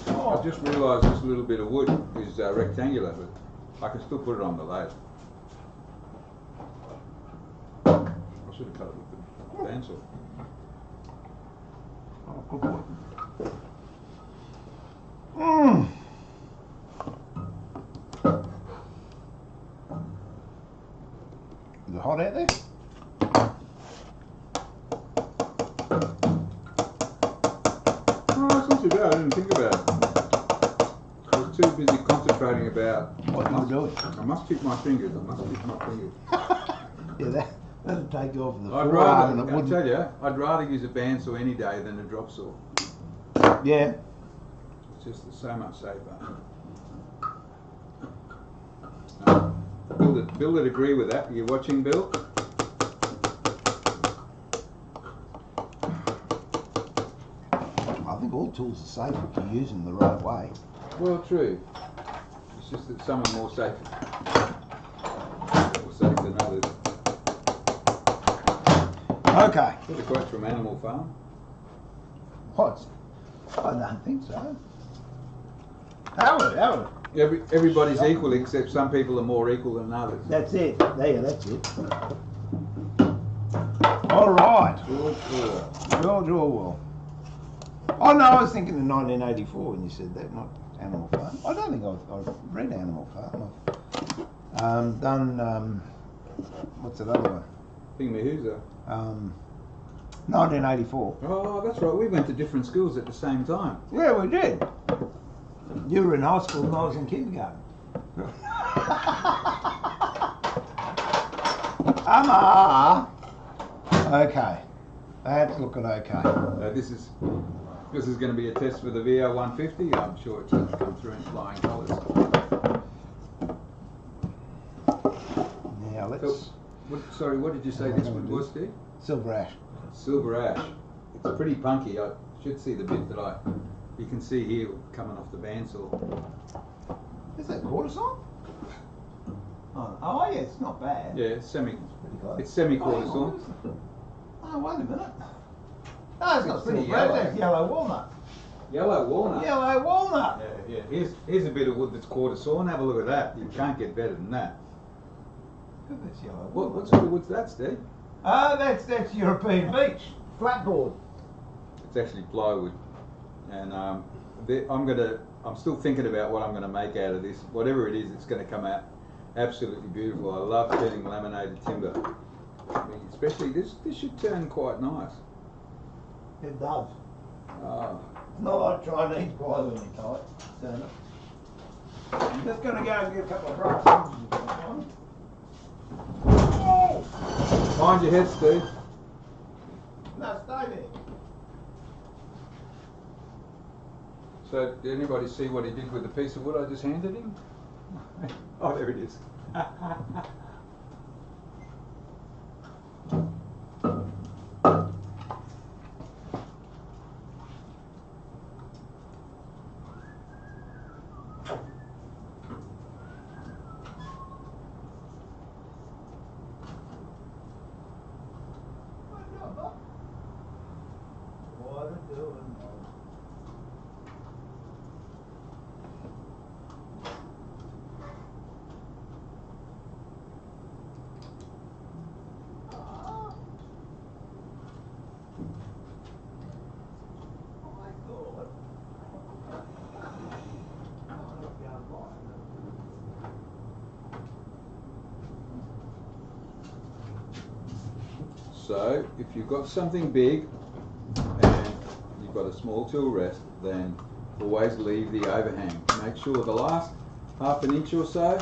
Oh. I just realised this little bit of wood is rectangular, but I can still put it on the lathe. I should have cut it with the bandsaw. Oh, good boy. Mmm. Is it hot out there? Oh, it's not too bad. I didn't think about it. I was too busy concentrating about What you were doing? I must keep my fingers. Yeah, that'll take you off the I'd forearm. rather, I tell you, I'd rather use a bandsaw any day than a drop saw. Yeah. It's just so much safer. Bill would agree with that. Are you watching, Bill? I think all tools are safe if you use them the right way. Well, true. It's just that some are more safe than others. Okay. Is that a quote from Animal Farm? What? I don't think so. Howard. Everybody's equal, except some people are more equal than others. That's it. There, that's it. All right. George Orwell. Oh no, I was thinking of 1984 when you said that, not Animal Farm. I don't think I've read Animal Farm. I've done, what's that other one? Who's 1984. Oh, that's right. We went to different schools at the same time. Yeah, we did. You were in high school and I was in kindergarten. Okay. That's looking okay. This is going to be a test for the VR150. I'm sure it's going to come through in flying colours. Now let's... Sorry, what did you say this wood was, Steve? Silver ash. Silver ash. It's pretty punky. I should see the bit that you can see here coming off the bandsaw. Is that quarter saw? Oh yeah, it's not bad. Yeah, it's semi quarter saw. Oh, wait a minute. No, it's not pretty silver ash, yellow. that's yellow walnut. Yellow walnut. Yellow walnut. Yeah. Here's a bit of wood that's quarter saw, and have a look at that. You can't get better than that. That's yellow walnut. What sort of wood's that, Steve? That's European beech. Flatboard. It's actually plywood, and I'm still thinking about what I'm going to make out of this. Whatever it is, it's going to come out absolutely beautiful. I love turning laminated timber. I mean, especially this should turn quite nice. It does. Oh. It's not like Chinese plywood when you tie it. Turn it. I'm just going to go and get a couple of brushes. Mind your head, Steve. No, stay there. So, did anybody see what he did with the piece of wood I just handed him? Oh, there it is. so, if you've got something big and you've got a small tool rest, then always leave the overhang. Make sure the last half an inch or so,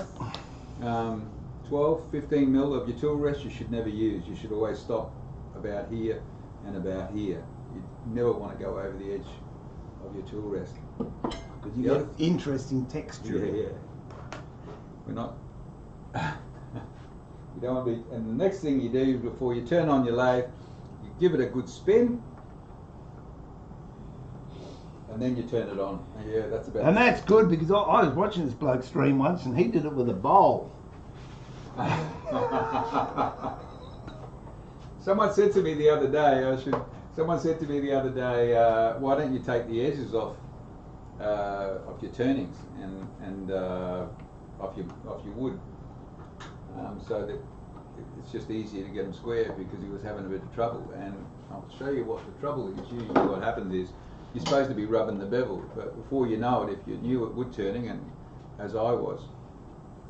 12, 15 mil of your tool rest you should never use. You should always stop about here and about here. You never want to go over the edge of your tool rest. Because you get interesting texture. Yeah. We're not. You don't want to be. And the next thing you do before you turn on your lathe, you give it a good spin, and then you turn it on. Yeah, that's about. And that's good because I was watching this bloke stream once, and he did it with a bowl. Someone said to me the other day, why don't you take the edges off your turnings and off your wood, so that it's just easier to get them square, because he was having a bit of trouble. And I'll show you what the trouble is. Usually what happens is you're supposed to be rubbing the bevel, but before you know it, if you're new at wood turning, and as I was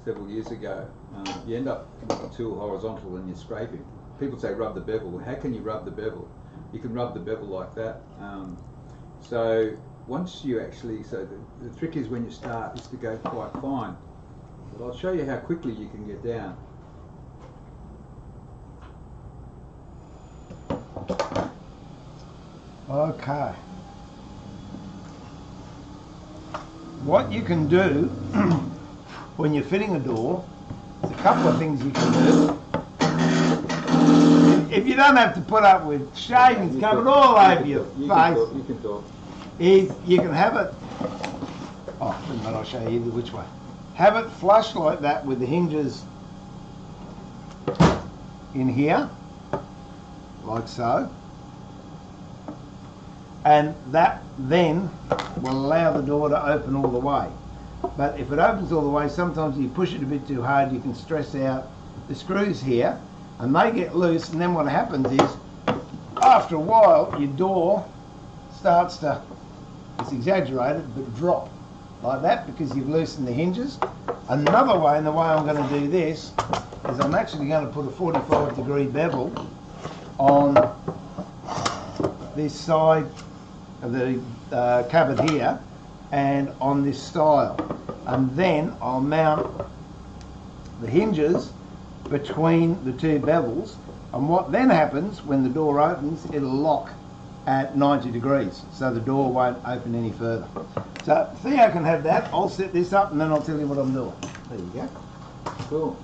several years ago, you end up with the tool horizontal and you're scraping. People say rub the bevel. Well, how can you rub the bevel? You can rub the bevel like that. So once you actually, so the trick is when you start is to go quite fine. But I'll show you how quickly you can get down. Okay. What you can do when you're fitting a door, there's a couple of things you can do. If you don't have to put up with shavings covered all over your face, You can talk. is you can have it. Oh, doesn't matter, I'll show you either which way. Have it flush like that with the hinges in here, like so. And that then will allow the door to open all the way. But if it opens all the way, sometimes you push it a bit too hard, you can stress out the screws here, and they get loose, and then what happens is, after a while, your door starts to, it's exaggerated, but drop like that because you've loosened the hinges. Another way, and the way I'm going to do this, is I'm actually going to put a 45-degree bevel on this side of the cupboard here, and on this style, and then I'll mount the hinges between the two bevels, and what then happens when the door opens, it'll lock at 90 degrees, so the door won't open any further. So Theo can have that. I'll set this up and then I'll tell you what I'm doing. There you go. Cool.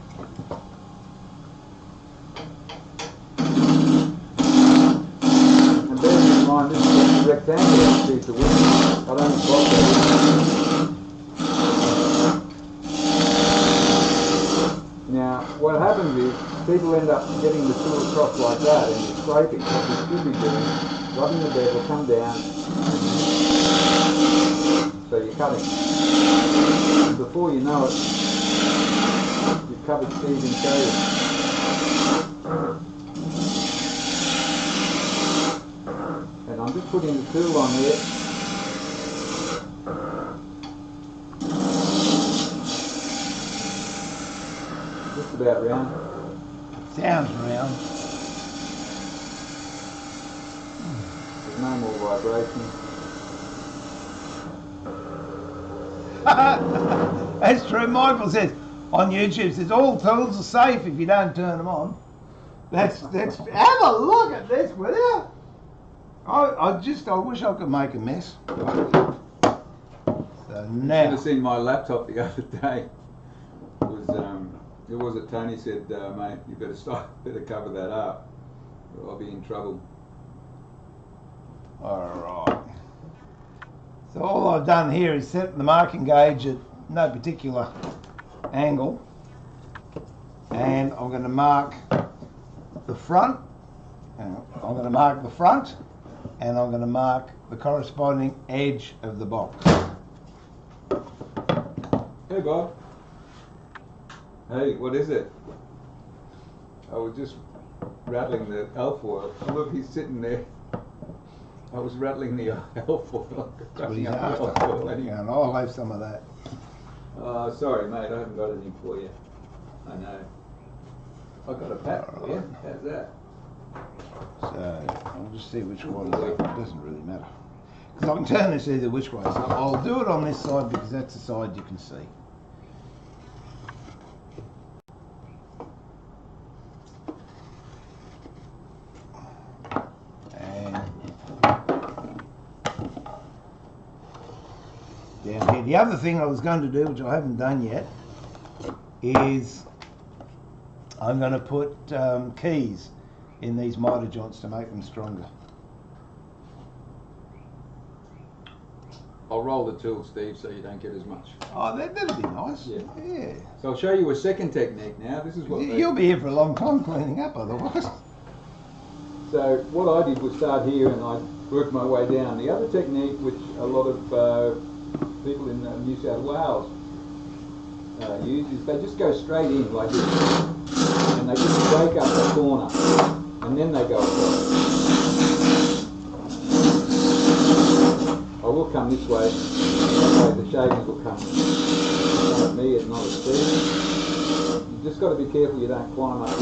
And bear in mind, this is a rectangular piece of wood. I don't block that. Now, what happens is people end up getting the tool across like that, and you're scraping. What you should be doing, rubbing the bevel, come down. So you're cutting. And before you know it, you've covered Steve and shave. And I'm just putting the tool on here. Just about round. Sounds round. There's no more vibration. That's true. Michael says on YouTube, says all tools are safe if you don't turn them on. That's have a look at this, will you? I wish I could make a mess. So You now should have seen my laptop the other day. It was it Tony said, mate, you better cover that up, or I'll be in trouble. Alright. So all I've done here is set the marking gauge at no particular angle, and I'm going to mark the front, and I'm going to mark the front, and I'm going to mark the corresponding edge of the box. Hey Bob. Hey, what is it? I was just rattling the alfoil. Look, he's sitting there. I was rattling the alfoil. What he's after. And I'll have some of that. Sorry mate, I haven't got anything for you. I know. I got a pat for you. How's that? So I'll just see which one. It doesn't really matter. Because I can turn this either which way. So I'll do it on this side because that's the side you can see. Down here. The other thing I was going to do, which I haven't done yet, is I'm going to put keys in these miter joints to make them stronger. I'll roll the tool, Steve, so you don't get as much. Oh, that'd be nice. Yeah. Yeah. So I'll show you a second technique now. This is what you'll be here for a long time cleaning up otherwise. So what I did was start here and I worked my way down. The other technique, which a lot of people in New South Wales use, is they just go straight in like this, and they just break up the corner, and then they go across. I will come this way, that way the shavings will come at me and not at Steve. You've just got to be careful you don't climb up this.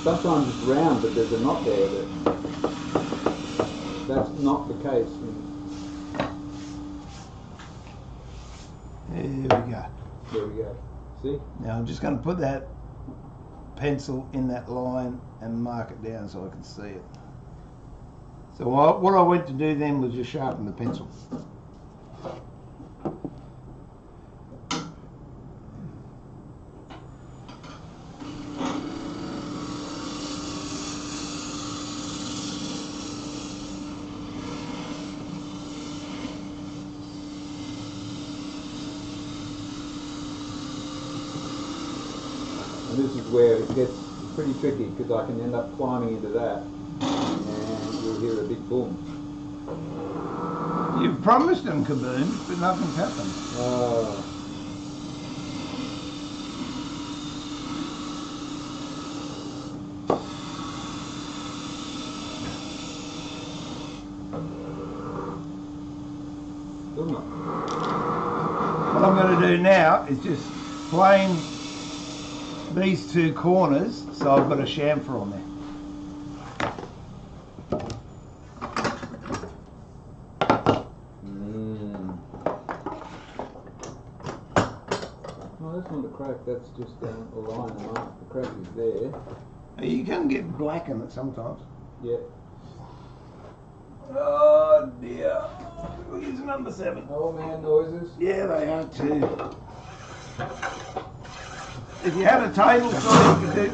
Sometimes it's round, but there's a knot there. That's not the case. There we go. There we go. See? Now I'm just going to put that pencil in that line and mark it down so I can see it. So what I went to do then was just sharpen the pencil. And this is where it gets pretty tricky because I can end up climbing into that and you'll hear a big boom. You've promised them kabooms, but nothing's happened. What I'm going to do now is just plane these two corners so I've got a chamfer on there. Well, that's not a crack, that's just a line mark. The crack is there. You can get black in it sometimes. Yeah. Oh dear. Here's number 7. Oh man, noises. Yeah, they are too. If you had a table saw, you could do.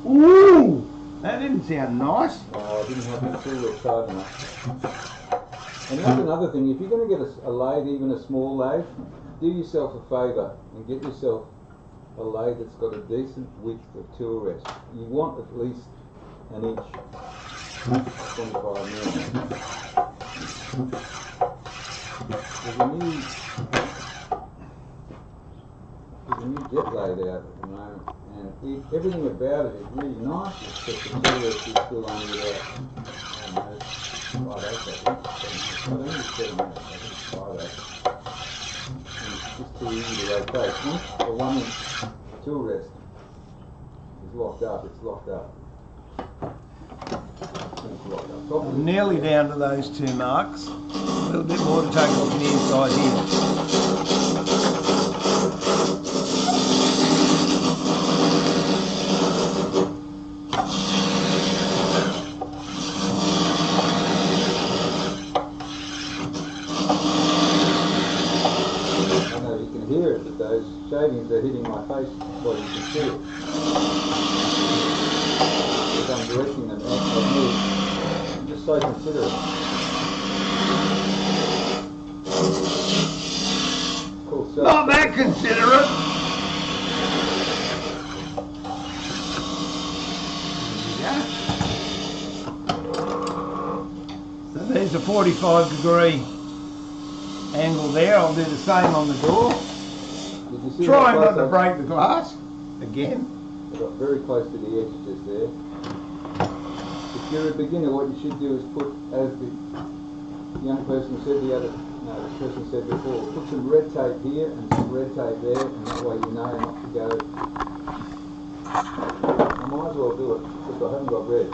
Ooh! That didn't sound nice. Oh, I didn't have the tool that's hard enough. And that's another thing, if you're going to get a lathe, even a small lathe, do yourself a favour and get yourself a lathe that's got a decent width of tool rest. You want at least an inch, 25 mil. There's a new jet lathe out at the moment, and everything about it is really nice, except the tool rest is still only about, I don't know, 5/8, I think. I don't think it's 7/8, I think it's 5/8. And it's just too easy to rotate. Once the 1 inch tool rest is locked up, it's locked up. I'm nearly down to those 2 marks. A little bit more to take off the inside here. I know you can hear it, but those shavings are hitting my face before you can see it. As I'm directing them at me, I'm just so considerate. consider it. So there's a 45-degree angle there. I'll do the same on the door. Try not to break the glass again. I got very close to the edge just there. If you're a beginner, what you should do is put, as the young person said this person said before, put some red tape here and some red tape there, and that way you know not to go. I might as well do it, because I haven't got red.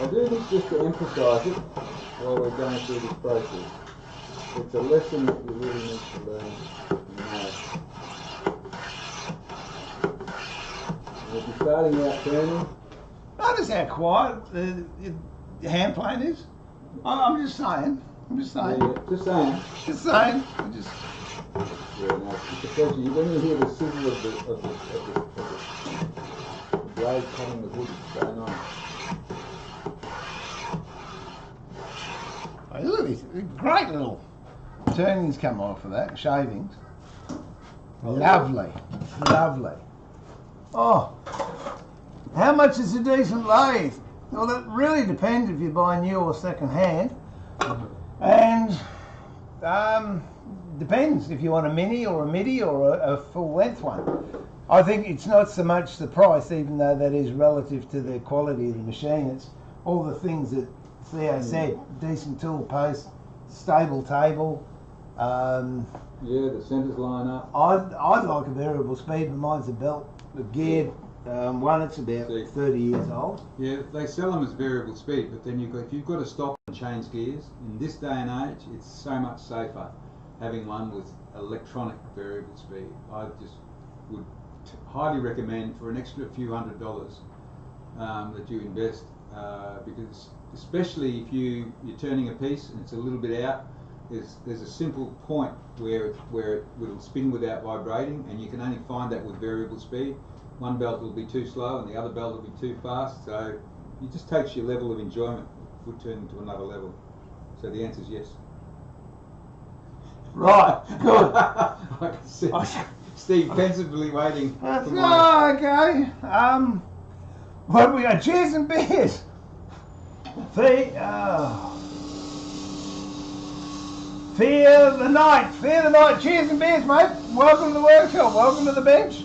I do this just to emphasise it while we're going through this process. It's a lesson that you really need to learn and know. If you're starting out turning, notice how quiet the hand plane is. I'm just saying. Yeah, just saying. Just saying. Yeah, no, it's a pleasure. When you hear the sizzle of the blade cutting the wood, it's going on. Oh, look at these great little turnings come off of that, shavings. Lovely, lovely. Oh, how much is a decent lathe? Well, that really depends if you buy new or second hand. And depends if you want a mini or a midi or a full length one. I think it's not so much the price, even though that is relative to the quality of the machine. It's all the things that Theo said: decent tool post, stable table. Yeah, the centres line up. I'd like a variable speed, but mine's a belt, a geared one. It's about 30 years old. Yeah, they sell them as variable speed, but then if you've got to stop and change gears, in this day and age, it's so much safer having one with electronic variable speed. I just would highly recommend, for an extra few $100 that you invest, because especially if you're turning a piece and it's a little bit out, there's a simple point where it will spin without vibrating, and you can only find that with variable speed. One belt will be too slow and the other belt will be too fast, so it just takes your level of enjoyment of wood turning to another level. So the answer is yes. Right, good. I can see Steve pensively waiting. Okay. What have we got? Cheers and beers. Fear the night. Cheers and beers, mate. Welcome to the workshop. Welcome to the bench.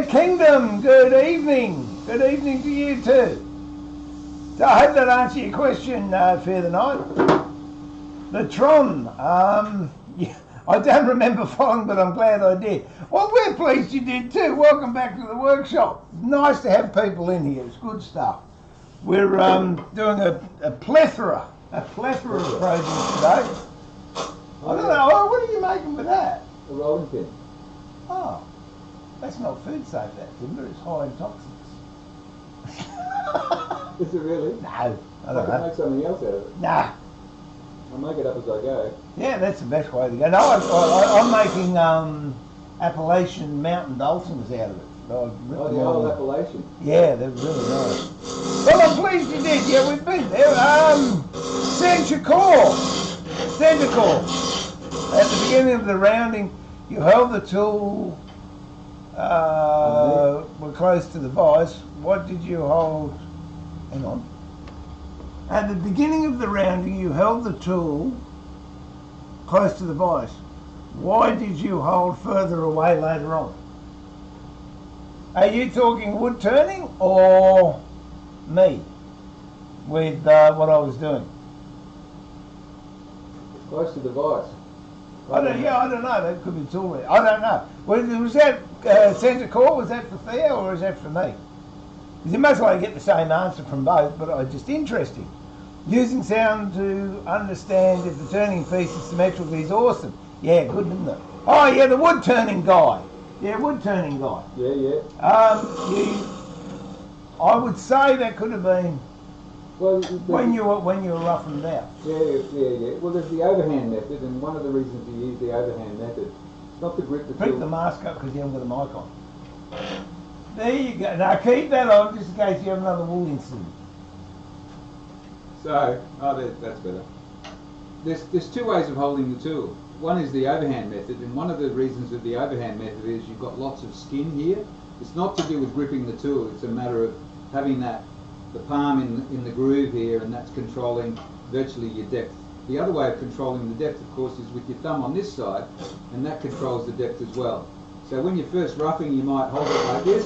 Kingdom, good evening. Good evening to you too. So I hope that answers your question, Fear the Night. The Tron. Yeah, I don't remember following, but I'm glad I did. Well, we're pleased you did too. Welcome back to the workshop. Nice to have people in here. It's good stuff. We're doing a plethora of projects today. I don't know. Oh, what are you making with that? A rolling pin. Oh, that's not food safe, that timber. It's high in toxins. Is it really? No, I don't can know. make something else out of it. Nah. I'll make it up as I go. Yeah, that's the best way to go. No, I'm making Appalachian mountain dulcimers out of it. Oh, the old Appalachian. Yeah, they're really nice. Well, I'm pleased you did. Yeah, we've been there. Center core. At the beginning of the rounding, you held the tool. We're close to the vise. What did you hold? Hang on. At the beginning of the rounding, you held the tool close to the vise. Why did you hold further away later on? Are you talking wood turning or me with what I was doing? Close to the vise. I don't know. That could be tool. I don't know. Was that centre core? Was that for Theo or is that for me? Because you most likely get the same answer from both, but it's just interesting. Using sound to understand if the turning piece is symmetrical is awesome. Yeah, good, isn't it? Oh yeah, the wood turning guy. Yeah, wood turning guy. Yeah. I would say that could have been when you were roughing it out. Yeah. Well, there's the overhand method, and one of the reasons you use the overhand method is not to grip the tool. Keep the mask up because you haven't got a mic on. There you go. Now keep that on just in case you have another wool incident. So, that's better. There's two ways of holding the tool. One is the overhand method, and one of the reasons of the overhand method is you've got lots of skin here. It's not to do with gripping the tool, it's a matter of having the palm in the groove here, and that's controlling virtually your depth. The other way of controlling the depth, of course, is with your thumb on this side, and that controls the depth as well. So when you're first roughing, you might hold it like this.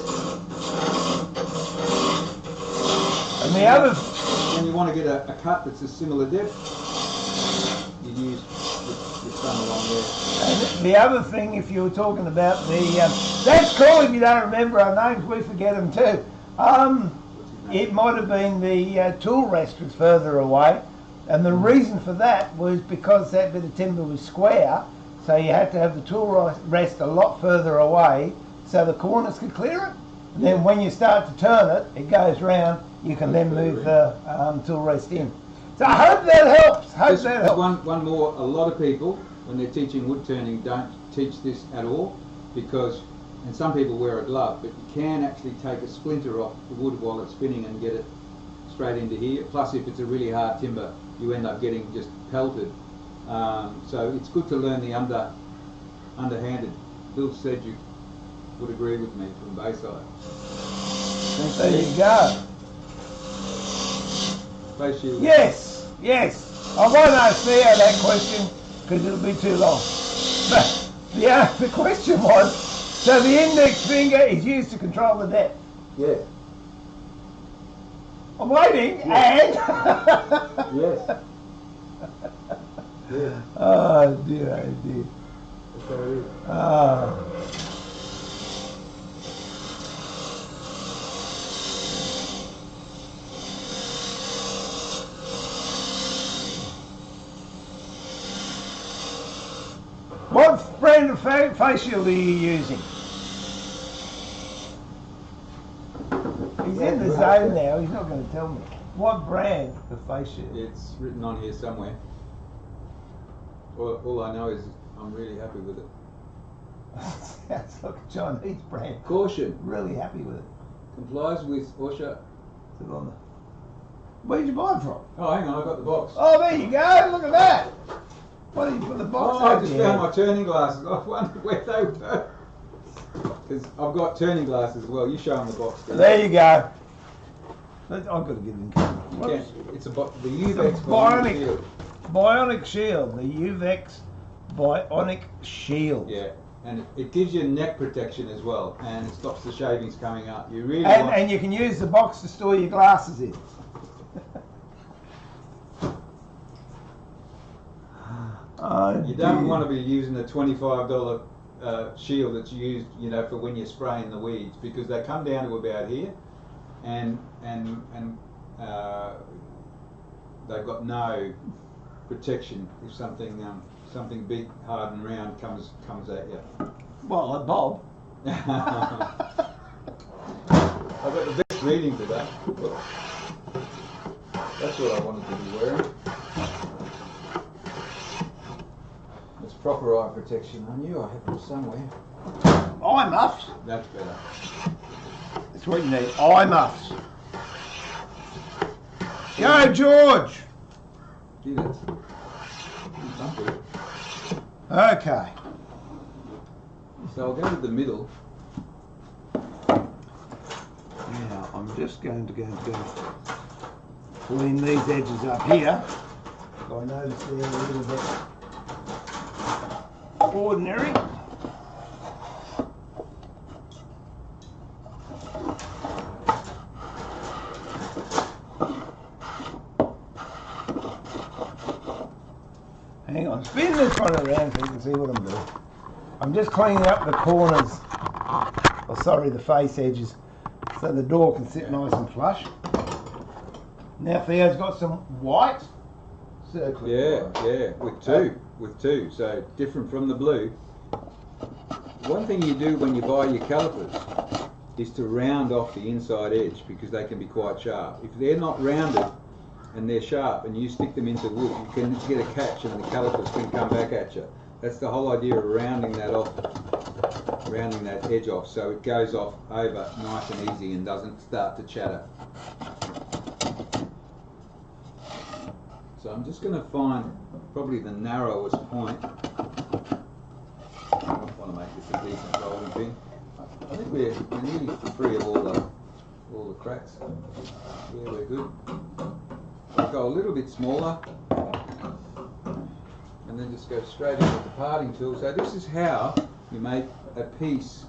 And the other... When you want to get a cut that's a similar depth, you use your thumb along there. And the other thing, if you were talking about that's cool if you don't remember our names, we forget them too. It might have been the tool rest was further away, and the reason for that was because that bit of timber was square, so you had to have the tool rest a lot further away so the corners could clear it. And then when you start to turn it, it goes round, you can then move the tool rest in. So I hope that helps. One more, a lot of people, when they're teaching wood turning, don't teach this at all, because, and some people wear a glove, but you can actually take a splinter off the wood while it's spinning and get it straight into here. Plus, if it's a really hard timber, you end up getting just pelted. So it's good to learn the underhanded. Bill said you would agree with me from Bayside. Thanks, there you go. Face shield. Yes, yes. I won't answer that question because it'll be too long. But the question was, so the index finger is used to control the depth. Yeah. I'm waiting, and... Yes. Yeah. Oh dear, oh dear. That's how it is. What brand of face shield are you using? He's in the zone now, he's not going to tell me. What brand of face shield? It's written on here somewhere. All I know is I'm really happy with it. Sounds like a Chinese brand. Caution. Really happy with it. Complies with OSHA. Is it on the... Where'd you buy it from? Oh, hang on, I got the box. Oh, there you go, look at that. Why did you put the box I out just there? found my turning glasses. I wondered where they were. Because I've got turning glasses as well. You show them the box. There you go. I've got to get it in camera. It's the Uvex bionic shield. Bionic shield. The Uvex Bionic shield. Yeah, and it gives you neck protection as well, and it stops the shavings coming up. You really and you can use the box to store your glasses in. You don't want to be using a $25 shield that's used, for when you're spraying the weeds, because they come down to about here, and they've got no protection if something big, hard and round comes at you. Well, like Bob. I've got the best reading today. That's what I wanted to be wearing. It's proper eye protection. I knew I had them somewhere. Eye muffs. That's better. That's what you need. Eye muffs. Go, George. See, that's something. Okay. So I'll go to the middle. Now I'm just going to go clean these edges up here. I notice they're a little bit ordinary. Hang on, spin this one around so you can see what I'm doing. I'm just cleaning up the corners, the face edges, so the door can sit nice and flush. Now Theo's got some white circling. Yeah, with two, so different from the blue. One thing you do when you buy your calipers is to round off the inside edge, because they can be quite sharp. If they're not rounded and they're sharp and you stick them into wood, you can get a catch and the calipers can come back at you. That's the whole idea of rounding that off. rounding that edge off so it goes off over nice and easy and doesn't start to chatter. So I'm just going to find probably the narrowest point. I want to make this a decent rolling pin. I think we're nearly free of all the cracks. Yeah, we're good. I'll go a little bit smaller and then just go straight in with the parting tool. So this is how you make a piece,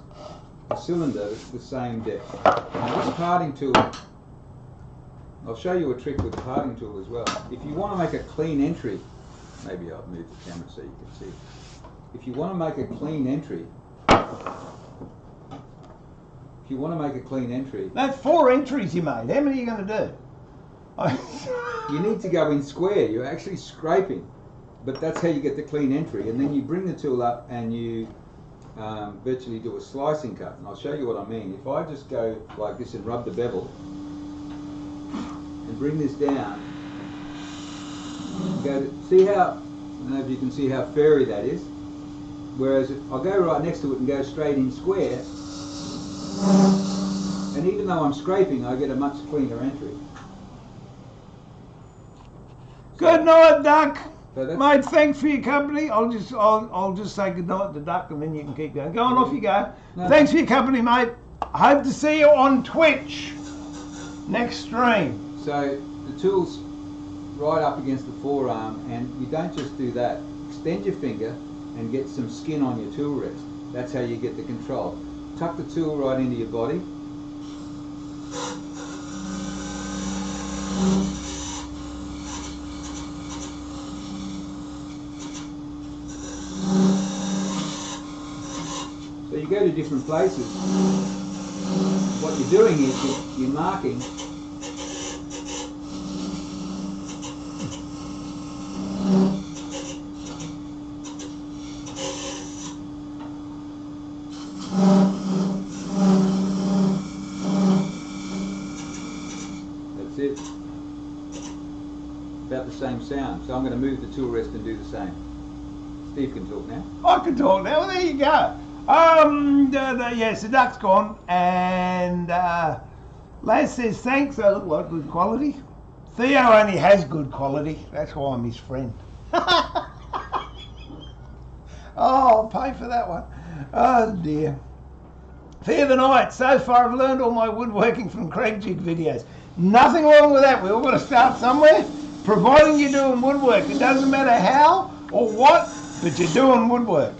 a cylinder that's the same depth. Now this parting tool, I'll show you a trick with the parting tool as well. If you want to make a clean entry, maybe I'll move the camera so you can see. If you want to make a clean entry, That's 4 entries you made. How many are you going to do? You need to go in square. You're actually scraping, but that's how you get the clean entry. And then you bring the tool up and you virtually do a slicing cut. And I'll show you what I mean. If I just go like this and rub the bevel and bring this down, see how, I don't know if you can see how furry that is. Whereas if I'll go right next to it and go straight in square, and even though I'm scraping, I get a much cleaner entry. Good night, Duck. So Mate, thanks for your company. I'll just say good night to Duck, and then you can keep going. Go on, off you go. No. Thanks for your company, mate. I hope to see you on Twitch next stream. So the tool's right up against the forearm, and you don't just do that. Extend your finger and get some skin on your tool rest. That's how you get the control. Tuck the tool right into your body. So you go to different places. What you're doing is you're marking. That's it. About the same sound. So I'm going to move the tool rest and do the same. Steve can talk now. I can talk now. Well, there you go. Yes, the Duck's gone, and Lathe says thanks. I look like good quality. Theo only has good quality. That's why I'm his friend. Oh, I'll pay for that one. Oh dear. Fear the night. So far, I've learned all my woodworking from Craig Jig videos. Nothing wrong with that. We all got to start somewhere. Providing you're doing woodwork, it doesn't matter how or what, but you're doing woodwork.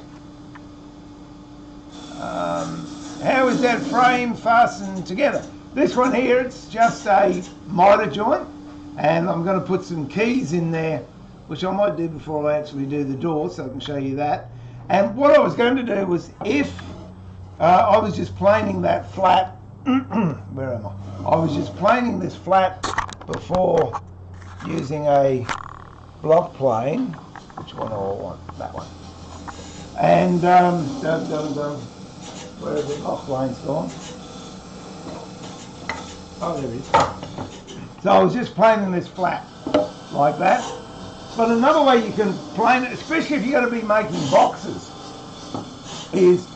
How is that frame fastened together? This one here, it's just a miter joint, and I'm going to put some keys in there, which I might do before I actually do the door, so I can show you that. And what I was going to do was, if I was just planing that flat, where am I? I was just planing this flat before using a block plane. Which one do I want? That one. And where is the block plane's gone? Oh, there it is. So I was just planing this flat like that. But another way you can plane it, especially if you're going to be making boxes, is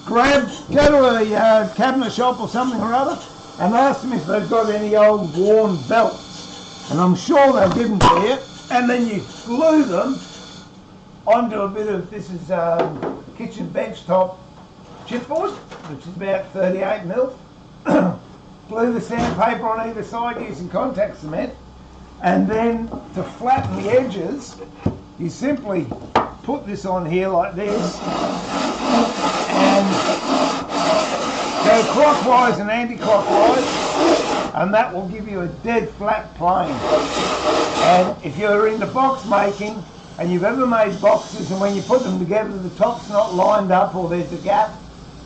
go to a cabinet shop or something or other and ask them if they've got any old worn belts. And I'm sure they'll give them to you. And then you glue them onto a bit of, this is kitchen benchtop chipboard, which is about 38mm. Glue the sandpaper on either side using contact cement, and then to flatten the edges you simply put this on here like this and go clockwise and anti-clockwise, and that will give you a dead flat plane. And if you're into box making and you've ever made boxes and when you put them together the top's not lined up or there's a gap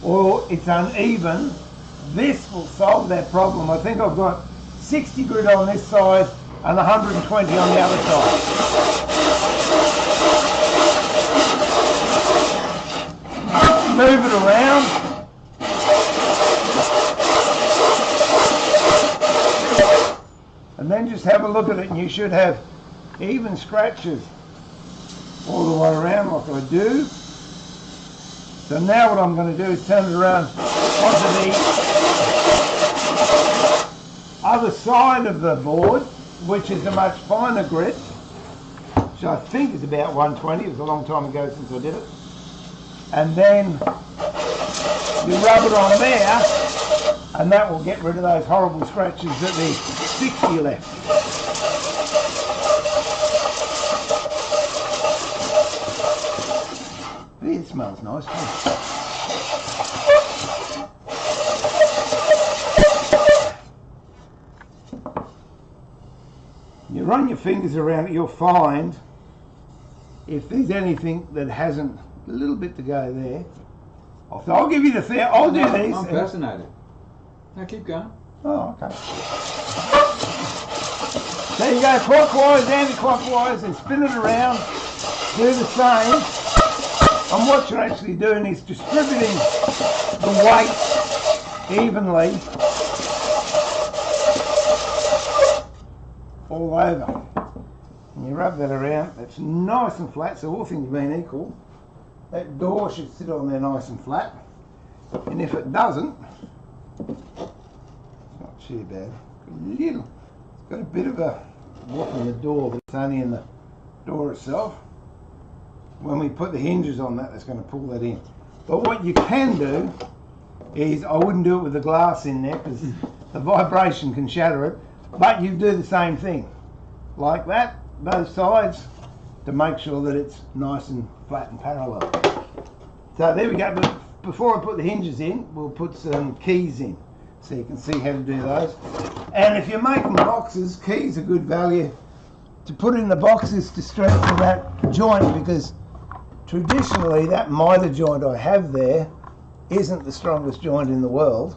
or it's uneven, this will solve that problem. I think I've got 60 grit on this side and 120 on the other side. Move it around. And then just have a look at it and you should have even scratches all the way around like I do. So now what I'm going to do is turn it around onto the other side of the board, which is a much finer grit, which I think is about 120. It was a long time ago since I did it. And then you rub it on there, and that will get rid of those horrible scratches that the 60 left. It smells nice, doesn't it? You run your fingers around it, you'll find if there's anything that hasn't, a little bit to go there. I'll give you the thing, I'll do these. I'm fascinated. Now keep going. Oh, okay. So you go clockwise, anti-clockwise, and spin it around, do the same. And what you're actually doing is distributing the weight evenly all over. And you rub that around. It's nice and flat, so all things being equal, that door should sit on there nice and flat. And if it doesn't, it's not too bad. It's got a bit of a whoop in the door, but it's only in the door itself. When we put the hinges on that, that's going to pull that in. But what you can do is, I wouldn't do it with the glass in there because the vibration can shatter it, but you do the same thing. Like that, both sides, to make sure that it's nice and flat and parallel. So there we go, but before I put the hinges in, we'll put some keys in so you can see how to do those. And if you're making boxes, keys are good value to put in the boxes to strengthen that joint, because traditionally that miter joint I have there isn't the strongest joint in the world.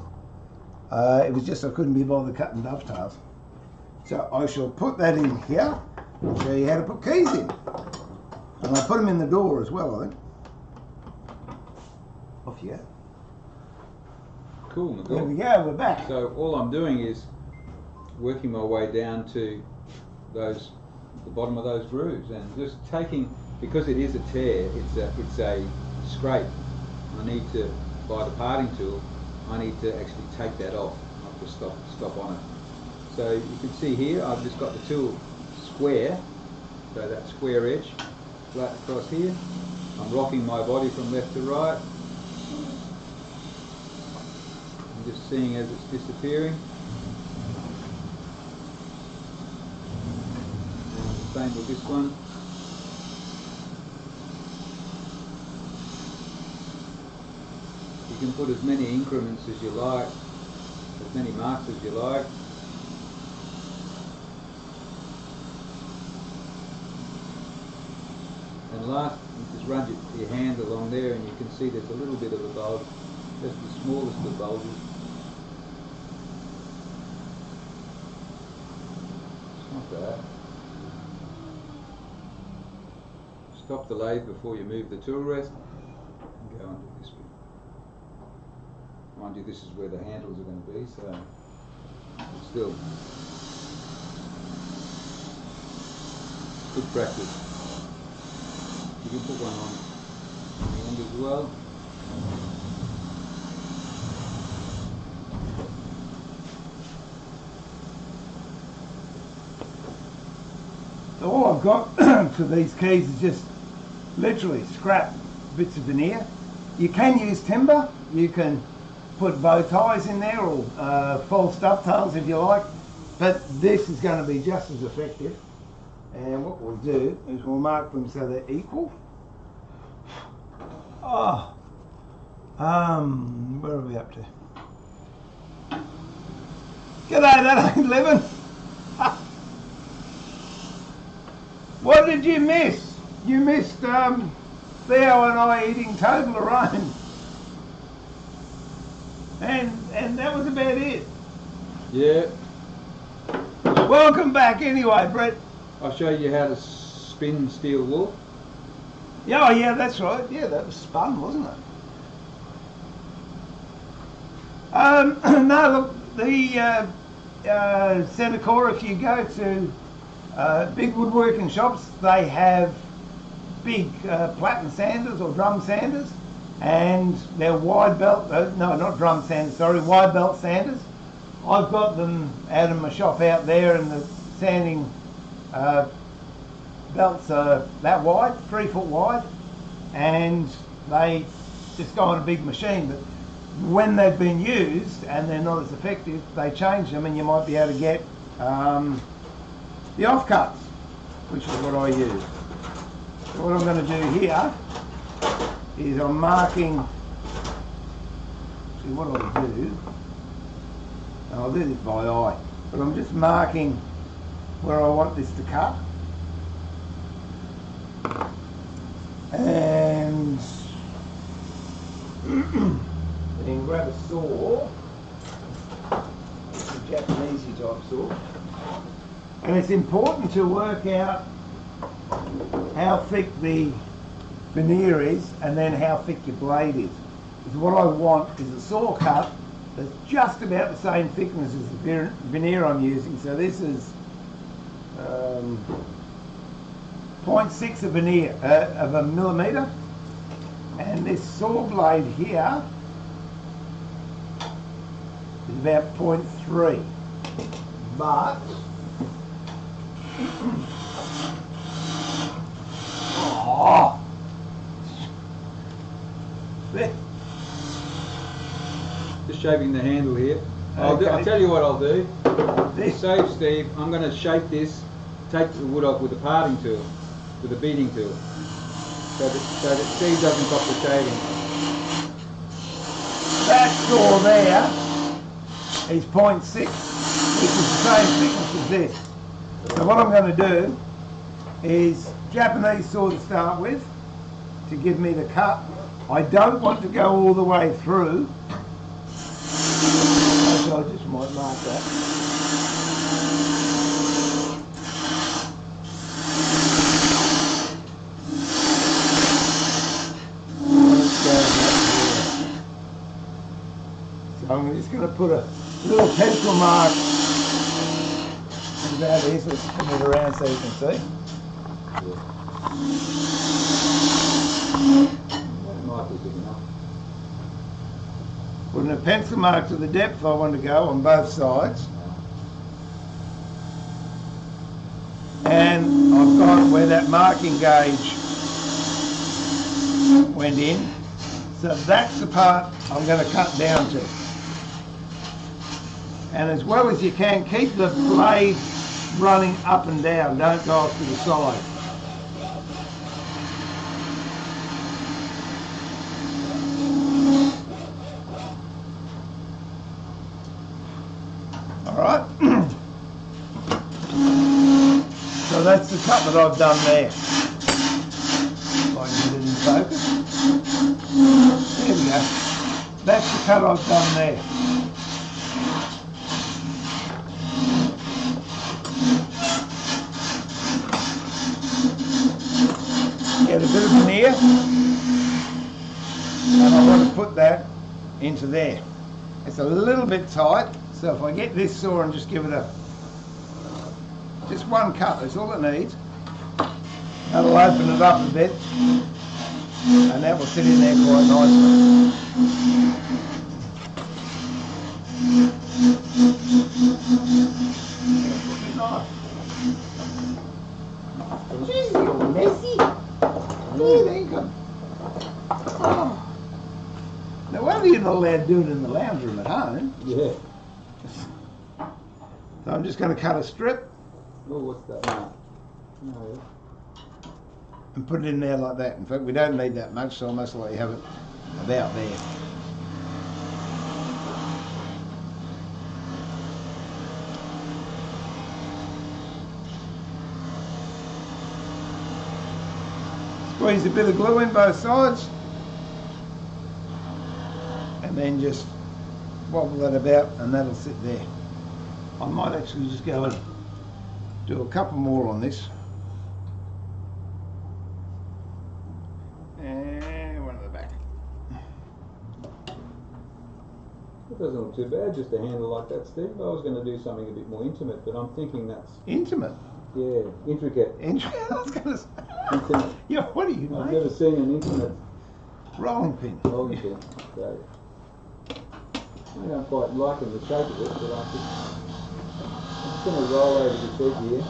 It was just I couldn't be bothered cutting dovetails. So I shall put that in here and show you how to put keys in. And I'll put them in the door as well, I think. Off you go. Cool, Miguel. There we go, we're back. So all I'm doing is working my way down to the bottom of those grooves, and just taking, because it is a tear, it's a scrape. I need to, by the parting tool, I need to actually take that off, not just stop on it. So you can see here, I've just got the tool square, so that square edge, flat across here. I'm rocking my body from left to right. I'm just seeing as it's disappearing. And the same with this one. You can put as many increments as you like, as many marks as you like. And last, you just run your hand along there and you can see there's a little bit of a bulge, just the smallest of bulges. It's not bad. Stop the lathe before you move the tool rest and go under this bit. Mind you, this is where the handles are going to be, so still good practice. You can put one on the end as well. So all I've got for these keys is just literally scrap bits of veneer. You can use timber, you can put bow ties in there, or false dovetails if you like, but this is going to be just as effective. And what we'll do is we'll mark them so they're equal. Oh, where are we up to? G'day, that ain't living. What did you miss? You missed Theo and I eating Toblerone. And that was about it. Yeah. Welcome back anyway, Brett. I'll show you how to spin steel wool. Yeah, oh yeah, that's right. Yeah, that was spun, wasn't it? No, look, the Senecor, if you go to big woodworking shops, they have big platen sanders or drum sanders, and they're wide belt, no, not drum sanders, sorry, wide belt sanders. I've got them out in my shop out there, and the sanding belts are that wide, 3 foot wide, and they just go on a big machine. But when they've been used and they're not as effective, they change them, and you might be able to get the offcuts, which is what I use. So what I'm going to do here is I'm marking, see what I'll do, I'll do this by eye, but I'm just marking where I want this to cut. And then grab a saw, it's a Japanese type saw, and it's important to work out how thick the veneer is and then how thick your blade is. Because what I want is a saw cut that's just about the same thickness as the veneer I'm using. So this is 0.6 of veneer, of a millimetre, and this saw blade here is about 0.3, but oh, just shaping the handle here. Okay. I'll tell you what I'll do. This. Save Steve, I'm going to shape this, take the wood off with a parting tool, with a beating tool, so that Steve doesn't cop the shading. That saw there is 0.6, which is the same thickness as this. So what I'm going to do is Japanese saw to start with, to give me the cut. I don't want to go all the way through, so I just might mark that. So I'm just going to put a little pencil mark about here, so let's spin it around so you can see. That might be big enough. Putting a pencil mark to the depth I want to go on both sides. And I've got where that marking gauge went in. So that's the part I'm going to cut down to. And as well as you can, keep the blade running up and down, don't go off to the side. Alright, so that's the cut that I've done there. If I can get it in focus. There we go. That's the cut I've done there. Get a bit of veneer, and I want to put that into there. It's a little bit tight, so if I get this saw and just give it just one cut, that's all it needs. That'll open it up a bit, and that will sit in there quite nicely. Jeez, you're messy. Oh. No wonder you're not allowed to do it in the lounge room at home. Yeah. So I'm just going to cut a strip. Oh, what's that now? No. And put it in there like that. In fact, we don't need that much, so I'll most likely have it about there. Squeeze a bit of glue in both sides, and then just wobble that about, and that'll sit there. I might actually just go and do a couple more on this. And one at the back. It doesn't look too bad, just a handle like that, Steve. I was going to do something a bit more intimate, but I'm thinking that's... Intimate? Yeah, intricate. Intricate? I was going to say. Intimate. Yeah, what are you, I've mate? never seen an intimate rolling pin. Rolling pin. So, I don't quite liking the shape of it, but I'm just going to roll over this edge here.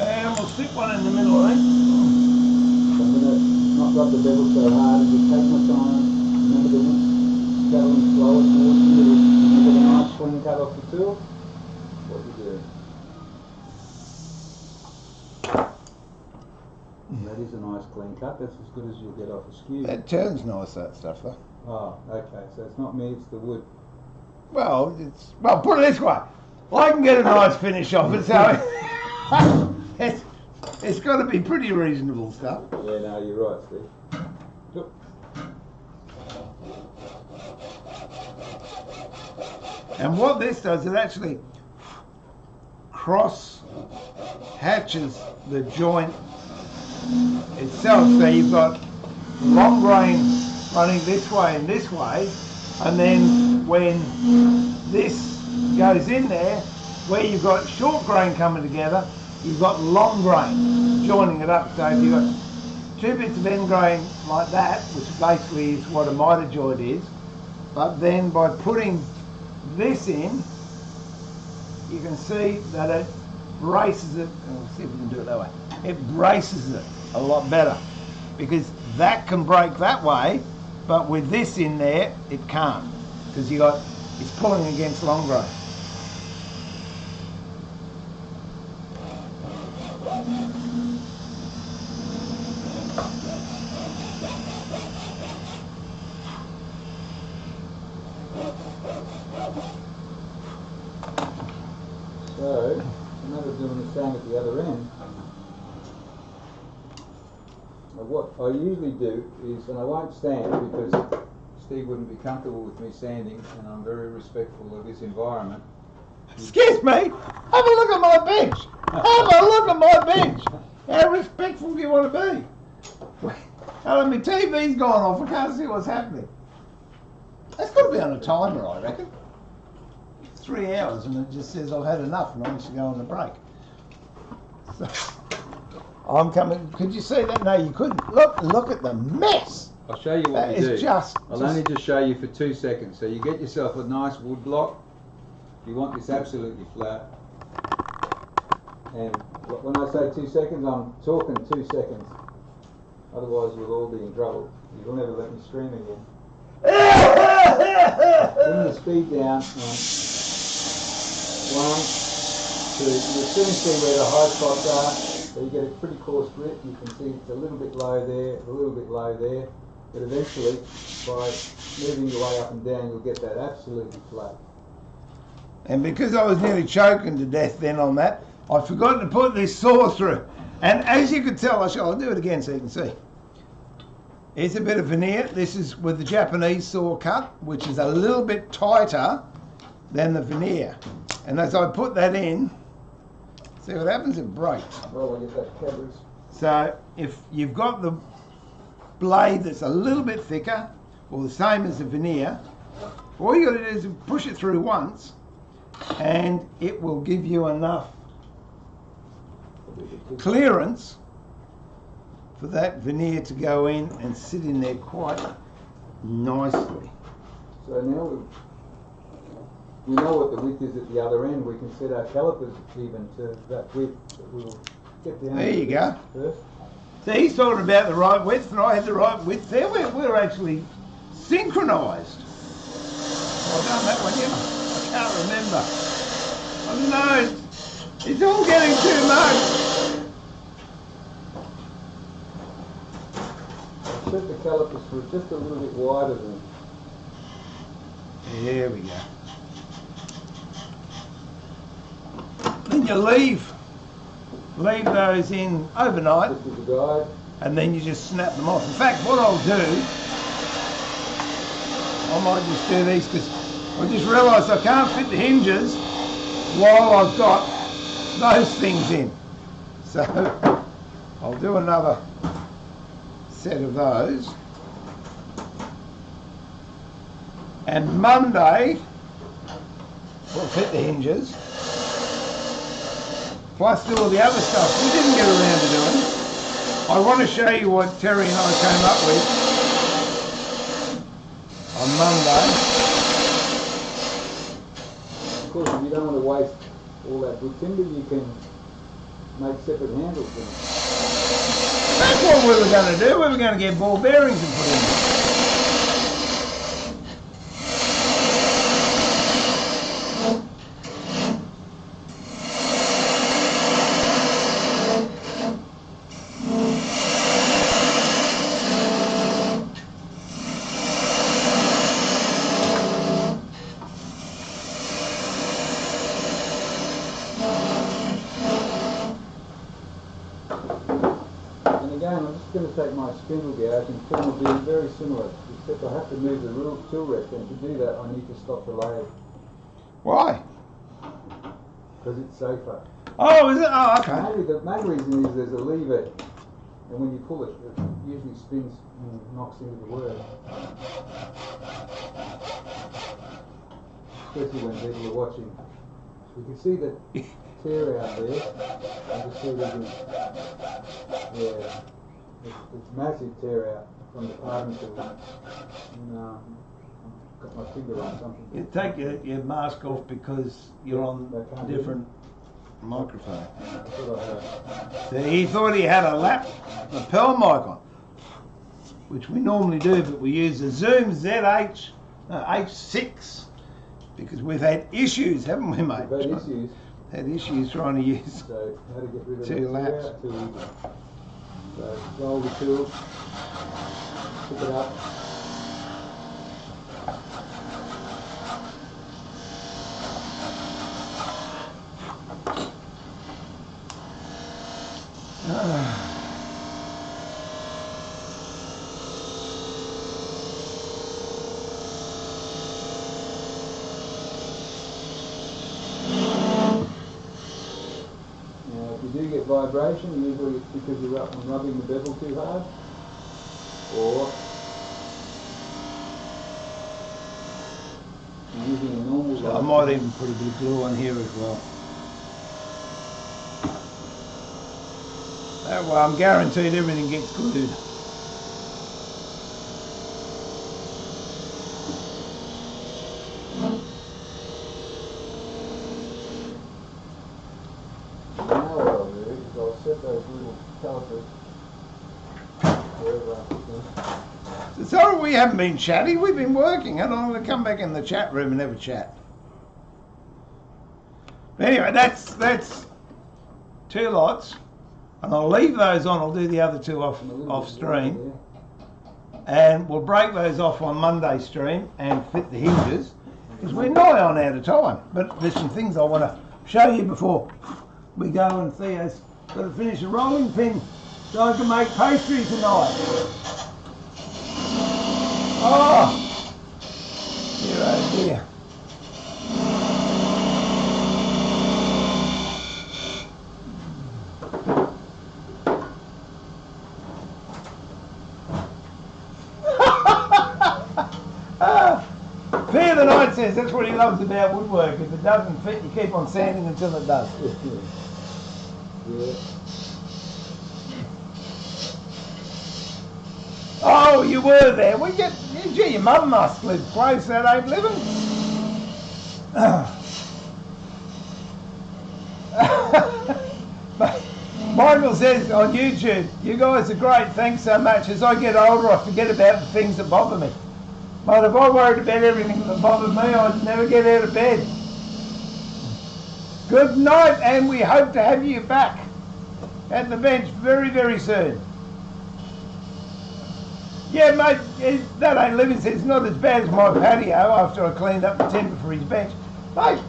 And we'll stick one in the middle, I think. So I'm going to not rub the bevel so hard and just take my time. Remember the wood travelling slower towards the middle. You get a nice clean cut off the tool. What you do. That is a nice clean cut. That's as good as you'll get off a skew. That turns nice, that stuff, though. Oh, okay. So it's not me, it's the wood. Well, put it this way. I can get a nice finish off it, so it's got to be pretty reasonable stuff. Yeah, no, you're right, Steve. Look. And what this does, it actually cross hatches the joint itself. So you've got long grain running this way and this way, and then when this goes in there, where you've got short grain coming together, you've got long grain joining it up. So if you've got two bits of end grain like that, which basically is what a miter joint is, but then by putting this in, you can see that it braces it. We'll see if we can do it that way. It braces it a lot better, because that can break that way, but with this in there, it can't, because it's pulling against long grain. So, another doing the same at the other end. What I usually do is, and I won't sand because Steve wouldn't be comfortable with me sanding, and I'm very respectful of his environment. Excuse me, have a look at my bench. Have a look at my bench. How respectful do you want to be? I mean, TV's gone off, I can't see what's happening. That's got to be on a timer, I reckon. 3 hours, and it just says I've had enough and I need to go on the break. So, I'm coming. Could you see that? No, you couldn't. Look at the mess. I'll show you what that you is do. I'll only just show you for 2 seconds. So you get yourself a nice wood block. You want this absolutely flat. And when I say 2 seconds, I'm talking 2 seconds. Otherwise, you'll all be in trouble. You'll never let me stream again. Bring the speed down. 1, 2. You'll soon see where the high spots are. So you get a pretty coarse grit. You can see it's a little bit low there, a little bit low there. But eventually, by moving your way up and down, you'll get that absolutely flat. And because I was nearly choking to death then on that, I forgot to put this saw through. And as you can tell, I'll do it again so you can see. Here's a bit of veneer. This is with the Japanese saw cut, which is a little bit tighter than the veneer. And as I put that in, see what happens? It breaks. Well, I get that Calipers. So if you've got the blade that's a little bit thicker, or the same as the veneer, all you got to do is push it through once, and it will give you enough clearance for that veneer to go in and sit in there quite nicely. So now we know what the width is at the other end. We can set our calipers even to that width. We'll get down. There you go. First. So he's talking about the right width, and I had the right width there. We're actually synchronised. I've done that one, yeah. I can't remember. Oh no, it's all getting too much. Set the calipers for just a little bit wider than. There we go. Then you leave those in overnight, Just with the guide. and then you just snap them off. In fact, what I'll do, I might just do these because I just realised I can't fit the hinges while I've got those things in. So I'll do another set of those. And Monday we'll fit the hinges. Plus do all the other stuff we didn't get around to doing. I want to show you what Terry and I came up with on Monday. Of course, if you don't want to waste all that good timber, you can make separate handles. That's what we were going to do. We were going to get ball bearings and put in there. I'm going to take my spindle gouge and form a beam very similar, except I have to move the tool rest, and to do that I need to stop the lathe. Why? Because it's safer. Oh, is it? Oh, okay. The main reason is there's a lever, and when you pull it, it usually spins and knocks into the work. Especially when people are watching. You can see the tear out there. And just see there's it's massive tear out from the parting tool. And I've got my finger on something. You take your mask off because you're on a different microphone. So he thought he had a lapel mic on, which we normally do, but we use a Zoom H6 because we've had issues, haven't we, mate? We've had issues. Had issues trying to use so how to get rid of two laps. So roll the tool, pick it up. If you do get vibration, usually it's because you're rubbing the bevel too hard, or you're using a normal. So I might even put a bit of glue on here as well. That way I'm guaranteed everything gets glued. Those little calipers. So we haven't been chatty, we've been working, and I'm going to come back in the chat room and have a chat. Anyway, that's 2 lots, and I'll leave those on. I'll do the other 2 off stream, and we'll break those off on Monday stream and fit the hinges, because we're nigh on out of time. But there's some things I want to show you before we go, and Theo's got to finish a rolling pin so I can make pastry tonight. Oh, dear, oh dear. Fear the Night says that's what he loves about woodwork. If it doesn't fit, you keep on sanding until it does. Yeah. Oh, you were there. We get, gee, your mum must live close, that ain't living. Michael says on YouTube, you guys are great, thanks so much. As I get older, I forget about the things that bother me. But if I worried about everything that bothered me, I'd never get out of bed. Good night, and we hope to have you back at the bench very, very soon. Yeah, mate, that ain't living. It's not as bad as my patio after I cleaned up the timber for his bench. Mate,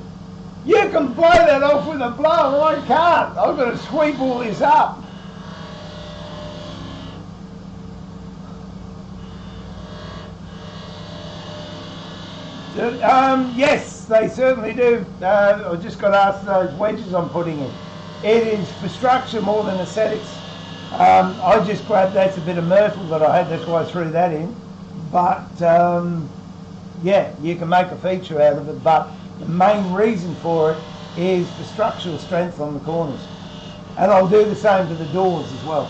you can blow that off with a blower, I can't. I've got to sweep all this up. Yes, they certainly do. I just got asked those wedges I'm putting in. It is for structure more than aesthetics. I just grabbed, that's a bit of myrtle that I had, that's why I threw that in. But yeah, you can make a feature out of it, but the main reason for it is the structural strength on the corners. And I'll do the same to the doors as well.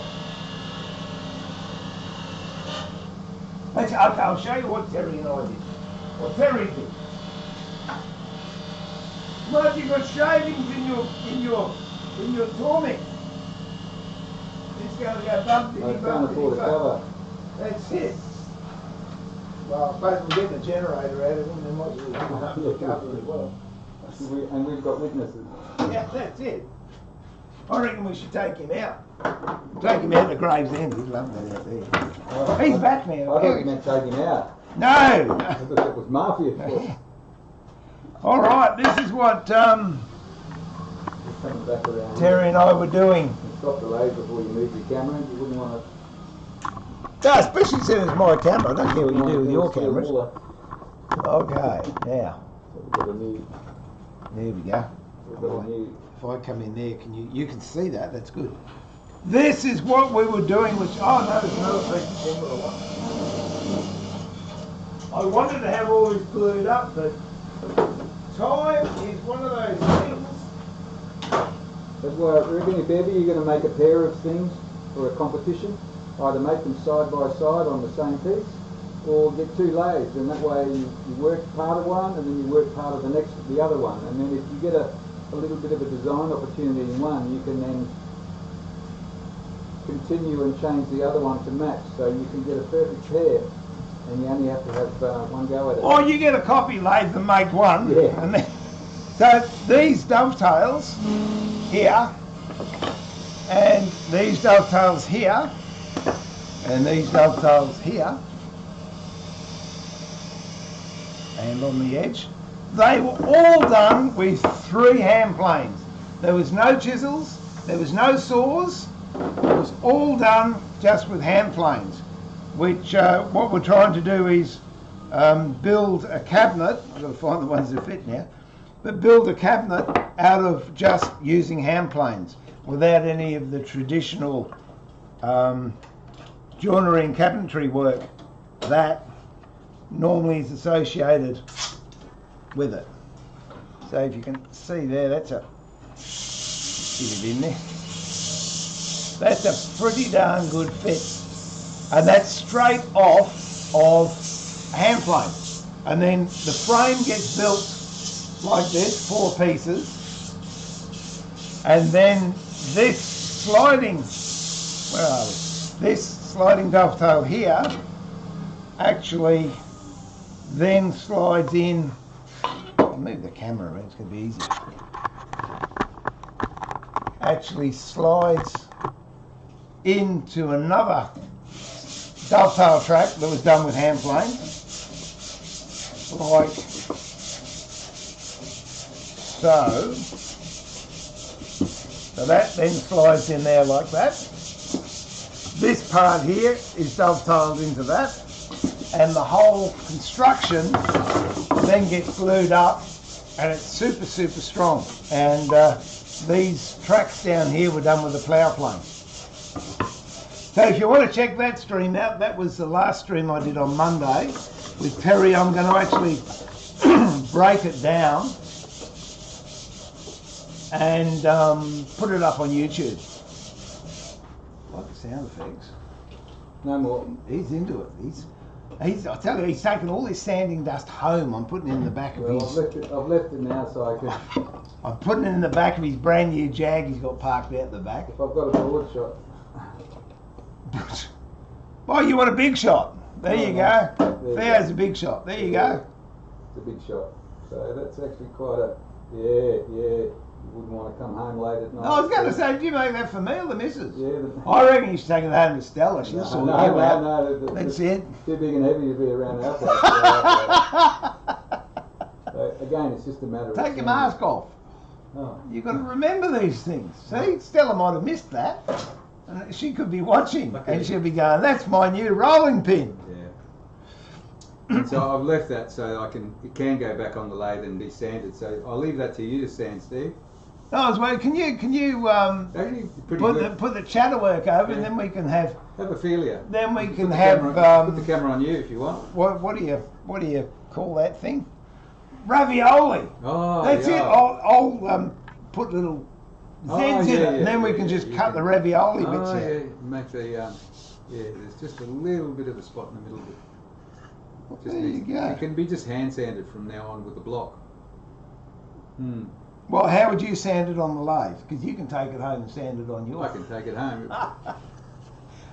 Okay, I'll show you what Terry and I did. What Terry did. Well, you've got shavings in your torment. It's going to go bump. I can't afford a cover. That's it. Well, I suppose we'll get the generator out of them, then might as well come up with the cover as well. And we've got witnesses. Yeah, that's it. I reckon we should take him out. Take him out to Gravesend. He'd love that out there. Oh, He's back now. I thought you meant take him out. No! I thought that was mafia talk. All right, this is what Just coming back around Terry and I were doing. here. Stop the lathe before you move your camera. You wouldn't want No, especially since it's my camera. I don't care what you to. do with your cameras. Okay, now. So we've got a new. There we go. We've got a new. If I come in there, can you can see that? That's good. This is what we were doing, which, oh no, there's another piece of timber I wanted to have all this glued up, but time is one of those things. That's why I reckon if ever you're going to make a pair of things for a competition, either make them side by side on the same piece, or get two lathes, and that way you work part of one and then you work part of the other one, and then if you get a little bit of a design opportunity in one, you can then continue and change the other one to match, so you can get a perfect pair, and you only have to have one go at it. Or you get a copy lathe and make one. Yeah. And then, so these dovetails here, and these dovetails here, and these dovetails here, and on the edge, they were all done with 3 hand planes. There was no chisels, there was no saws, it was all done just with hand planes, which what we're trying to do is build a cabinet. I've got to find the ones that fit now, but build a cabinet out of just using hand planes without any of the traditional joinery and cabinetry work that normally is associated with it. So if you can see there, that's a get it in there. That's a pretty darn good fit, and that's straight off of hand plane. And then the frame gets built like this, 4 pieces, and then this sliding, where are we? This sliding dovetail here actually then slides in. I'll move the camera around, it's going to be easier. Actually slides into another dovetail track that was done with hand plane, like so. So that then slides in there like that. This part here is dovetailed into that, and the whole construction then gets glued up, and it's super strong. And these tracks down here were done with a plough plane. So if you want to check that stream out, that was the last stream I did on Monday with Terry. I'm going to actually break it down and put it up on YouTube. I like the sound effects. No more. He's into it. I tell you, he's taken all this sanding dust home. I'm putting it in the back of his... I've left it now so I can... I'm putting it in the back of his brand new Jag he's got parked out the back. If I've got a board shot. Oh, you want a big shot? There you go. There There's a big shot. There you go. It's a big shot. So that's actually quite a... Yeah. You wouldn't want to come home late at night. I was going to say, did you make that for me or the missus? Yeah. I reckon you should take it home to Stella. She'll sort you out. No. That's it. Too big and heavy to be around our place. So again, it's just a matter of... Take your mask off. Oh. You've got to remember these things. See, Stella might have missed that. And she could be watching, and she'll be going, that's my new rolling pin. Yeah. And so I've left that so it can go back on the lathe and be sanded. So I'll leave that to you to sand, Steve. No, I was wondering, can you Actually, pretty good. put the chatter work over, Yeah. and then we can have. Have a feel here. Then we can Put the have. camera, put the camera on you if you want. What do you call that thing? Ravioli. Oh, That's yeah. it. I'll put little Z's in it, and then we can just you cut can- the ravioli bits Oh, out. yeah, make the there's just a little bit of a spot in the middle. Just There you go. It can be just hand sanded from now on with the block. Hmm. Well, how would you sand it on the lathe? Because you can take it home and sand it on yours. I can take it home.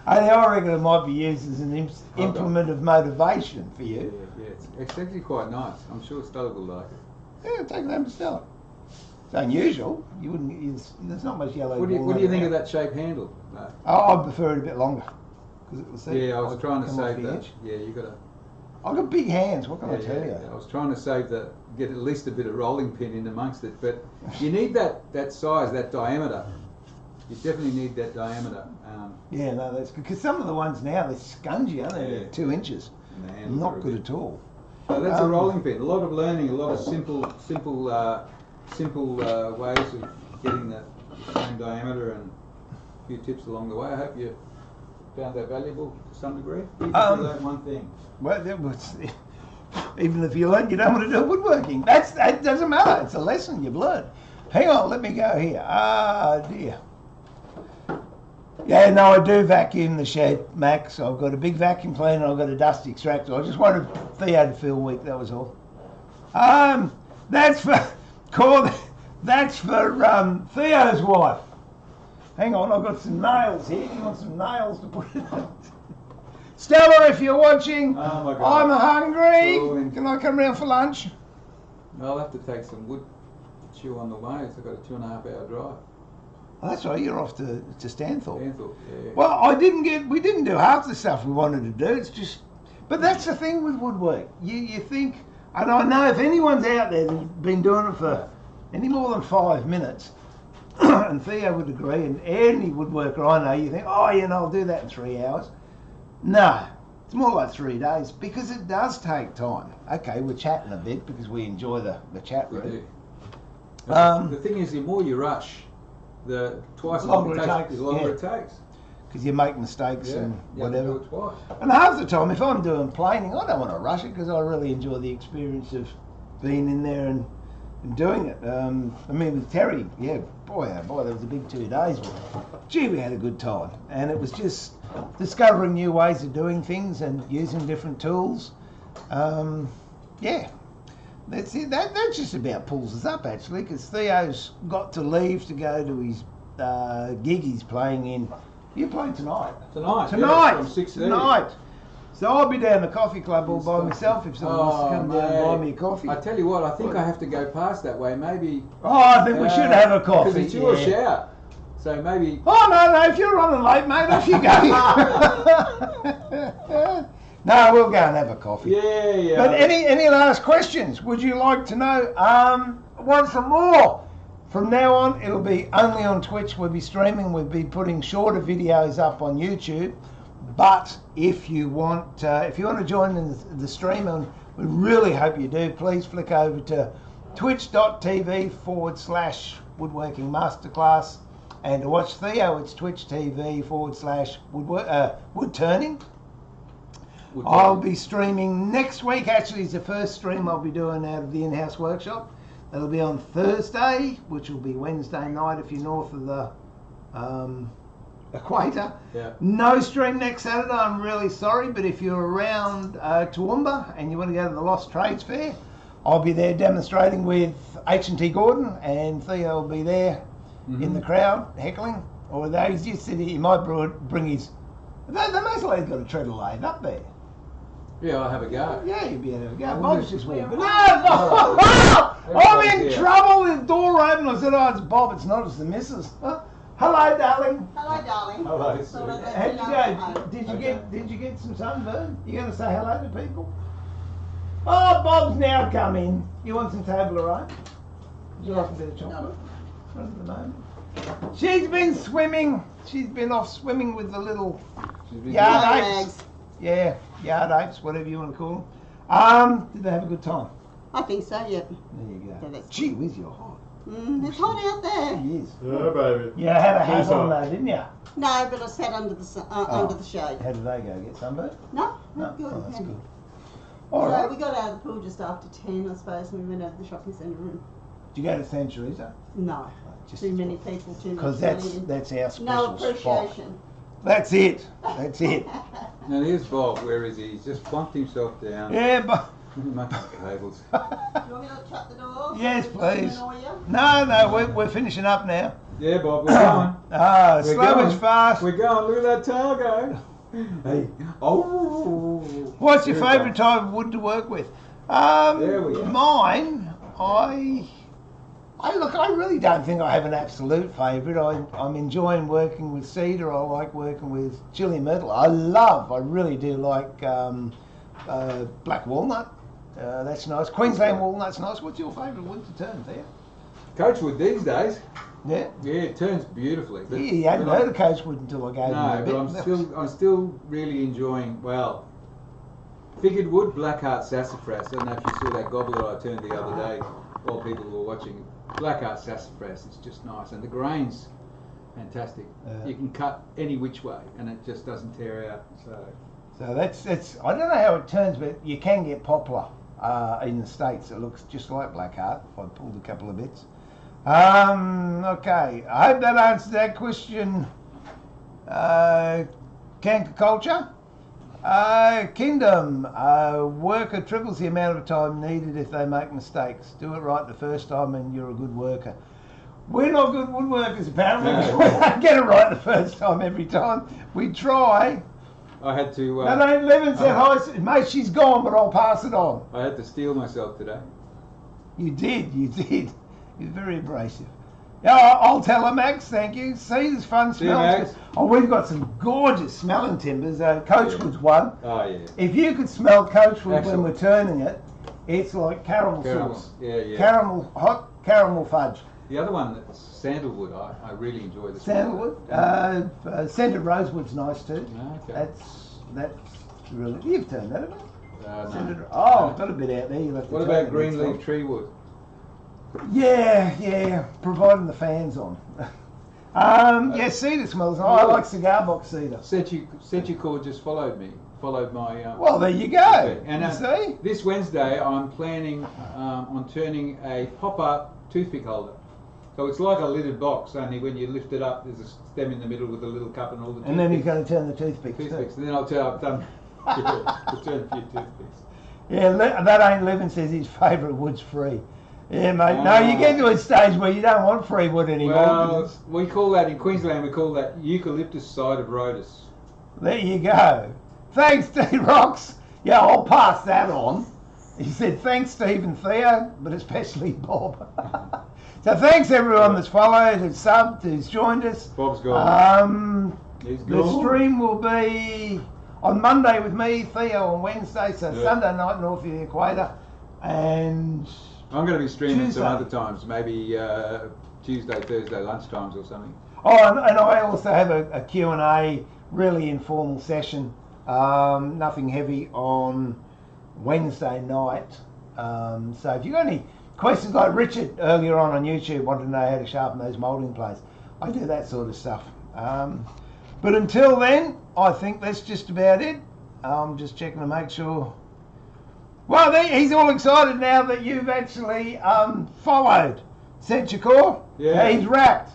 I reckon it might be used as an Oh, implement of motivation for Yeah, you. yeah, it's actually quite nice. I'm sure Stella will like it. Yeah, take it home to sell it. It's unusual. You wouldn't. There's not much yellow. What do you think of that shape handle? No. Oh, I prefer it a bit longer. Because it will see. Yeah, I was trying to come off save the that. edge. Yeah, you got to. I've got big hands. What can I tell you? I was trying to save that, get at least a bit of rolling pin in amongst it, but you need that size, that diameter. You definitely need that diameter. Yeah, no, that's good. Because some of the ones now they're scungy, aren't they? Yeah. They're 2 inches. and the handles are Not a good bit- at all. So that's a rolling pin. A lot of learning, a lot of simple ways of getting the same diameter, and a few tips along the way. I hope you found that valuable to some degree. Even if you learn one thing. Well, that was, even if you learn, you don't want to do woodworking. That doesn't matter. It's a lesson you've learned. Hang on, let me go here. Ah, dear. Yeah, no, I do vacuum the shed, Max. I've got a big vacuum cleaner. I've got a dust extractor. I just wanted Theo to feel weak. That was all. That's for Theo's wife. Hang on, I've got some nails here. You want some nails to put it on? Stella, if you're watching, Oh my God. I'm hungry. Brilliant. Can I come round for lunch? I'll have to take some wood to chew on the way. So I've got a 2.5 hour drive. Oh, that's right. You're off to Stanthorpe. Stanthorpe, yeah. Well, we didn't do half the stuff we wanted to do. It's just, but that's the thing with woodwork. You think, and I know if anyone's out there that's been doing it for any more than 5 minutes, and Theo would agree, and any woodworker I know, you think, oh, I'll do that in 3 hours. No, it's more like 3 days because it does take time. Okay, we're chatting a bit because we enjoy the chat We room. do. The thing is, the more you rush, the twice as long Longer it it takes, takes, the longer yeah. it takes. Because you make mistakes and you have to whatever. do it twice. And half the time, if I'm doing planing, I don't want to rush it because I really enjoy the experience of being in there and doing it. I mean, with Terry, yeah, boy, oh boy, that was a big 2 days. But gee, we had a good time. And it was just discovering new ways of doing things and using different tools. Yeah, that's it. That just about pulls us up, actually, because Theo's got to leave to go to his gig he's playing in. You're playing tonight? Tonight. Tonight! Yeah, from 6:30. Tonight! So I'll be down the coffee club all by myself if someone wants to come down and buy me a coffee. I tell you what, I think I have to go past that way. Maybe. Oh, I think we should have a coffee. Because it's your yeah. shout. So maybe. Oh, no, if you're running late, mate, off you go. No, we'll go and have a coffee. Yeah. But any last questions? Would you like to know? Want some more? From now on, it'll be only on Twitch. We'll be streaming. We'll be putting shorter videos up on YouTube. But if you want to join in the stream, and we really hope you do, please flick over to twitch.tv/woodworking masterclass, and to watch Theo, it's twitch.tv/woodturning. I'll be streaming next week. Actually, it's the first stream I'll be doing out of the in-house workshop. That'll be on Thursday, which will be Wednesday night if you're north of the equator. Yeah. No stream next Saturday, I'm really sorry, but if you're around Toowoomba and you want to go to the Lost Trades Fair, I'll be there demonstrating with H&T Gordon, and Theo will be there in the crowd heckling. Or he's just said he might bring his... They most likely got a treadle lathe up there. Yeah, I'll have a go. Yeah, you'd be able to go. Oh, Bob's yes. just walking. No! I'm Everybody's in here. trouble with the door open. I said, oh, it's Bob, it's not, it's the missus. Huh? Hello, darling. Hello, darling. Hello, So sweet. let's How'd you go. go? Did you get some sunburn? You going to say hello to people? Oh, Bob's now come in. You want some Toblerone? Would you like a bit of chocolate? Not at the moment. She's been swimming. She's been off swimming with the little yard apes. Yeah, yard apes, whatever you want to call them. Did they have a good time? I think so, yeah. There you go. So that's Gee whiz, you're hot. It's hot out there. It is. Yeah, baby. You had a hat Yes, on I- though, didn't you? No, but I sat under the under the shade. How did they go? Get sunburned? No, No. good. Oh, that's yeah. good. So All right. we got out of the pool just after 10, I suppose, and we went over to the shopping centre room. Did you go to St. Teresa? No, Just too many people, too much because money. that's our special No spot. appreciation. That's it. That's it. Now here's Bob. Where is he? He's just plunked himself down. Yeah, but Making cables. Do you want me to shut the door? yes, Doesn't please. annoy you? No, we're finishing up now. Yeah, Bob. We're going. Ah, We're slow going. is fast. We're going. Look at that tail go. Hey. Oh. What's your Here it favourite comes. type of wood to work with? There we go. Mine, I really don't think I have an absolute favourite. I'm enjoying working with cedar. I like working with chili metal. I really do like black walnut. That's nice. Queensland walnut's nice. What's your favourite wood to turn there? Coachwood these days. Yeah. Yeah, it turns beautifully. Yeah, you hadn't heard of coachwood until I gave No, you a but bit. I'm still really enjoying, figured wood, Blackheart sassafras. I don't know if you saw that gobbler I turned the other day while people were watching. Blackheart sassafras, it's just nice. And the grain's fantastic. You can cut any which way and it just doesn't tear out. So that's I don't know how it turns, but you can get poplar in the States. It looks just like Blackheart. If I pulled a couple of bits. Okay, I hope that answers that question. Canker culture. Kingdom, worker triples the amount of time needed if they make mistakes. Do it right the first time and you're a good worker. We're not good woodworkers apparently. No. We don't get it right the first time every time. We try. I had to. No, Levin said hi. Mate, she's gone, but I'll pass it on. I had to steel myself today. You did. You're very abrasive. Yeah, I'll tell her, Max, thank you. See, there's fun See you, smells. Max. Oh, we've got some gorgeous smelling timbers. Coachwood's one. Oh yeah. If you could smell coachwood Excellent. when we're turning it, it's like caramel sauce. Yeah. Hot caramel fudge. The other one, that's sandalwood. I really enjoy the smell Sandalwood. of that. Scented rosewood's nice too. Okay. That's really. You've turned that, haven't you? Scented, No. I've got a bit out there. You'll have to What turn about it green next leaf time. tree wood? Yeah, providing the fan's on. Yeah, cedar smells. I like cigar box cedar. Centucore just followed my. Well, there you go. Okay. And You see? this Wednesday, I'm planning on turning a pop-up toothpick holder. So it's like a lidded box, only when you lift it up, there's a stem in the middle with a little cup and all the And then you're toothpicks. going to turn the toothpicks Toothpicks. too. And then I've done. I'll turn a few toothpicks. Yeah, that ain't Levin says his favourite wood's free. Yeah, mate. No, you get to a stage where you don't want free wood anymore. Well, we call that in Queensland. We call that eucalyptus side of rhotus. There you go. Thanks, T-Rox. Yeah, I'll pass that on. He said, thanks, Steve and Theo, but especially Bob. So thanks, everyone that's followed, who's subbed, who's joined us. Bob's gone. He's The gone. stream will be on Monday with me, Theo on Wednesday, so Yeah. Sunday night north of the equator. And I'm going to be streaming Tuesday. some other times, maybe Tuesday, Thursday lunchtimes or something. and I also have a Q&A, really informal session, nothing heavy on Wednesday night. So if you've got any questions, like Richard earlier on YouTube wanted to know how to sharpen those moulding plates, I do that sort of stuff. But until then, I think that's just about it. I'm just checking to make sure. Well, he's all excited now that you've actually followed Centucore. Yeah. He's wrapped.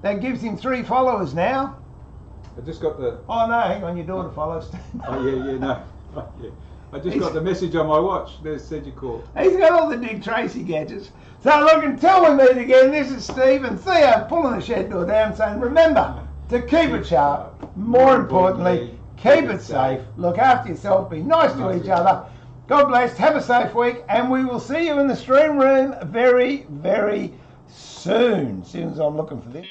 That gives him 3 followers now. I just got the. Oh no, hang on, your daughter follows. Oh yeah, no. Oh, yeah. I just got the message on my watch. There's Centucore. He's got all the Dick Tracy gadgets. So look, until we meet again, this is Steve and Theo pulling the shed door down saying, remember to keep it sharp. More importantly, keep it safe. Look after yourself. Be nice to each other. God bless. Have a safe week. And we will see you in the stream room very, very soon. As soon as I'm looking for this.